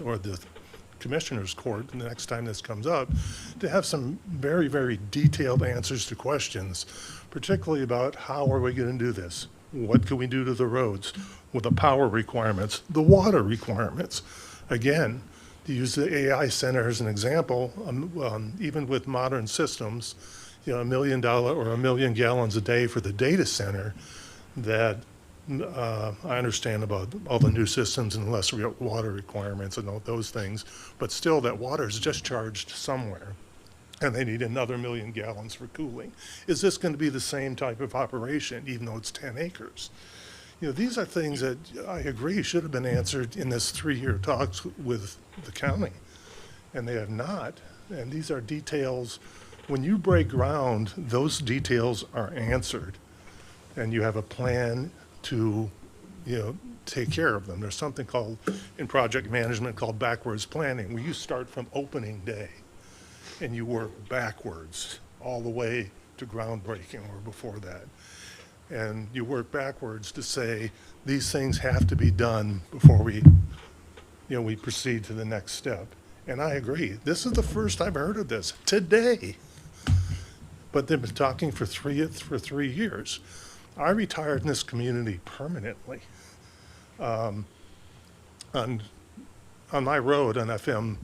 or the Commissioners Court, the next time this comes up, to have some very, very detailed answers to questions, particularly about how are we going to do this? What can we do to the roads with the power requirements, the water requirements? Again, to use the AI center as an example, even with modern systems, $1 million or 1 million gallons a day for the data center, that I understand about all the new systems and less water requirements and all those things, but still that water is just charged somewhere, and they need another 1 million gallons for cooling. Is this going to be the same type of operation, even though it's 10 acres? These are things that I agree should have been answered in this 3-year talks with the county, and they have not. And these are details. When you break ground, those details are answered, and you have a plan to, take care of them. There's something called, in project management, called backwards planning, where you start from opening day and you work backwards all the way to groundbreaking or before that. And you work backwards to say, these things have to be done before we proceed to the next step. And I agree. This is the first I've heard of this today. But they've been talking for 3 years. I retired in this community permanently. On my road on FM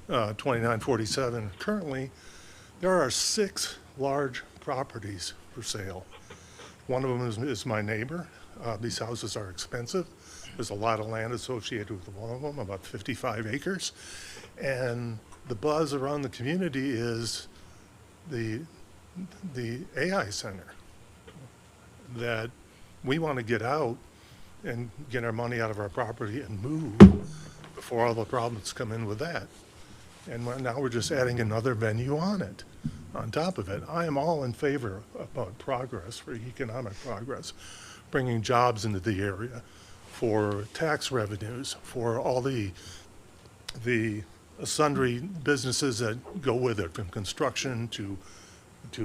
2947, currently there are 6 large properties for sale. One of them is my neighbor. These houses are expensive. There's a lot of land associated with one of them, about 55 acres. And the buzz around the community is the AI center, that we want to get out and get our money out of our property and move before all the problems come in with that. And now we're just adding another venue on it, on top of it. I am all in favor about progress, for economic progress, bringing jobs into the area, for tax revenues, for all the sundry businesses that go with it, from construction to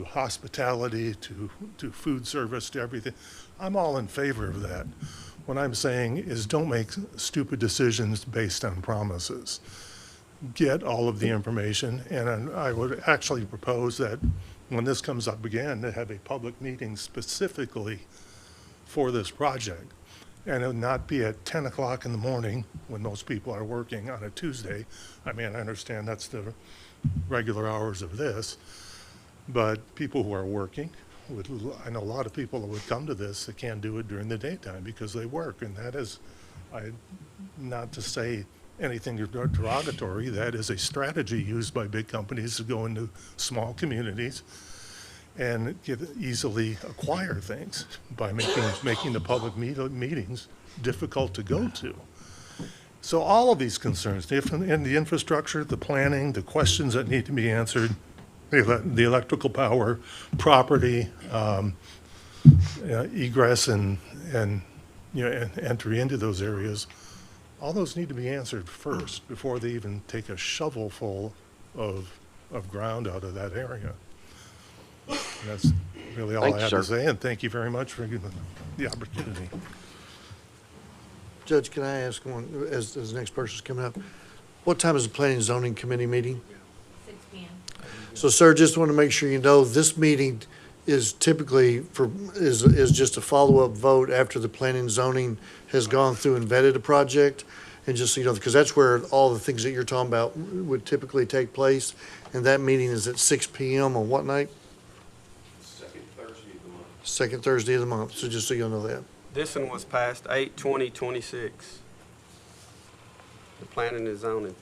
hospitality, to food service, to everything. I'm all in favor of that. What I'm saying is, don't make stupid decisions based on promises. Get all of the information, and I would actually propose that when this comes up again, to have a public meeting specifically for this project. And it would not be at 10 o'clock in the morning when most people are working on a Tuesday. I mean, I understand that's the regular hours of this, but people who are working, I know a lot of people that would come to this that can't do it during the daytime because they work, and that is, not to say anything derogatory. That is a strategy used by big companies to go into small communities and easily acquire things by making the public meetings difficult to go to. So all of these concerns, and the infrastructure, the planning, the questions that need to be answered, the electrical power, property, egress and entry into those areas, all those need to be answered first before they even take a shovelful of ground out of that area. And that's really all Thank I you, have to sir. say, and thank you very much for giving the opportunity. Judge, can I ask one, as the next person's coming up, what time is the Planning and Zoning Committee meeting? 6 p.m. So, sir, just want to make sure you know, this meeting is typically is just a follow-up vote after the Planning and Zoning has gone through and vetted a project. And just so you know, because that's where all the things that you're talking about would typically take place. And that meeting is at 6 p.m. on what night? Second Thursday of the month. Second Thursday of the month. So just so you'll know that. This one was passed 8/20/26. The planning and zoning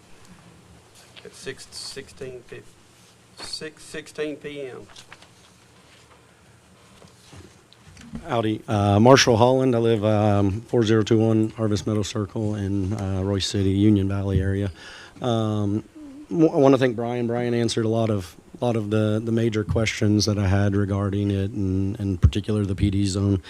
at 16 p.m. Howdy, Marshall Holland. I live 4021 Harvest Meadow Circle in Royce City, Union Valley area. I want to thank Brian. Brian answered a lot of the major questions that I had regarding it, and in particular the PD zone.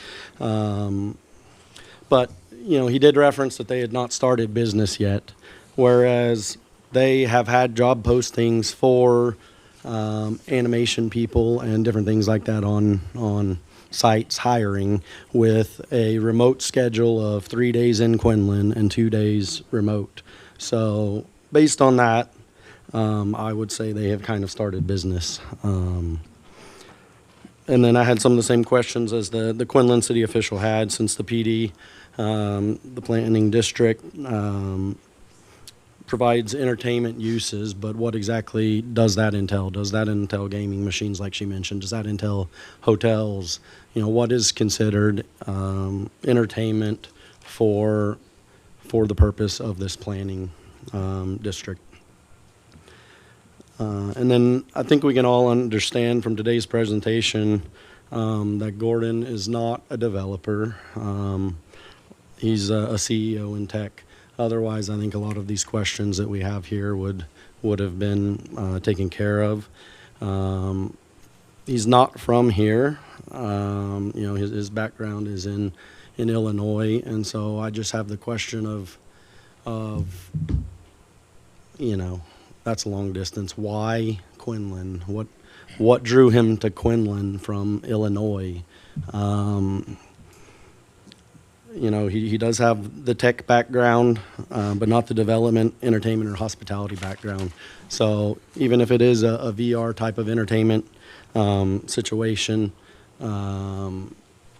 But he did reference that they had not started business yet, whereas they have had job postings for animation people and different things like that on sites hiring with a remote schedule of 3 days in Quinlan and 2 days remote. So based on that, I would say they have kind of started business. And then I had some of the same questions as the Quinlan city official had, since the PD, the planning district, provides entertainment uses, but what exactly does that entail? Does that entail gaming machines like she mentioned? Does that entail hotels? What is considered entertainment for the purpose of this planning district? And then I think we can all understand from today's presentation that Gordon is not a developer. He's a CEO in tech. Otherwise, I think a lot of these questions that we have here would have been taken care of. He's not from here. His background is in Illinois, and so I just have the question of that's a long distance. Why Quinlan? What drew him to Quinlan from Illinois? He does have the tech background, but not the development, entertainment, or hospitality background. So even if it is a VR type of entertainment situation,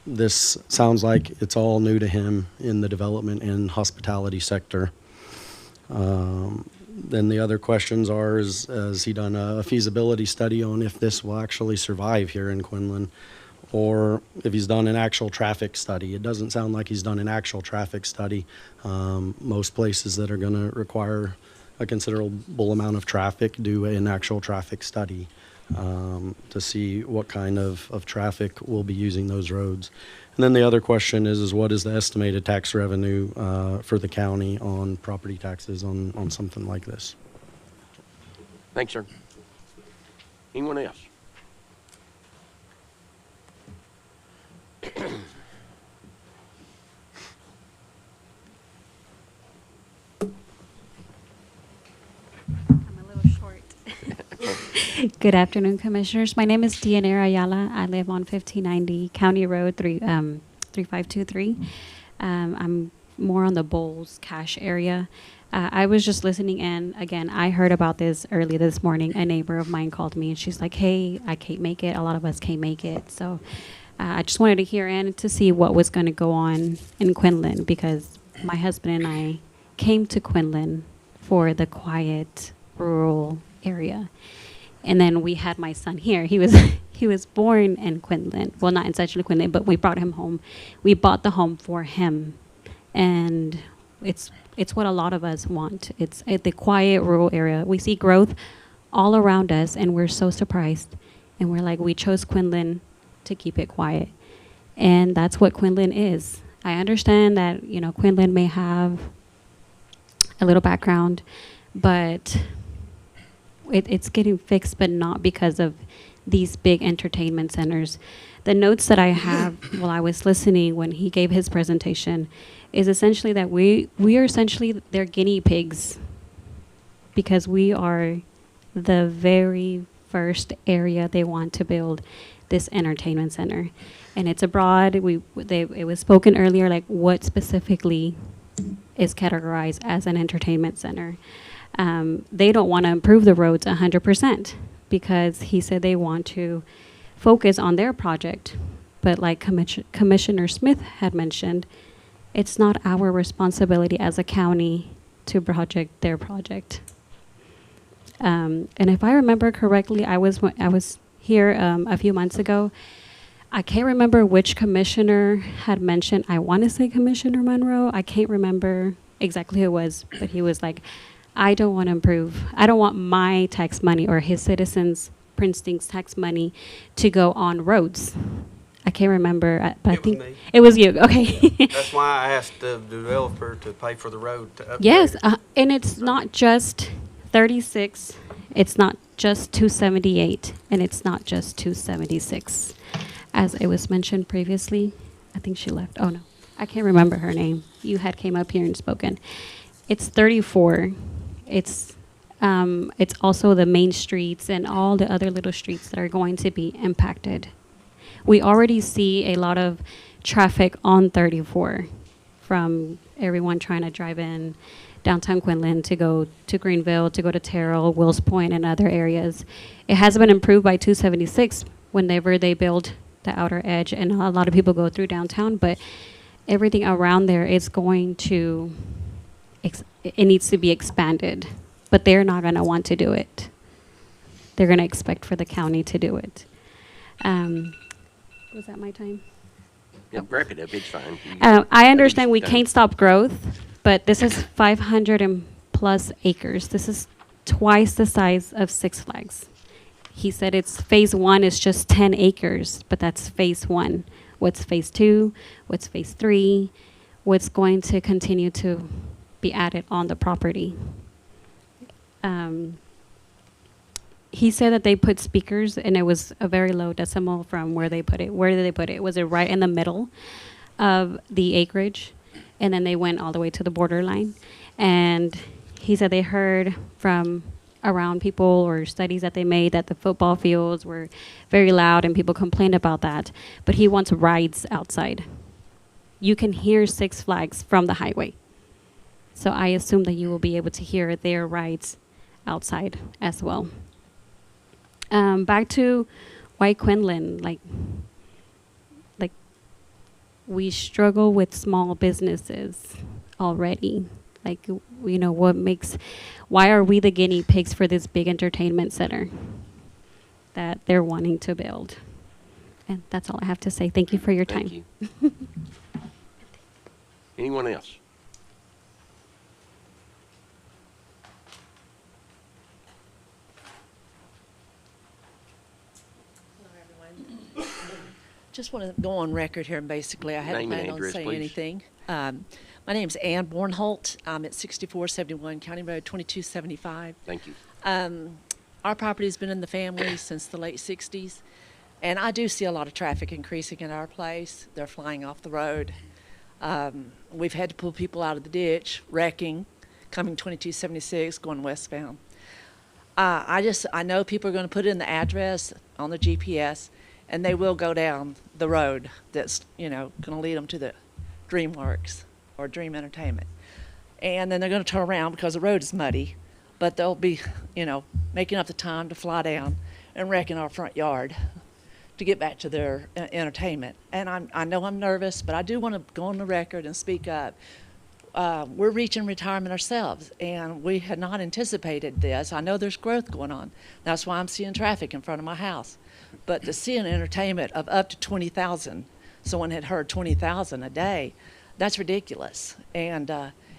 this sounds like it's all new to him in the development and hospitality sector. Then the other questions are, has he done a feasibility study on if this will actually survive here in Quinlan? Or if he's done an actual traffic study. It doesn't sound like he's done an actual traffic study. Most places that are going to require a considerable amount of traffic do an actual traffic study to see what kind of traffic will be using those roads. And then the other question is what is the estimated tax revenue for the county on property taxes on something like this? Thanks, sir. Anyone else? Good afternoon, Commissioners. My name is Dianera Ayala. I live on 1590 County Road 3523. I'm more on the Bowles Cache area. I was just listening in. Again, I heard about this early this morning. A neighbor of mine called me and she's like, hey, I can't make it. A lot of us can't make it. So I just wanted to hear in to see what was going to go on in Quinlan, because my husband and I came to Quinlan for the quiet rural area. And then we had my son here. He was born in Quinlan. Well, not in Central Quinlan, but we brought him home. We bought the home for him. And it's It's what a lot of us want. It's the quiet rural area. We see growth all around us, and we're so surprised. And we're like, we chose Quinlan to keep it quiet. And that's what Quinlan is. I understand that, you know, Quinlan may have a little background, but it's getting fixed, but not because of these big entertainment centers. The notes that I have while I was listening when he gave his presentation is essentially that we are essentially their guinea pigs, because we are the very first area they want to build this entertainment center. And it's abroad. It was spoken earlier, like what specifically is categorized as an entertainment center. They don't want to improve the roads 100% because he said they want to focus on their project. But like Commissioner Smith had mentioned, it's not our responsibility as a county to project their project. And if I remember correctly, I was here a few months ago. I can't remember which commissioner had mentioned, I want to say Commissioner Monroe. I can't remember exactly who it was, but he was like, I don't want to improve. I don't want my tax money or his citizens, Princeton's tax money to go on roads. I can't remember, but I think it was you. Okay. That's why I asked the developer to pay for the road to upgrade. Yes, and it's not just 36, it's not just 278, and it's not just 276. As it was mentioned previously, I think she left. Oh no, I can't remember her name. You had came up here and spoken. It's 34. It's also the main streets and all the other little streets that are going to be impacted. We already see a lot of traffic on 34 from everyone trying to drive in downtown Quinlan to go to Greenville, to go to Terrell, Wills Point, and other areas. It has been improved by 276 whenever they build the outer edge, and a lot of people go through downtown, but everything around there is going to, it needs to be expanded, but they're not going to want to do it. They're going to expect for the county to do it. Was that my time? Yep, wrap it up, it's fine. I understand we can't stop growth, but this is 500 and plus acres. This is twice the size of Six Flags. He said it's phase 1 is just 10 acres, but that's phase 1. What's phase 2? What's phase 3? What's going to continue to be added on the property? He said that they put speakers, and it was a very low decimal from where they put it. Where did they put it? Was it right in the middle of the acreage? And then they went all the way to the borderline. And he said they heard from around people or studies that they made that the football fields were very loud and people complained about that. But he wants rides outside. You can hear Six Flags from the highway. So I assume that you will be able to hear their rides outside as well. Back to White Quinlan, like we struggle with small businesses already. Like, you know, why are we the guinea pigs for this big entertainment center that they're wanting to build? And that's all I have to say. Thank you for your time. Thank you. Anyone else? Just want to go on record here, and basically, I hadn't Name and planned on address, saying please. anything. My name is Ann Bornholt. I'm at 6471 County Road 2275. Thank you. Our property's been in the family since the late 60s, and I do see a lot of traffic increasing in our place. They're flying off the road. We've had to pull people out of the ditch, wrecking, coming 2276, going westbound. I know people are going to put in the address on the GPS, and they will go down the road that's, you know, going to lead them to the DreamWorks or Dream Entertainment. And then they're going to turn around because the road is muddy, but they'll be, you know, making up the time to fly down and wreck in our front yard to get back to their entertainment. And I know I'm nervous, but I do want to go on the record and speak up. We're reaching retirement ourselves, and we had not anticipated this. I know there's growth going on. That's why I'm seeing traffic in front of my house. But to see an entertainment of up to 20,000, someone had heard 20,000 a day, that's ridiculous. And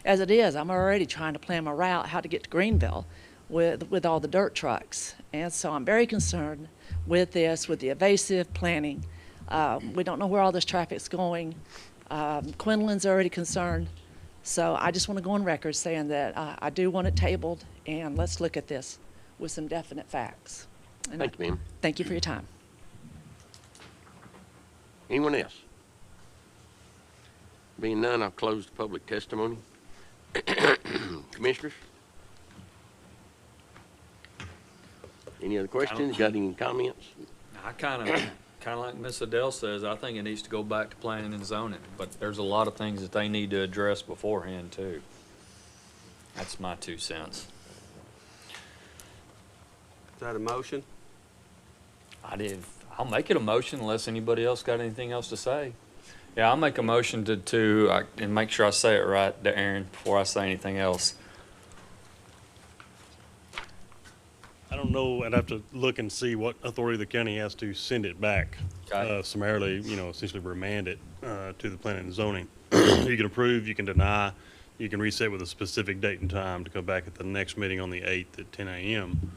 As it is, I'm already trying to plan my route, how to get to Greenville with all the dirt trucks. And so I'm very concerned with this, with the evasive planning. We don't know where all this traffic's going. Quinlan's already concerned. So I just want to go on record saying that I do want it tabled, and let's look at this with some definite facts. And Thank you, ma'am. Thank you for your time. Anyone else? Being none, I'll close the public testimony. Commissioners? Any other questions? Got any comments? I kind of like Ms. Adele says, I think it needs to go back to planning and zoning, but there's a lot of things that they need to address beforehand too. That's my 2 cents. Is that a motion? I'll make it a motion unless anybody else got anything else to say. Yeah, I'll make a motion and make sure I say it right, to Aaron, before I say anything else. I don't know, I'd have to look and see what authority the county has to send it back summarily, essentially remand it to the planning and zoning. You can approve, you can deny, you can reset with a specific date and time to come back at the next meeting on the 8th at 10 a.m.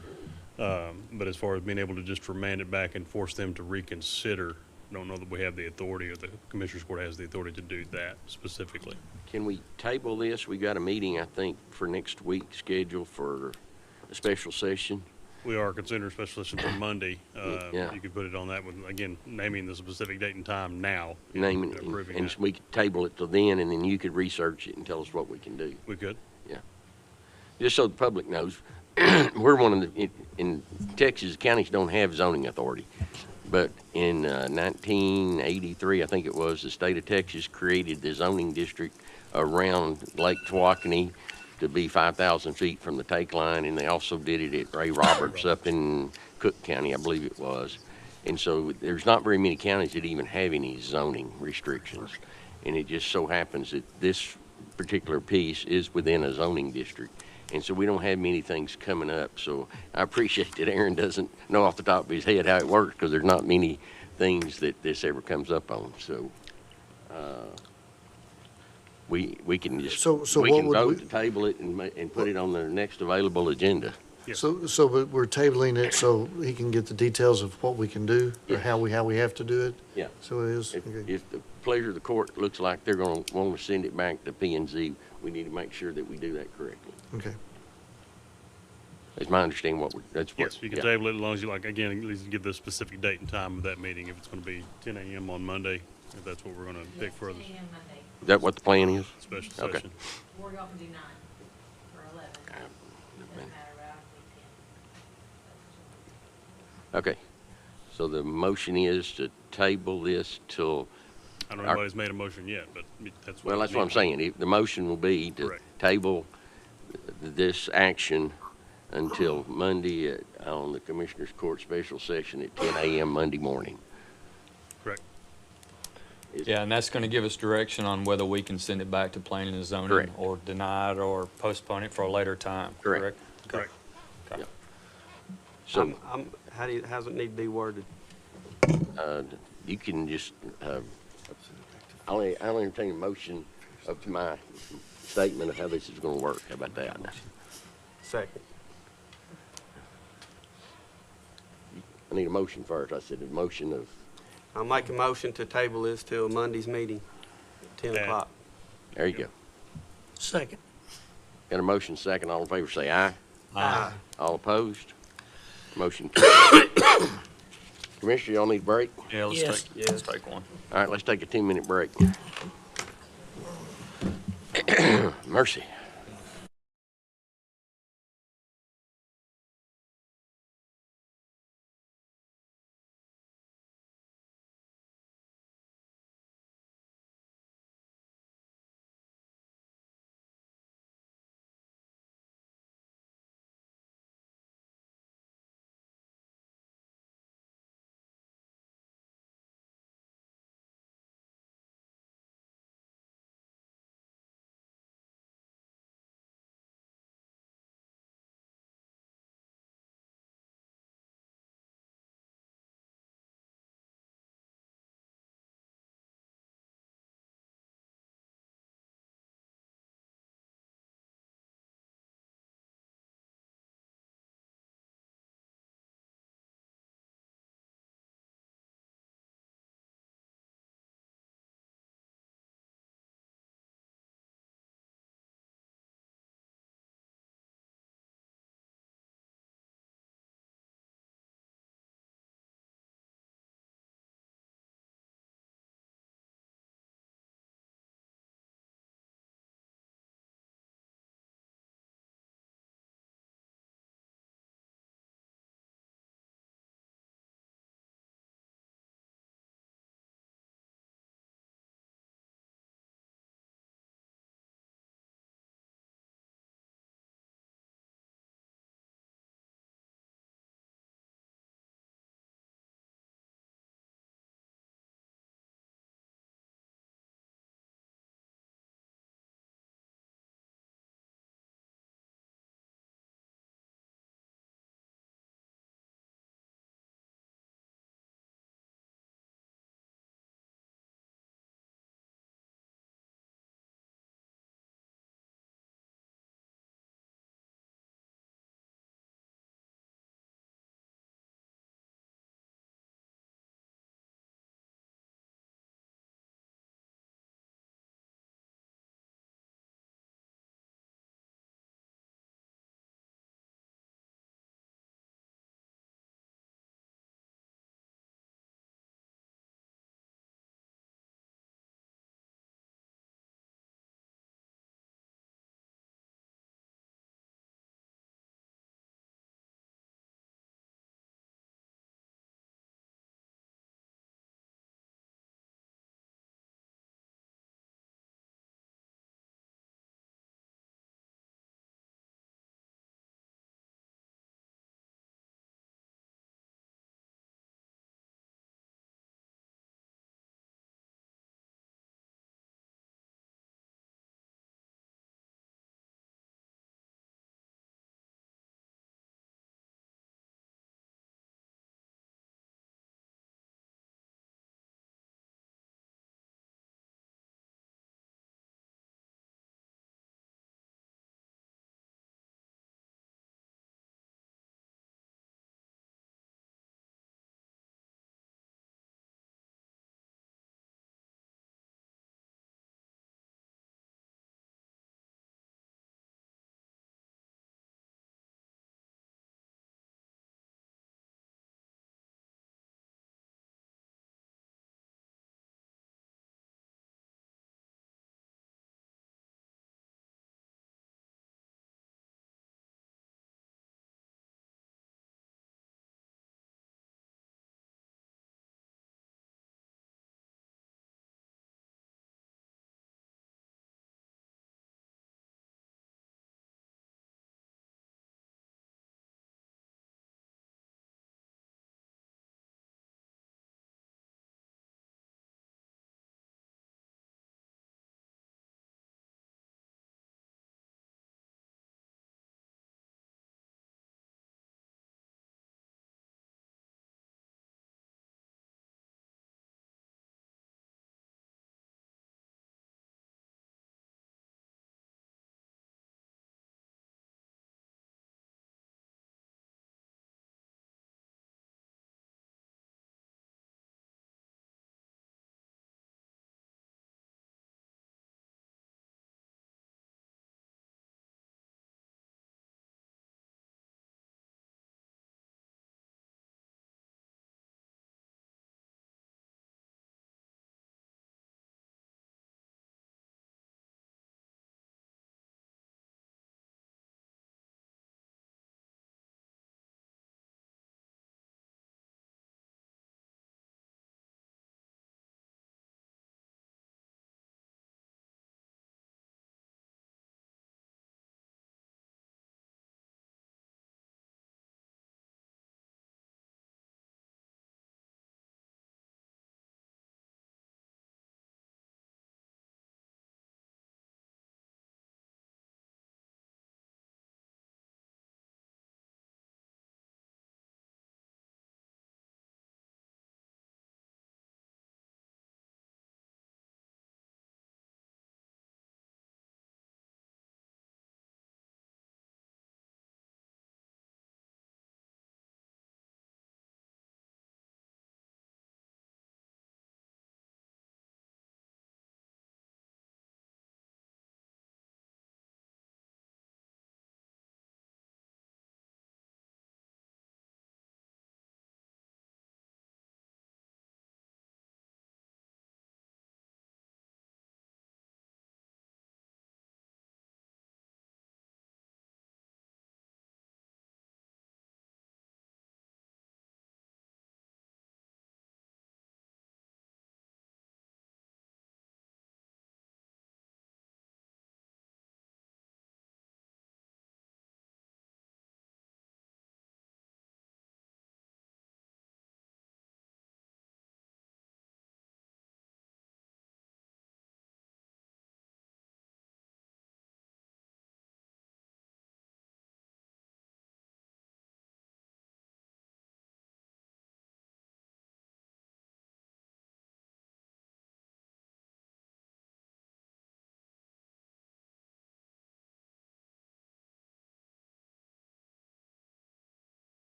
But as far as being able to just remand it back and force them to reconsider, I don't know that we have the authority, or the Commissioners Court has the authority to do that specifically. Can we table this? We got a meeting, I think, for next week scheduled for a special session. We are considering a special session for Monday. Yeah. You could put it on that with, again, naming the specific date and time now. Naming it, approving and that. we could table it till then, and then you could research it and tell us what we can do. We could. Yeah. Just so the public knows, we're one of the, in Texas, counties don't have zoning authority. But in 1983, I think it was, the state of Texas created the zoning district around Lake Tawakoni to be 5,000 feet from the take line, and they also did it at Ray Roberts up in Cook County, I believe it was. And so there's not very many counties that even have any zoning restrictions. And it just so happens that this particular piece is within a zoning district. And so we don't have many things coming up. So I appreciate that Aaron doesn't know off the top of his head how it works, because there's not many things that this ever comes up on. So we can just, we can vote to table it and put it on the next available agenda. So but we're tabling it so he can get the details of what we can do, or how we have to do it? Yeah. So it is, If the pleasure of the court looks like they're going to want to send it back to P and Z, we need to make sure that we do that correctly. okay. It's my understanding that's what. Yes, you can table it as long as you like, again, at least give the specific date and time of that meeting. If it's going to be 10 a.m. on Monday, if that's what we're going to pick for the Is that what the plan is? special Okay. session. Or y'all can do 9 or 11. Doesn't matter, Okay. So the motion is to table this till. I don't know if anybody's made a motion yet, but that's what. Well, that's what I'm saying. The motion will be to table this action until Monday on the Commissioners Court special session at 10 a.m. Monday morning. Correct. Yeah, and that's going to give us direction on whether we can send it back to planning and zoning, Correct. or deny it, or postpone it for a later time. Correct. Correct. Okay. So how's it need to be worded? you can just, I'll entertain a motion up to my statement of how this is going to work. How about that? Second. I need a motion first. I said a motion of. I'll make a motion to table this till Monday's meeting, 10 o'clock. There you go. Second. Got a motion second. All in favor say aye. Aye. All opposed? Motion carried. Commissioner, y'all need a break? Yeah, let's take one. All right, let's take a 10-minute break. Mercy.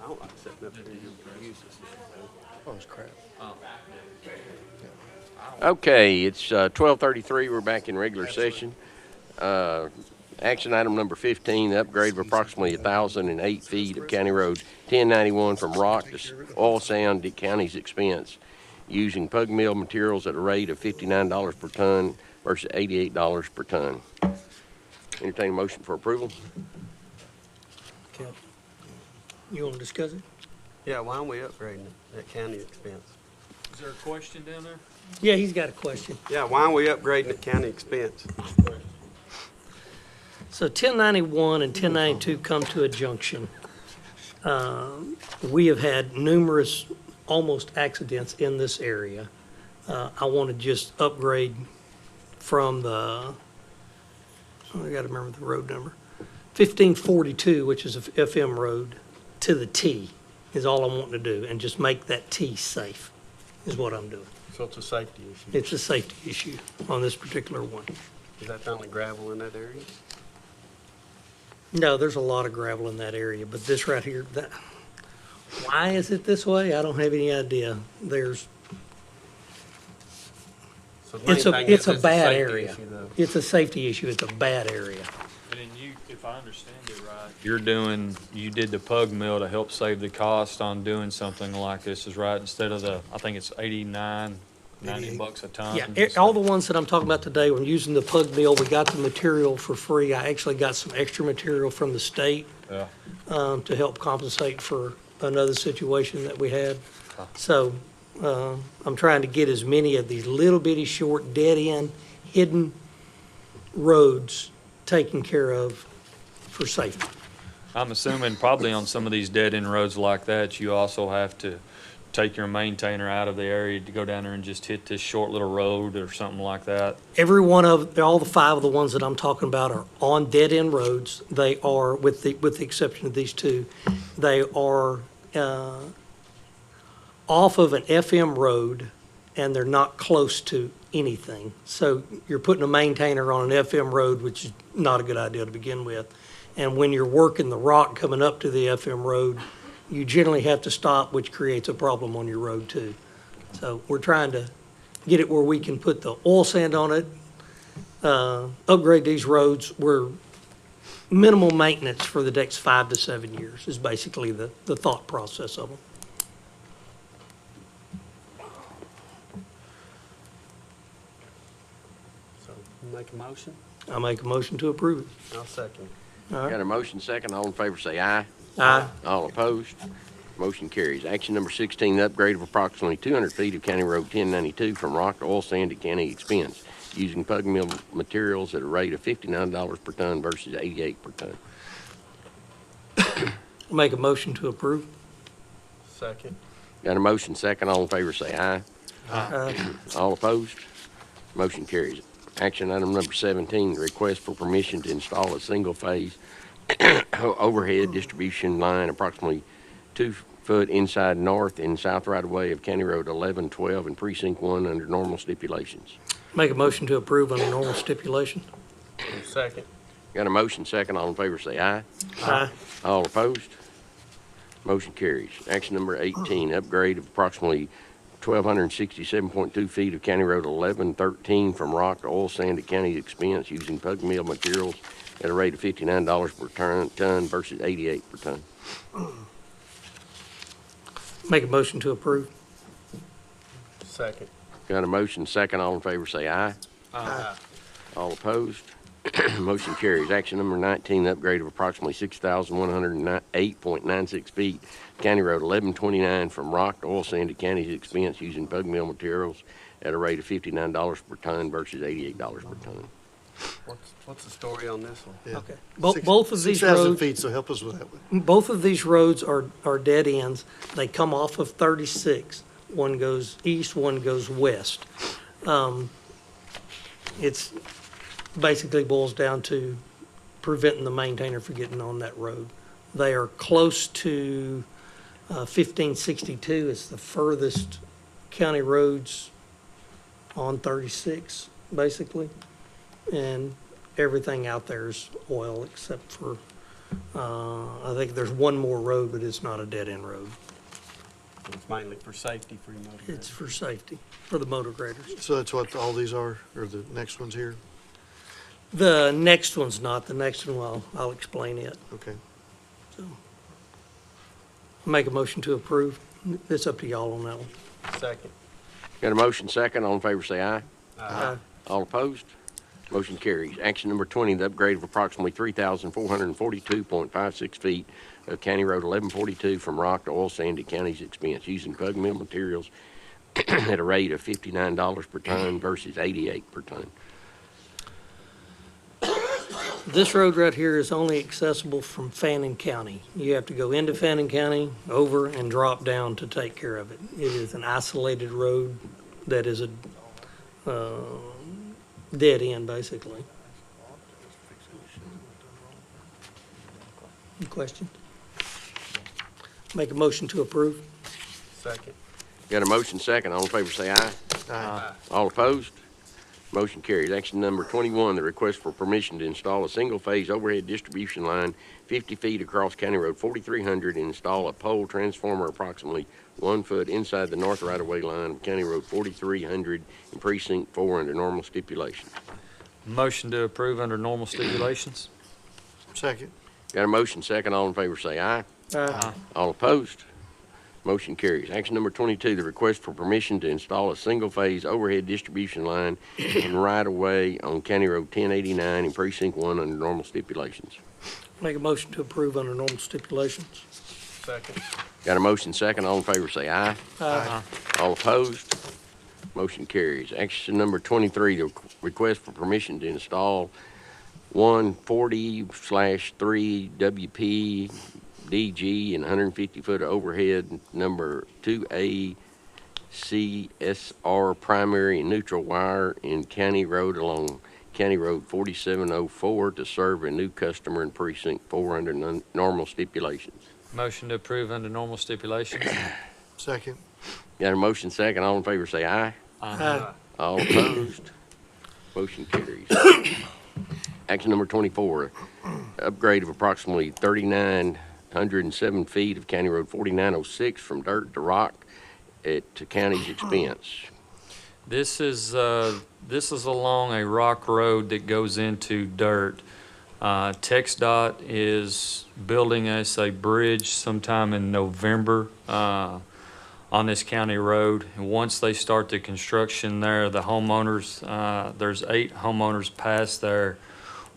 don't like sitting up here and use this. Oh, it's crap. Okay, it's 12:33. We're back in regular session. Action item number 15, the upgrade of approximately 1,008 feet of County Road 1091 from rock to oil sand at county's expense, using Pug Mill materials at a rate of $59 per ton versus $88 per ton. Entertain a motion for approval. Okay. You want to discuss it? Yeah, why aren't we upgrading it at county expense? Is there a question down there? Yeah, he's got a question. Yeah, why aren't we upgrading at county expense? So 1091 and 1092 come to a junction. We have had numerous almost accidents in this area. I want to just upgrade from the, I got to remember the road number, 1542, which is a FM road, to the T is all I'm wanting to do, and just make that T safe is what I'm doing. So it's a safety issue. It's a safety issue on this particular one. Is that the only gravel in that area? No, there's a lot of gravel in that area, but this right here, why is it this way? I don't have any idea. So the main It's thing is a it's bad safety area. issue, though. It's a safety issue. It's a bad area. And then you, if I understand it right, you did the Pug Mill to help save the cost on doing something like this, is right? Instead of I think it's 89, 90 bucks a ton. Yeah, all the ones that I'm talking about today, when using the Pug Mill, we got the material for free. I actually got some extra material from the state Yeah. to help compensate for another situation that we had. So I'm trying to get as many of these little bitty short, dead-end, hidden roads taken care of for safety. I'm assuming probably on some of these dead-end roads like that, you also have to take your maintainer out of the area to go down there and just hit this short little road or something like that. Every one of, all the 5 of the ones that I'm talking about are on dead-end roads. They are, with the exception of these 2, they are off of an FM road, and they're not close to anything. So you're putting a maintainer on an FM road, which is not a good idea to begin with. And when you're working the rock coming up to the FM road, you generally have to stop, which creates a problem on your road too. So we're trying to get it where we can put the oil sand on it, upgrade these roads. We're minimal maintenance for the next 5 to 7 years is basically the thought process of them. So make a motion? I make a motion to approve it. I'll second. All right. Got a motion second. All in favor say aye. Aye. All opposed? Motion carries. Action number 16, the upgrade of approximately 200 feet of County Road 1092 from rock to oil sand at county expense, using Pug Mill materials at a rate of $59 per ton versus $88 per ton. Make a motion to approve. Second. Got a motion second. All in favor say aye. Aye. All opposed? Motion carries. Action item number 17, the request for permission to install a single-phase overhead distribution line approximately 2 foot inside north and south right-of-way of County Road 1112 in Precinct 1 under normal stipulations. Make a motion to approve under normal stipulation. Second. Got a motion second. All in favor say aye. Aye. All opposed? Motion carries. Action number 18, upgrade of approximately 1,267.2 feet of County Road 1113 from rock to oil sand at county expense using Pug Mill materials at a rate of $59 per ton versus $88 per ton. Make a motion to approve. Second. Got a motion second. All in favor say aye. Aye. All opposed? Motion carries. Action number 19, upgrade of approximately 6,108.96 feet, County Road 1129 from rock to oil sand at county's expense using Pug Mill materials at a rate of $59 per ton versus $88 per ton. What's the story on this one? Okay. Both of these 6,000 roads, feet, so help us with that one. both of these roads are dead ends. They come off of 36. One goes east, one goes west. It's basically boils down to preventing the maintainer from getting on that road. They are close to 1562. It's the furthest county roads on 36, basically. And everything out there is oil except for I think there's one more road, but it's not a dead-end road. It's mainly for safety for your motor. It's for safety, for the motor graders. So that's what all these are, or the next one's here? The next one's not. The next one, well, I'll explain it. Okay. So, make a motion to approve. It's up to y'all on that one. Second. Got a motion second. All in favor say aye. Aye. All opposed? Motion carries. Action number 20, the upgrade of approximately 3,442.56 feet of County Road 1142 from rock to oil sand at county's expense using Pug Mill materials at a rate of $59 per ton versus $88 per ton. This road right here is only accessible from Fannin County. You have to go into Fannin County, over, and drop down to take care of it. It is an isolated road that is a dead end, basically. Any questions? Make a motion to approve. Second. Got a motion second. All in favor say aye. Aye. All opposed? Motion carries. Action number 21, the request for permission to install a single-phase overhead distribution line 50 feet across County Road 4300 and install a pole transformer approximately 1 foot inside the north right-of-way line of County Road 4300 in Precinct 4 under normal stipulations. Motion to approve under normal stipulations. Second. Got a motion second. All in favor say aye. Aye. All opposed? Motion carries. Action number 22, the request for permission to install a single-phase overhead distribution line in right-of-way on County Road 1089 in Precinct 1 under normal stipulations. Make a motion to approve under normal stipulations. Second. Got a motion second. All in favor say aye. Aye. All opposed? Motion carries. Action number 23, the request for permission to install 140/3 WP DG and 150-foot overhead number 2A CSR primary and neutral wire in County Road along County Road 4704 to serve a new customer in Precinct 4 under normal stipulations. Motion to approve under normal stipulations. Second. Got a motion second. All in favor say aye. Aye. All opposed? Motion carries. Action number 24, upgrade of approximately 3,907 feet of County Road 4906 from dirt to rock to county's expense. This is along a rock road that goes into dirt. TxDOT is building us a bridge sometime in November on this county road. And once they start the construction there, the homeowners, there's 8 homeowners past there.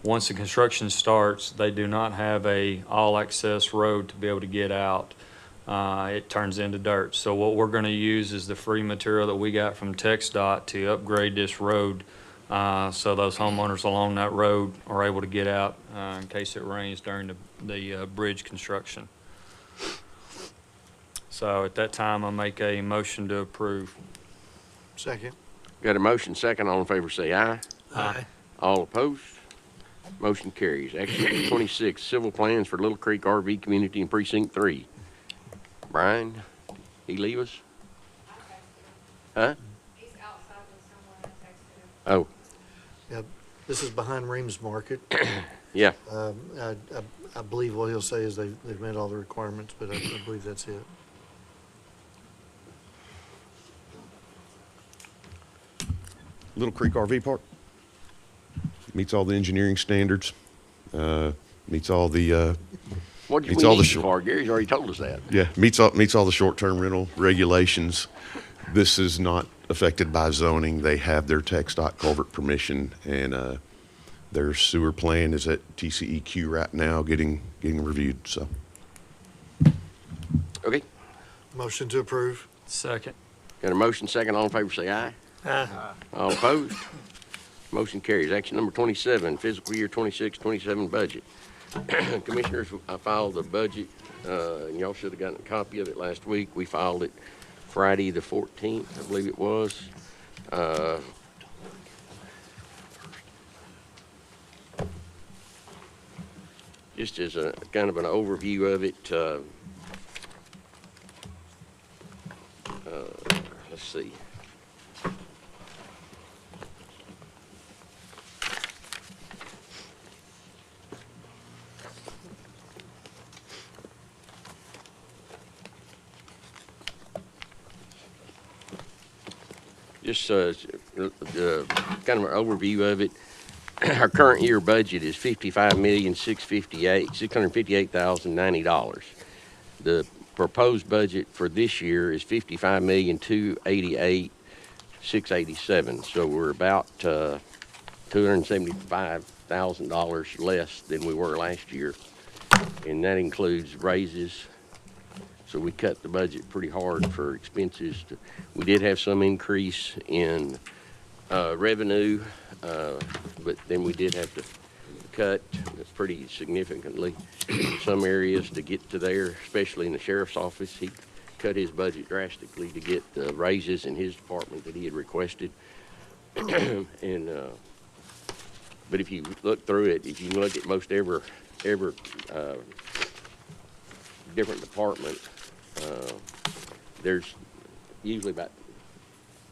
Once the construction starts, they do not have a all-access road to be able to get out. It turns into dirt. So what we're going to use is the free material that we got from TxDOT to upgrade this road so those homeowners along that road are able to get out in case it rains during the bridge construction. So at that time, I make a motion to approve. Second. Got a motion second. All in favor say aye. Aye. All opposed? Motion carries. Action number 26, civil plans for Little Creek RV Community in Precinct 3. Brian, he leave us? Huh? He's outside with someone. I texted him. Oh, Yeah, this is behind Reams Market. yeah. I believe what he'll say is they've met all the requirements, but I believe that's it. Little Creek RV Park meets all the engineering standards, meets all the, What did meets we all the need short- for? Gary's already told us that. yeah, meets all the short-term rental regulations. This is not affected by zoning. They have their TxDOT culvert permission, and their sewer plan is at TCEQ right now, getting reviewed, so. Okay. Motion to approve. Second. Got a motion second. All in favor say aye. Aye. All opposed? Motion carries. Action number 27, fiscal year 26-27 budget. Commissioners, I filed the budget. And y'all should have gotten a copy of it last week. We filed it Friday the 14th, I believe it was. Just as a kind of an overview of it, let's see. Just kind of an overview of it. Our current year budget is $658,090. The proposed budget for this year is $55,288,687. So we're about $275,000 less than we were last year, and that includes raises. So we cut the budget pretty hard for expenses. We did have some increase in revenue, but then we did have to cut pretty significantly in some areas to get to there, especially in the sheriff's office. He cut his budget drastically to get the raises in his department that he had requested. And but if you look through it, if you look at most every different department, there's usually about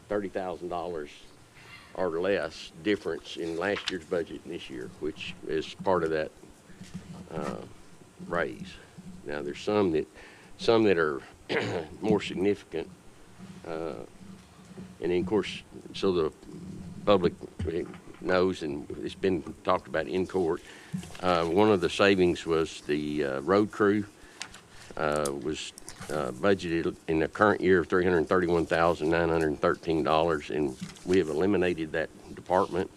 $30,000 or less difference in last year's budget and this year, which is part of that raise. Now, there's some that are more significant, and then, of course, so the public knows, and it's been talked about in court. One of the savings was the road crew was budgeted in the current year of $331,913, and we have eliminated that department,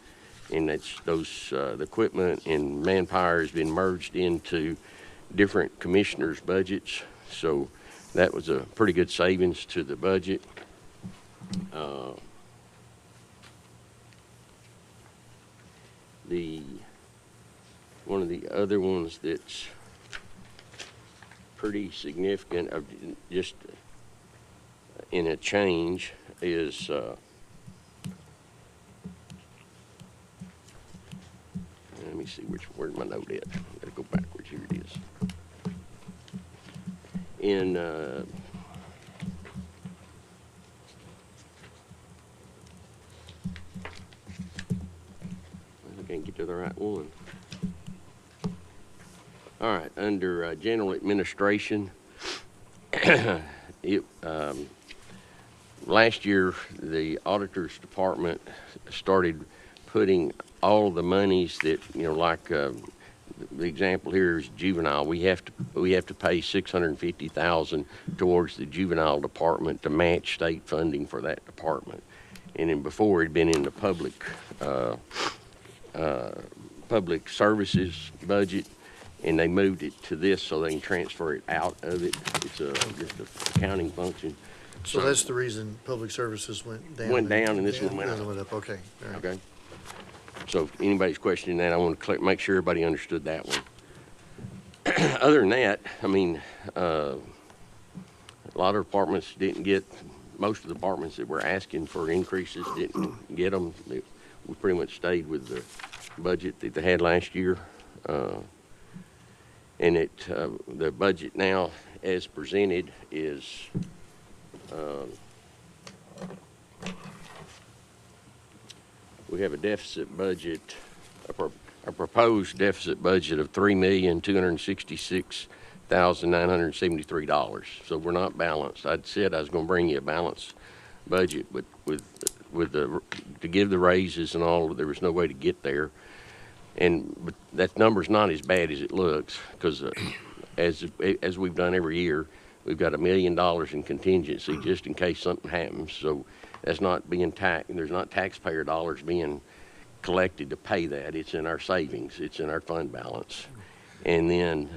and that's the equipment and manpower has been merged into different commissioners' budgets. So that was a pretty good savings to the budget. One of the other ones that's pretty significant of just in a change is let me see where's my note at. I gotta go backwards. Here it is. In I can't get to the right one. All right, under general administration, last year the auditor's department started putting all of the monies that, like the example here is juvenile. We have to pay $650,000 towards the juvenile department to match state funding for that department. And then before it'd been in the public services budget, and they moved it to this so they can transfer it out of it. It's just an accounting function. So that's the reason public services went down. Went down and this one went up. Okay, all right. Okay. So if anybody's questioning that, I want to make sure everybody understood that one. Other than that, I mean, a lot of departments didn't get, most of the departments that were asking for increases didn't get them. We pretty much stayed with the budget that they had last year. And the budget now, as presented, is we have a deficit budget, a proposed deficit budget of $3,266,973. So we're not balanced. I'd said I was going to bring you a balanced budget, but to give the raises and all, there was no way to get there. But that number's not as bad as it looks, because as we've done every year, we've got $1 million in contingency just in case something happens. So that's not being there's not taxpayer dollars being collected to pay that. It's in our savings. It's in our fund balance. And then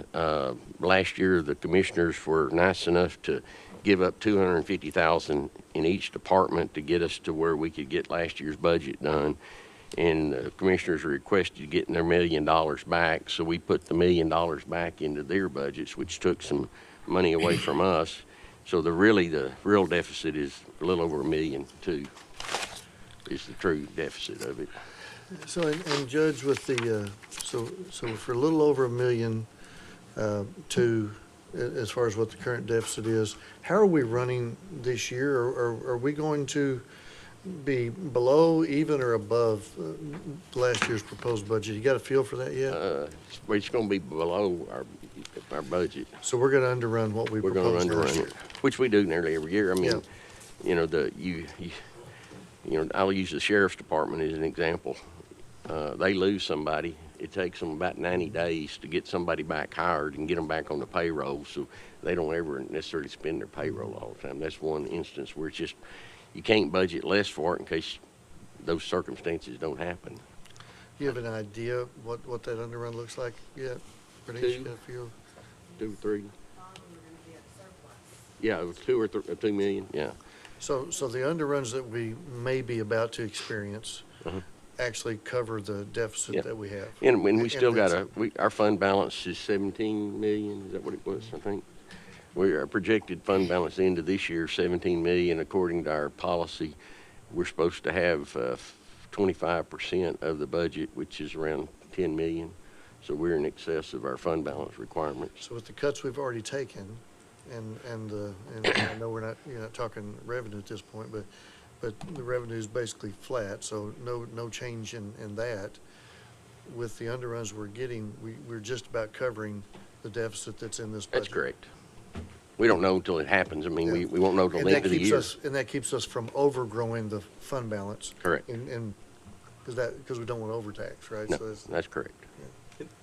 last year, the commissioners were nice enough to give up $250,000 in each department to get us to where we could get last year's budget done. And the commissioners requested getting their $1 million back, so we put the $1 million back into their budgets, which took some money away from us. So the real deficit is a little over $1 million too, is the true deficit of it. So, and Judge, with the, so for a little over $1 million, as far as what the current deficit is, how are we running this year? Or are we going to be below, even, or above last year's proposed budget? You got a feel for that yet? It's going to be below our budget. So we're going to underrun what we proposed last year. Which we do nearly every year. I mean, Yeah. You know, I'll use the sheriff's department as an example. They lose somebody, it takes them about 90 days to get somebody back hired and get them back on the payroll, so they don't ever necessarily spend their payroll all the time. That's one instance where it's just, you can't budget less for it in case those circumstances don't happen. You have an idea what that underrun looks like yet? Bernice, you got a feel? 2 or 3? Yeah, it was 2 or 2 million, yeah. So the underruns that we may be about to experience Uh-huh. actually cover the deficit Yeah. that we have. And when we And still got that's- our fund balance is 17 million, is that what it was, I think? Our projected fund balance into this year, 17 million, according to our policy. We're supposed to have 25% of the budget, which is around 10 million. So we're in excess of our fund balance requirements. So with the cuts we've already taken, and I know you're not talking revenue at this point, but the revenue is basically flat, so no change in that. With the underruns we're getting, we're just about covering the deficit that's in this budget. That's correct. We don't know until it happens. I mean, we won't know till the end of the year. And that keeps us from overgrowing the fund balance. Correct. And, because we don't want to overtax, right? No, So that's correct.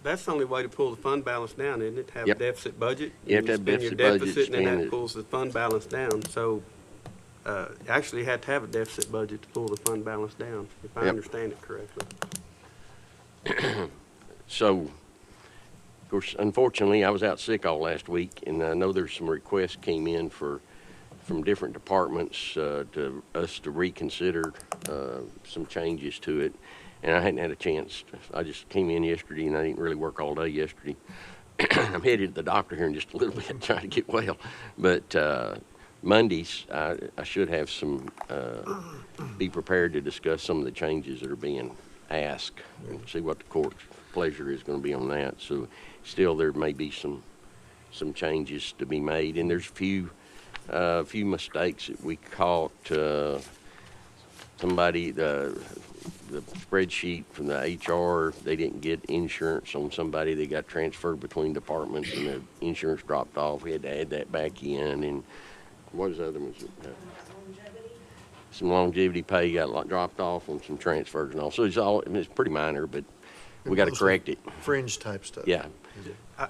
That's the only way to pull the fund balance down, isn't it? Have a Yep. deficit budget. You have to have spend your deficit budget, deficit, and then spend that it. pulls the fund balance down. So, actually you have to have a deficit budget to pull the fund balance down, if I Yep. understand it correctly. So, of course, unfortunately, I was out sick all last week, and I know there's some requests came in from different departments to us to reconsider some changes to it, and I hadn't had a chance. I just came in yesterday, and I didn't really work all day yesterday. I'm headed to the doctor here in just a little bit, trying to get well. But Mondays, I should have be prepared to discuss some of the changes that are being asked and see what the court's pleasure is going to be on that. So still, there may be some changes to be made, and there's a few mistakes that we caught. Somebody, the spreadsheet from the HR, they didn't get insurance on somebody. They got transferred between departments, and the insurance dropped off. We had to add that back in. And what was the other one? Some longevity pay got dropped off on some transfers and all. So it's pretty minor, but we got to correct it. Fringe type stuff. Yeah.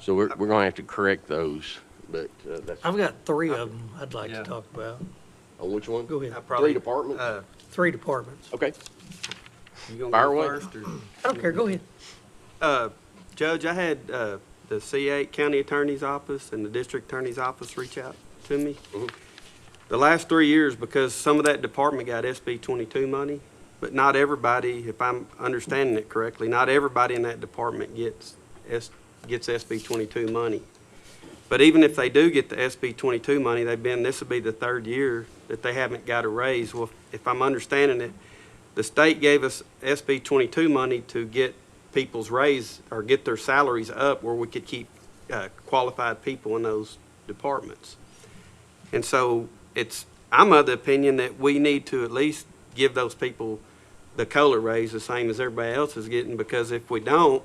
So we're going to have to correct those. But that's. I've got 3 of them I'd like to talk about. On which one? Go ahead. 3 departments? 3 departments. Okay. You gonna Fire go away. first, or? I don't care, go ahead. Judge, I had the C8 County Attorney's Office and the District Attorney's Office reach out to me. The last 3 years, because some of that department got SB 22 money, but not everybody, if I'm understanding it correctly, not everybody in that department gets SB 22 money. But even if they do get the SB 22 money, this will be the 3rd year that they haven't got a raise. Well, if I'm understanding it, the state gave us SB 22 money to get people's raise or get their salaries up where we could keep qualified people in those departments. And so I'm of the opinion that we need to at least give those people the COLA raise the same as everybody else is getting, because if we don't,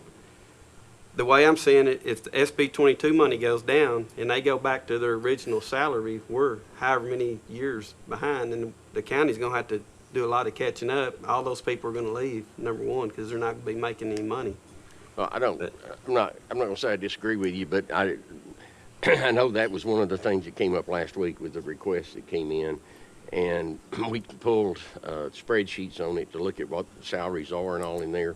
the way I'm seeing it, if the SB 22 money goes down and they go back to their original salary, we're however many years behind, and the county's going to have to do a lot of catching up. All those people are going to leave, number one, because they're not going to be making any money. Well, I'm not going to say I disagree with you, but I know that was one of the things that came up last week with the requests that came in. And we pulled spreadsheets on it to look at what the salaries are and all in there.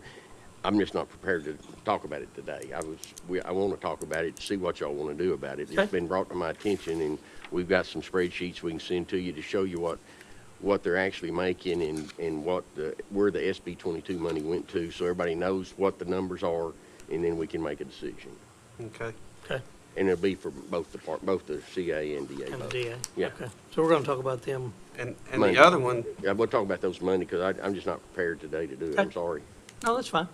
I'm just not prepared to talk about it today. I want to talk about it to see what y'all want to do about it. Okay. It's been brought to my attention, and we've got some spreadsheets we can send to you to show you what they're actually making and where the SB 22 money went to, so everybody knows what the numbers are, and then we can make a decision. Okay. Okay. And it'll be for both the CA and DA. And the both. DA. Yeah. Okay. So we're going to talk about them. And Monday. the other one, Yeah, we'll talk about those Monday, because I'm just not prepared today to do it. I'm sorry. No, that's fine.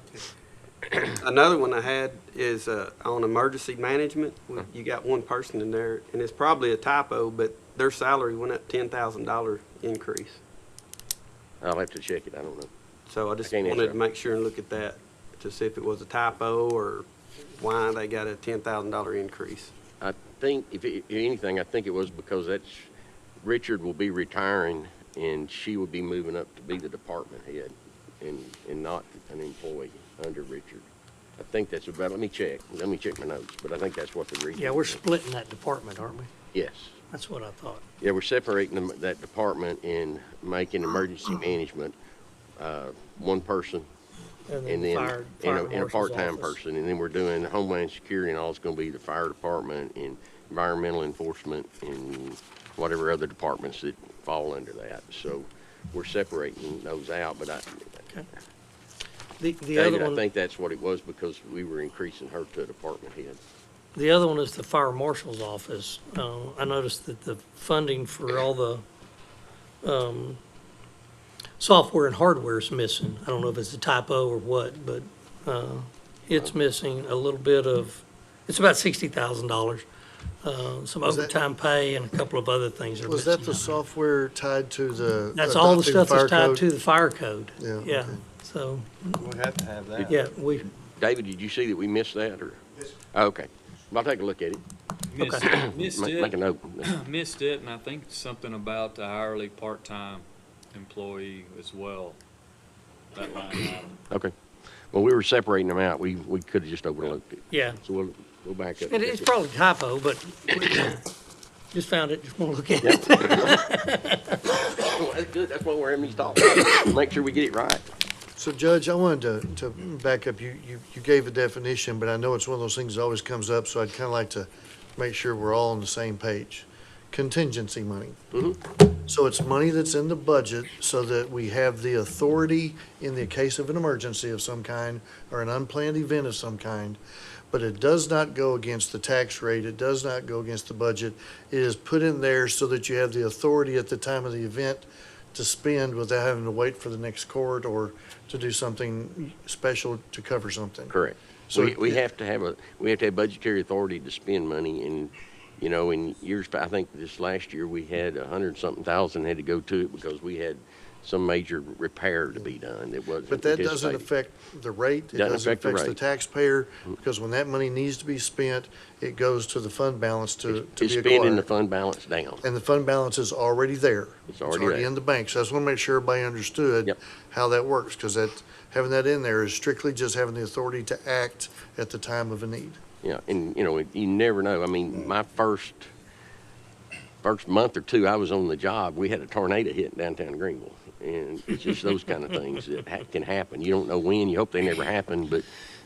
another one I had is on emergency management. You got one person in there, and it's probably a typo, but their salary went up $10,000 increase. I'll have to check it. I don't know. So I just can't answer wanted that. to make sure and look at that to see if it was a typo or why they got a $10,000 increase. I think, if anything, I think it was because Richard will be retiring and she would be moving up to be the department head and not an employee under Richard. I think that's about, let me check my notes, but I think that's what the reason. Yeah, we're is. splitting that department, aren't we? Yes. That's what I thought. Yeah, we're separating that department and making emergency management, one person, and then, fire and a marshal's part-time office. person, and then we're doing Homeland Security, and all it's gonna be the fire department and environmental enforcement and whatever other departments that fall under that. So we're separating those out, but The David, other I one, think that's what it was, because we were increasing her to a department head. the other one is the fire marshal's office. I noticed that the funding for all the, software and hardware is missing. I don't know if it's a typo or what, but, it's missing a little bit of, it's about $60,000. Some Was that- overtime pay and a couple of other things are Was missing. that the software tied to the? That's all the adopting stuff fire that's tied code? to the fire code. Yeah, Yeah, okay. so, We have to have that. yeah, we, David, did you see that we missed that, or? Oh, okay. I'll take a look at it. Missed, missed Make a it, note. missed it, and I think something about the hourly part-time employee as well. That line item. Okay. Well, we were separating them out. We could have just overlooked it. yeah. So we'll back up. It's probably typo, but just found it, just want to look at it. Well, that's good. That's why we're having these talks. Make sure we get it right. So Judge, I wanted to back up. You gave a definition, but I know it's one of those things that always comes up, so I'd kind of like to make sure we're all on the same page. Contingency money. So it's money that's in the budget so that we have the authority in the case of an emergency of some kind or an unplanned event of some kind, but it does not go against the tax rate. It does not go against the budget. It is put in there so that you have the authority at the time of the event to spend without having to wait for the next court or to do something special to cover something. Correct. So We have to have budgetary authority to spend money, and, you know, in years, I think this last year, we had 100-something thousand had to go to it because we had some major repair to be done that wasn't But that doesn't anticipated. affect the rate. It Doesn't doesn't affect the affect the rate. taxpayer, because when that money needs to be spent, it goes to the fund balance to It's be spending the acquired. fund balance down. And the fund balance is already there. It's already there. in the bank. So I just want to make sure everybody understood Yep. how that works, because having that in there is strictly just having the authority to act at the time of a need. Yeah, and, you know, you never know. I mean, my first month or two I was on the job, we had a tornado hit in downtown Greenville. And it's just those kind of things that can happen. You don't know when, you hope they never happen, but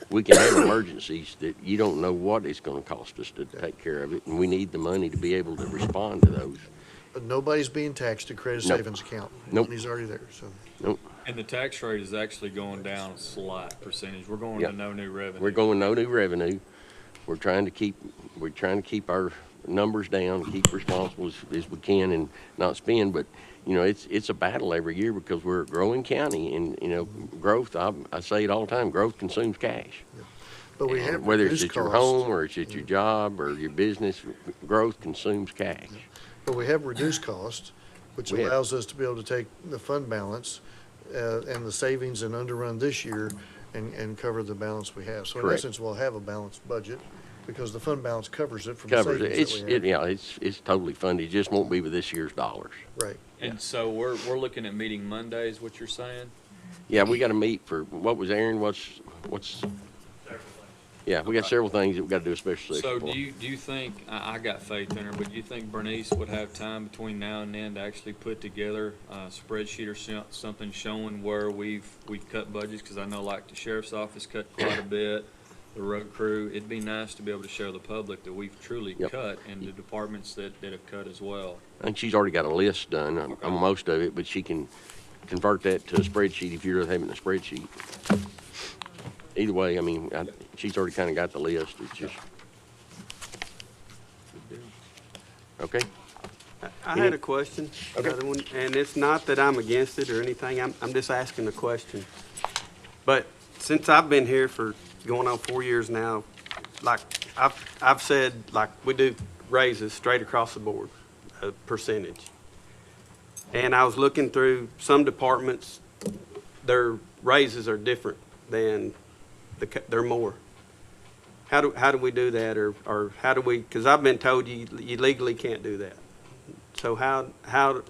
we can have emergencies that you don't know what it's gonna cost us to take care of it, and we need the money to be able to respond to those. But nobody's being taxed to create a Nope. savings account. Nope. Money's already there, so. Nope, And the tax rate is actually going down a slight percentage. We're going Yeah. to no new revenue. we're going no new revenue. We're trying to keep our numbers down, keep responsible as we can and not spend, but, you know, it's a battle every year because we're a growing county, and, you know, growth, I say it all the time, growth consumes cash. But we And have whether it's reduced at your costs. home or it's at your job or your business, growth consumes cash. But we have reduced cost, which We have. allows us to be able to take the fund balance and the savings and underrun this year and cover the balance we have. So in Correct. essence, we'll have a balanced budget because the fund balance covers it from the Covers it. savings that we have. It's totally funded. It just won't be with this year's dollars. Right. And so we're looking at meeting Mondays, what you're saying? Yeah, we gotta meet for, what was Aaron, what's, yeah, we got several things that we gotta do a special So session for. do you think, I got faith in her, but do you think Bernice would have time between now and then to actually put together a spreadsheet or something showing where we've cut budgets? Because I know like the sheriff's office cut quite a bit, the road crew. It'd be nice to be able to show the public that we've truly Yep. cut, and the departments that have cut as well. I think she's already got a list done on most of it, but she can convert that to a spreadsheet if you're having a spreadsheet. Either way, I mean, she's already kinda got the list. It's just. Okay? I had a question, another one, and it's not that I'm against it or anything, I'm just asking the question. But since I've been here for going on 4 years now, like, I've said, like, we do raises straight across the board, a percentage. And I was looking through some departments, their raises are different than they're more. How do we do that, or how do we, because I've been told you legally can't do that. So how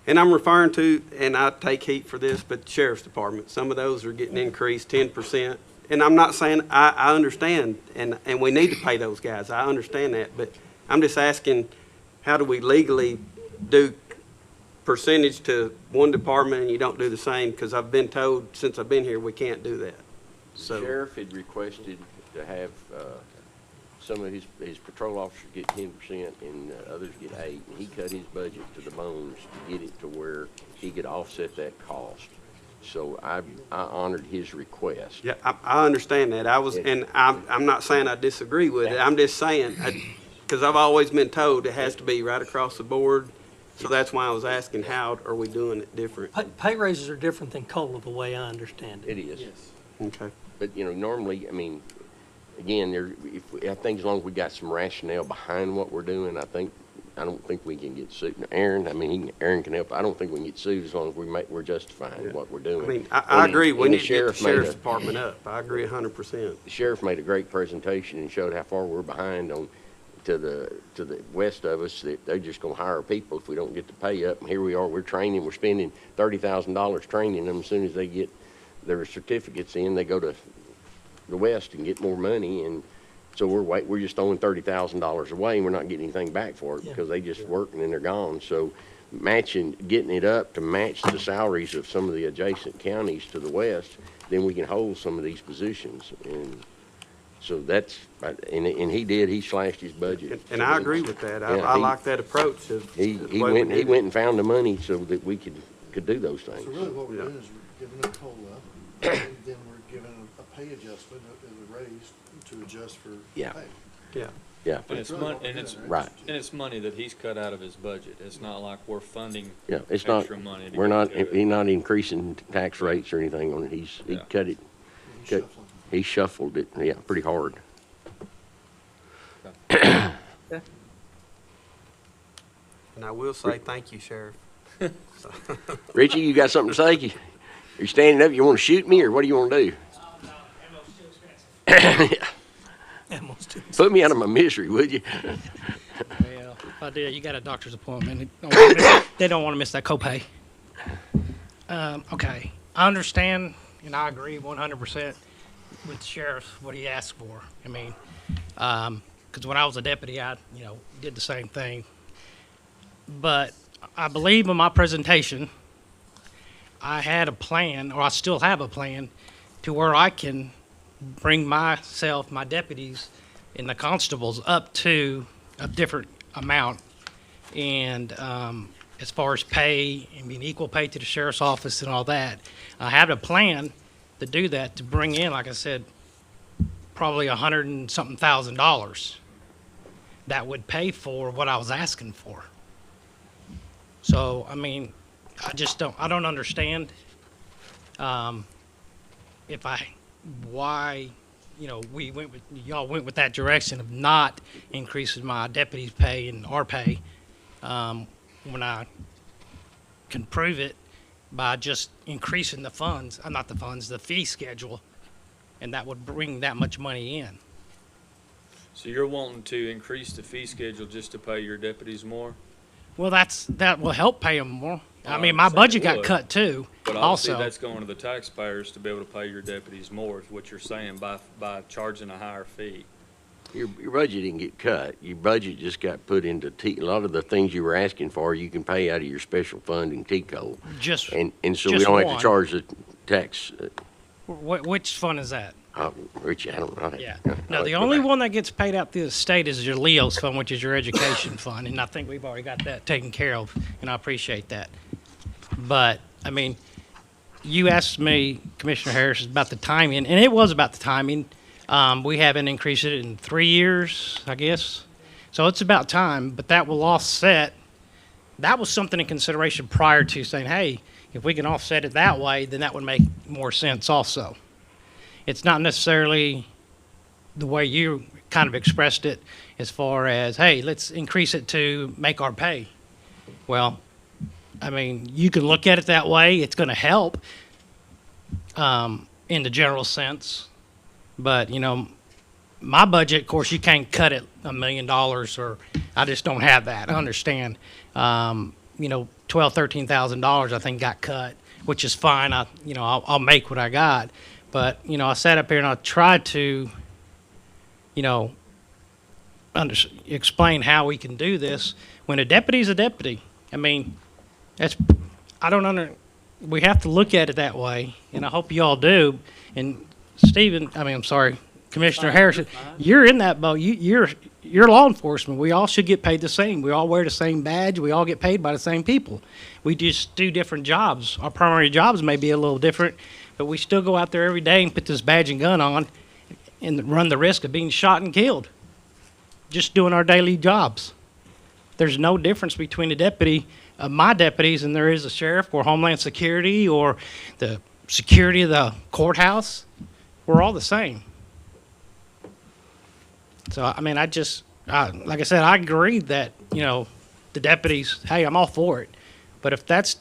And I'm referring to, and I take heat for this, but the Sheriff's Department, some of those are getting increased 10%. And I'm not saying, I understand, and we need to pay those guys. I understand that, but I'm just asking, how do we legally do percentage to one department and you don't do the same? Because I've been told since I've been here, we can't do that. The So, sheriff had requested to have some of his patrol officers get 10% and others get 8%. And he cut his budget to the bones to get it to where he could offset that cost. So I honored his request. yeah, I understand that. I'm not saying I disagree with it. I'm just saying, because I've always been told it has to be right across the board. So that's why I was asking, how are we doing it different? Pay raises are different than COLA, the way I understand it. It is. Okay. But, normally, I mean, again, I think as long as we got some rationale behind what we're doing, I don't think we can get sued. Now, Aaron can help. I don't think we can get sued as long as we're justifying what we're doing. I mean, I agree, we And need to get the Sheriff's Department up. I agree 100%. The sheriff made a great presentation and showed how far we're behind to the west of us, that they're just gonna hire people if we don't get the pay up. And here we are, we're spending $30,000 training them. As soon as they get their certificates in, they go to the west and get more money. And so we're just throwing $30,000 away and we're not getting anything back for it because they just work and then they're gone. So getting it up to match the salaries of some of the adjacent counties to the west, then we can hold some of these positions. And so that's, and he slashed his budget. And I agree with that. I like that approach. He went and found the money so that we could do those things. So really what we're doing is we're giving a COLA, and then we're giving a pay adjustment, a raise to adjust for Yeah. pay. Yeah. Yeah. And it's money, Right. and it's money that he's cut out of his budget. It's not like we're funding Yeah, it's not, extra money. to we're go not, to it. he's not increasing tax rates or anything on it. He cut it, he shuffled it, yeah, pretty hard. And I will say thank you, Sheriff. Richie, you got something to say? You're standing up, you want to shoot me, or what do you want to do? Put me out of my misery, would you? Well, if I did, you got a doctor's appointment. They don't want to miss that copay. Okay, I understand and I agree 100% with the sheriff what he asked for. I mean, because when I was a deputy, I did the same thing. But I believe in my presentation, I had a plan, or I still have a plan, to where I can bring myself, my deputies, and the constables up to a different amount. And as far as pay, I mean, equal pay to the sheriff's office and all that, I have a plan to do that, to bring in, like I said, probably $100 and something thousand that would pay for what I was asking for. So, I mean, I don't understand why, y'all went with that direction of not increasing my deputies' pay and our pay, when I can prove it by just increasing the fee schedule, and that would bring that much money in. So you're wanting to increase the fee schedule just to pay your deputies more? Well, that will help pay them more. I mean, my understand budget it got would. cut too. But obviously Also, that's going to the taxpayers to be able to pay your deputies more, is what you're saying, by charging a higher fee. Your budget didn't get cut. Your budget just got put into a lot of the things you were asking for, you can pay out of your special fund in TCO. And so we just don't have one. to charge the tax. which fund is that? Richie, I don't know. Yeah. No, the only one that gets paid out through the state is your LEO's fund, which is your education fund, and I think we've already got that taken care of, and I appreciate that. But, I mean, you asked me, Commissioner Harris, about the timing, and it was about the timing. We haven't increased it in 3 years, I guess. So it's about time, but that will offset. That was something in consideration prior to saying, hey, if we can offset it that way, then that would make more sense also. It's not necessarily the way you kind of expressed it as far as, hey, let's increase it to make our pay. Well, I mean, you can look at it that way. It's going to help in the general sense. But, my budget, of course, you can't cut it $1 million, or I just don't have that. I understand. $12,000-13,000 I think got cut, which is fine. I'll make what I got. But, I sat up here and I tried to, explain how we can do this when a deputy's a deputy. I mean, we have to look at it that way, and I hope you all do. And Commissioner Harrison, you're in that boat. You're law enforcement. We all should get paid the same. We all wear the same badge. We all get paid by the same people. We just do different jobs. Our primary jobs may be a little different, but we still go out there every day and put this badge and gun on and run the risk of being shot and killed just doing our daily jobs. There's no difference between a deputy, my deputies, and there is a sheriff or Homeland Security or the security of the courthouse. We're all the same. So, like I said, I agree that, the deputies, hey, I'm all for it. But if that's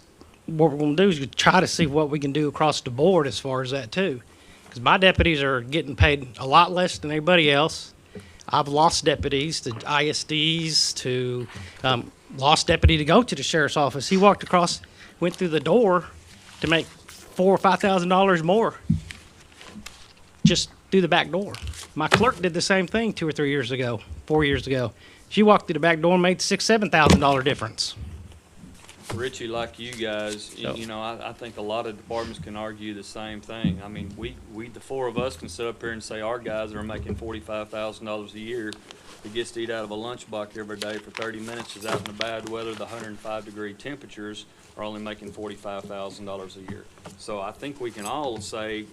what we're going to do is try to see what we can do across the board as far as that, too. Because my deputies are getting paid a lot less than everybody else. I've lost deputies to ISDs, to lost deputy to go to the sheriff's office. He went through the door to make $4,000 or $5,000 more. Just through the back door. My clerk did the same thing 4 years ago. She walked through the back door and made $6,000-7,000 difference. Richie, like you guys, I think a lot of departments can argue the same thing. I mean, we the four of us can sit up here and say our guys are making $45,000 a year. Who gets to eat out of a lunchbox every day for 30 minutes, is out in the bad weather, the 105-degree temperatures, are only making $45,000 a year. So I think we can all say,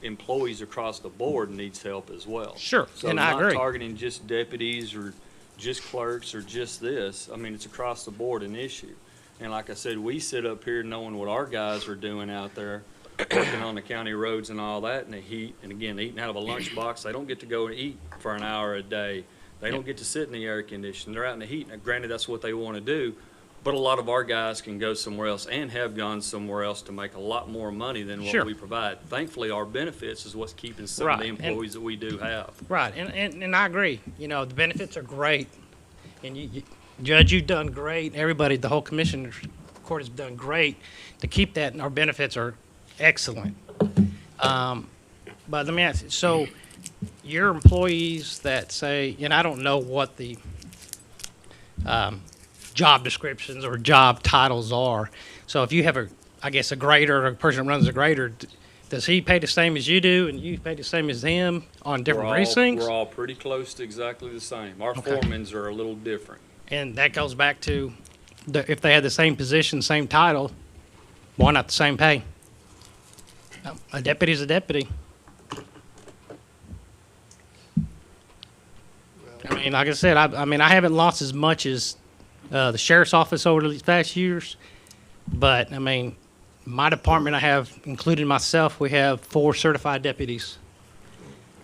employees across the board needs help as well. Sure, so and I agree. Not targeting just deputies or just clerks or just this. I mean, it's across the board an issue. And like I said, we sit up here knowing what our guys are doing out there, working on the county roads and all that in the heat. And again, eating out of a lunchbox, they don't get to go and eat for an hour a day. They don't get to sit in the air conditioning. They're out in the heat. Now, granted, that's what they want to do. But a lot of our guys can go somewhere else and have gone somewhere else to make a lot more money than what we provide. Thankfully, our benefits is what's keeping some of the employees that we do have. Right, and I agree. The benefits are great. And Judge, you've done great. Everybody, the whole Commissioner's Court has done great to keep that, and our benefits are excellent. But let me ask you, so your employees that say, and I don't know what the job descriptions or job titles are. So if you have a grader or a person that runs a grader, does he pay the same as you do and you pay the same as him on different precincts? We're all pretty close to exactly the same. Our foremans are a little different. And that goes back to if they had the same position, same title, why not the same pay? A deputy's a deputy. I mean, like I said, I haven't lost as much as the sheriff's office over the past years, but I mean, my department, I have, including myself, we have 4 certified deputies,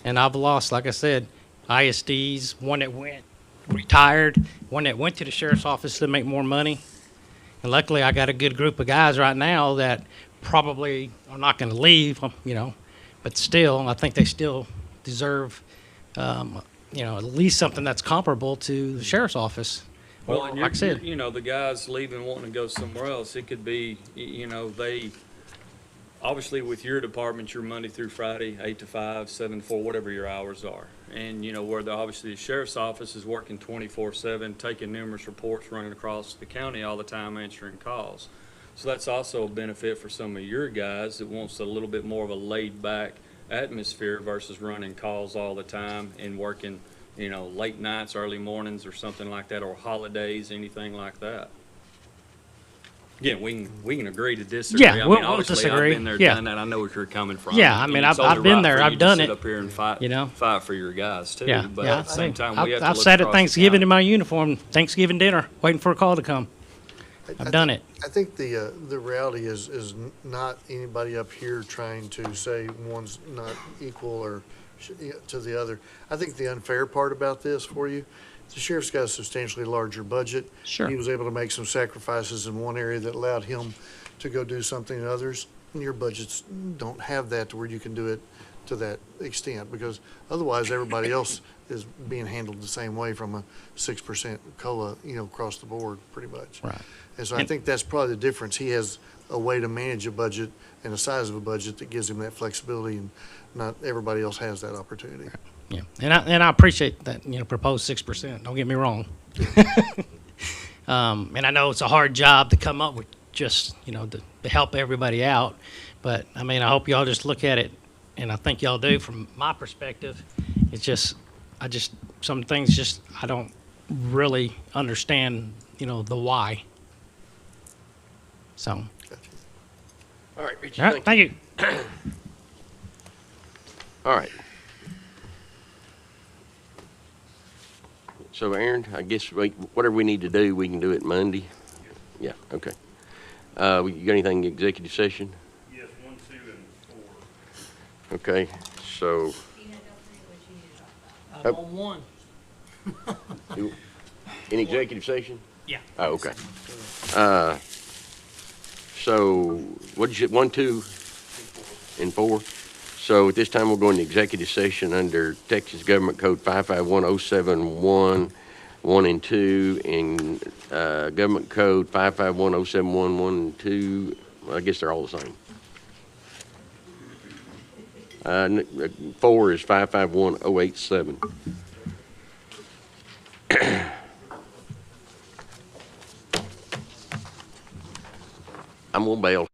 and I've lost, like I said, ISDs, one that went retired, one that went to the sheriff's office to make more money, and luckily I got a good group of guys right now that probably are not going to leave, but still, I think they still deserve, at least something that's comparable to the sheriff's office. Well, and like I said, the guys leaving wanting to go somewhere else, it could be, they, obviously with your department, you're Monday through Friday, 8 to 5, 7 to 4, whatever your hours are. And, where obviously the sheriff's office is working 24/7, taking numerous reports, running across the county all the time, answering calls. So that's also a benefit for some of your guys that wants a little bit more of a laid-back atmosphere versus running calls all the time and working late nights, early mornings or something like that, or holidays, anything like that. Again, we can agree to disagree. Yeah, we'll disagree. I've been there, done that. I know where you're coming from. Yeah, I mean, I've been there. I've done it. Sit up here and fight, fight for your guys too. Yeah, but at the same time, we have to I've look sat at across the Thanksgiving county. in my uniform, Thanksgiving dinner, waiting for a call to come. I've done it. I think the reality is not anybody up here trying to say one's not equal or to the other. I think the unfair part about this for you, the sheriff's got a substantially larger budget. Sure. He was able to make some sacrifices in one area that allowed him to go do something in others. And your budgets don't have that to where you can do it to that extent, because otherwise everybody else is being handled the same way from a 6% COLA, across the board, pretty much. Right. And so I think that's probably the difference. He has a way to manage a budget and the size of a budget that gives him that flexibility, and not everybody else has that opportunity. Yeah, and I appreciate that, proposed 6%. Don't get me wrong. And I know it's a hard job to come up with just, to help everybody out. But, I mean, I hope y'all just look at it, and I think y'all do from my perspective. It's just, some things just, I don't really understand, the why. So. All right, Richie, All right, thank you. All right. So Aaron, I guess whatever we need to do, we can do it Monday? Yeah, okay. You got anything in executive session? Yes, 1, 2, and 4. Okay, so. I'm on one. In executive session? Yeah. Oh, okay. So what did you, 1, 2, and 4? So at this time, we'll go into executive session under Texas Government Code 551071, 1 and 2, and Government Code 551071, 1 and 2. Well, I guess they're all the same. 4 is 551087. I'm gonna bail.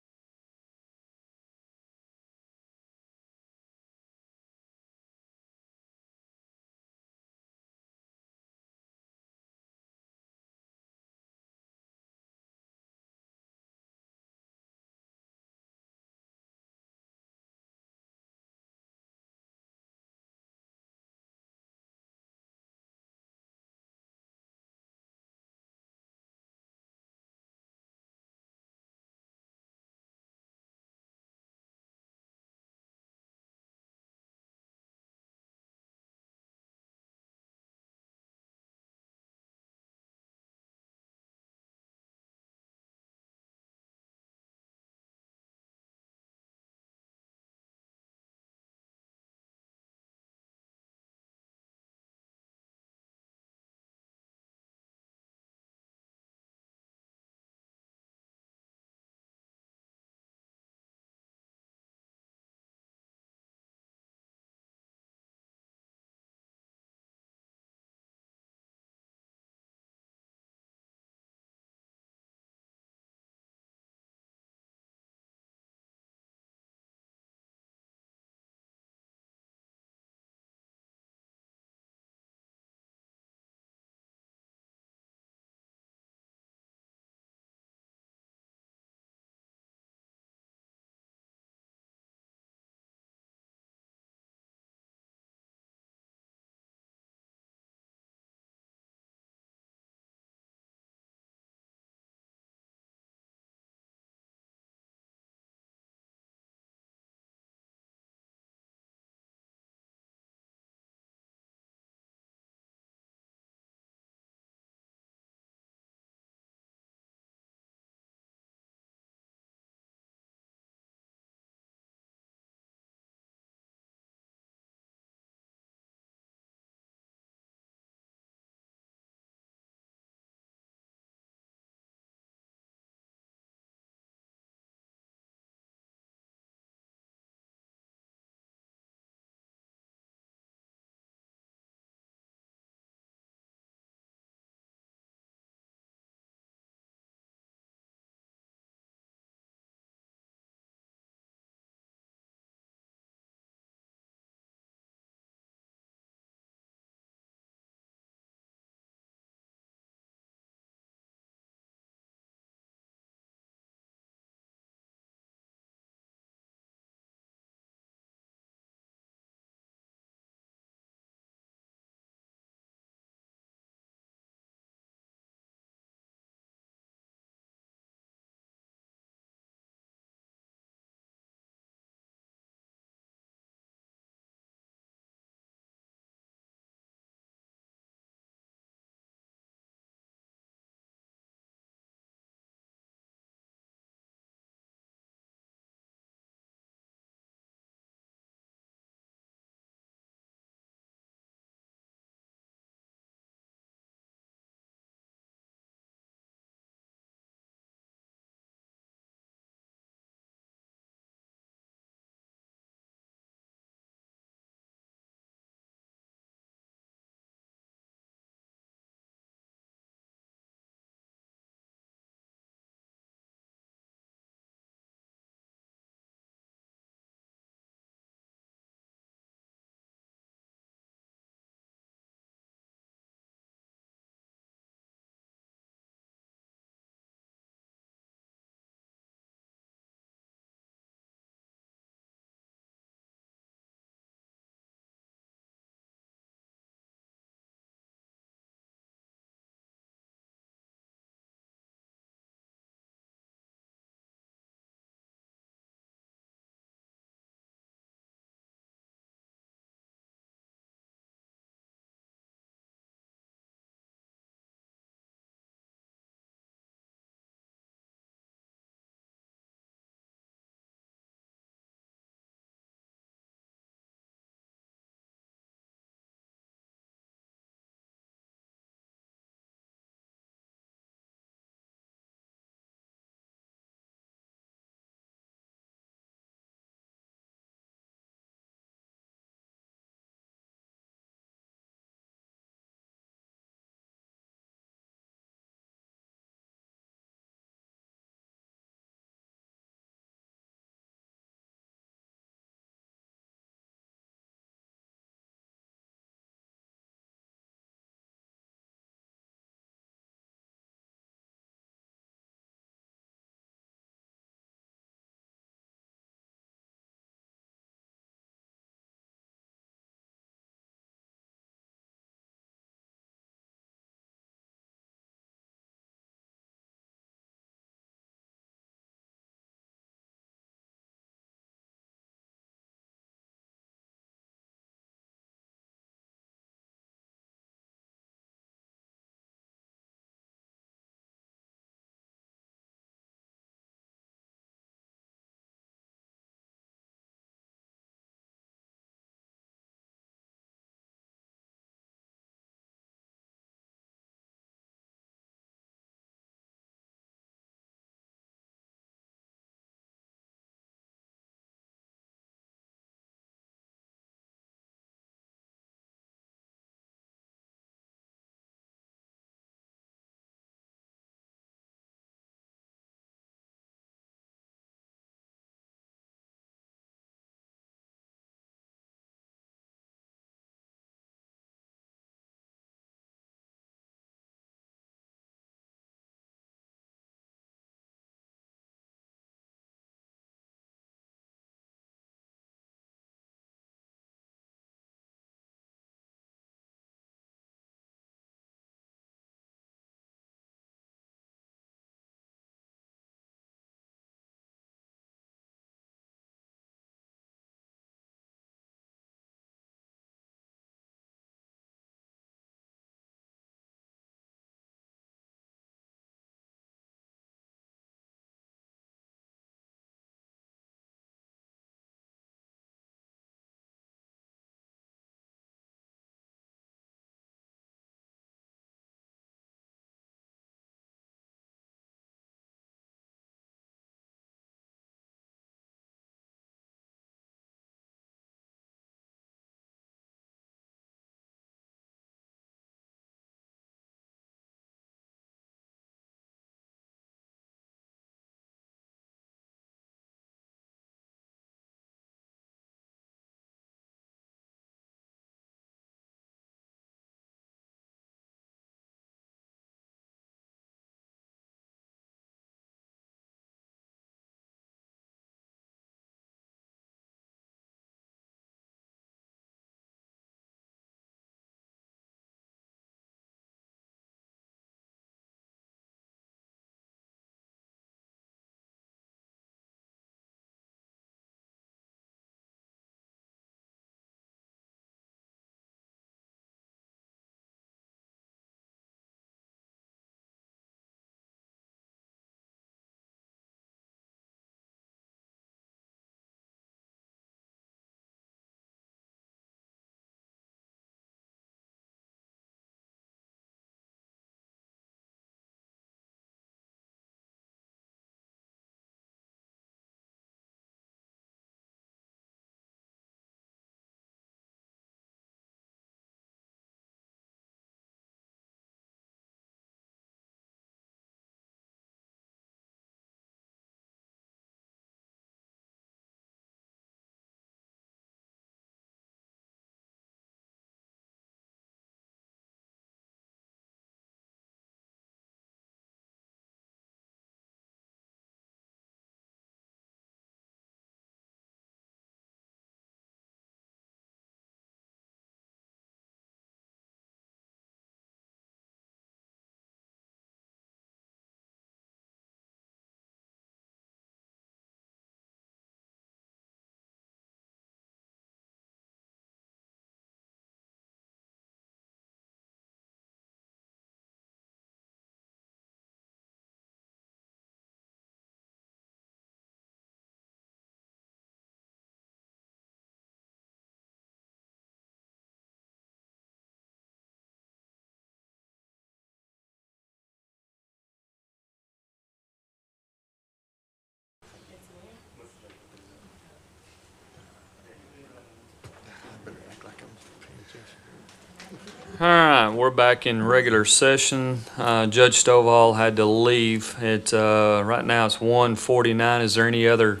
All right, we're back in regular session. Judge Stovall had to leave. Right now it's 1:49. Is there any other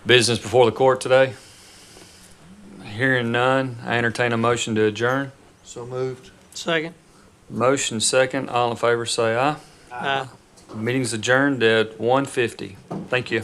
business before the court today? Hearing none, I entertain a motion to adjourn. So moved. Second. Motion second. All in favor say aye. Aye. Meeting's adjourned at 1:50. Thank you.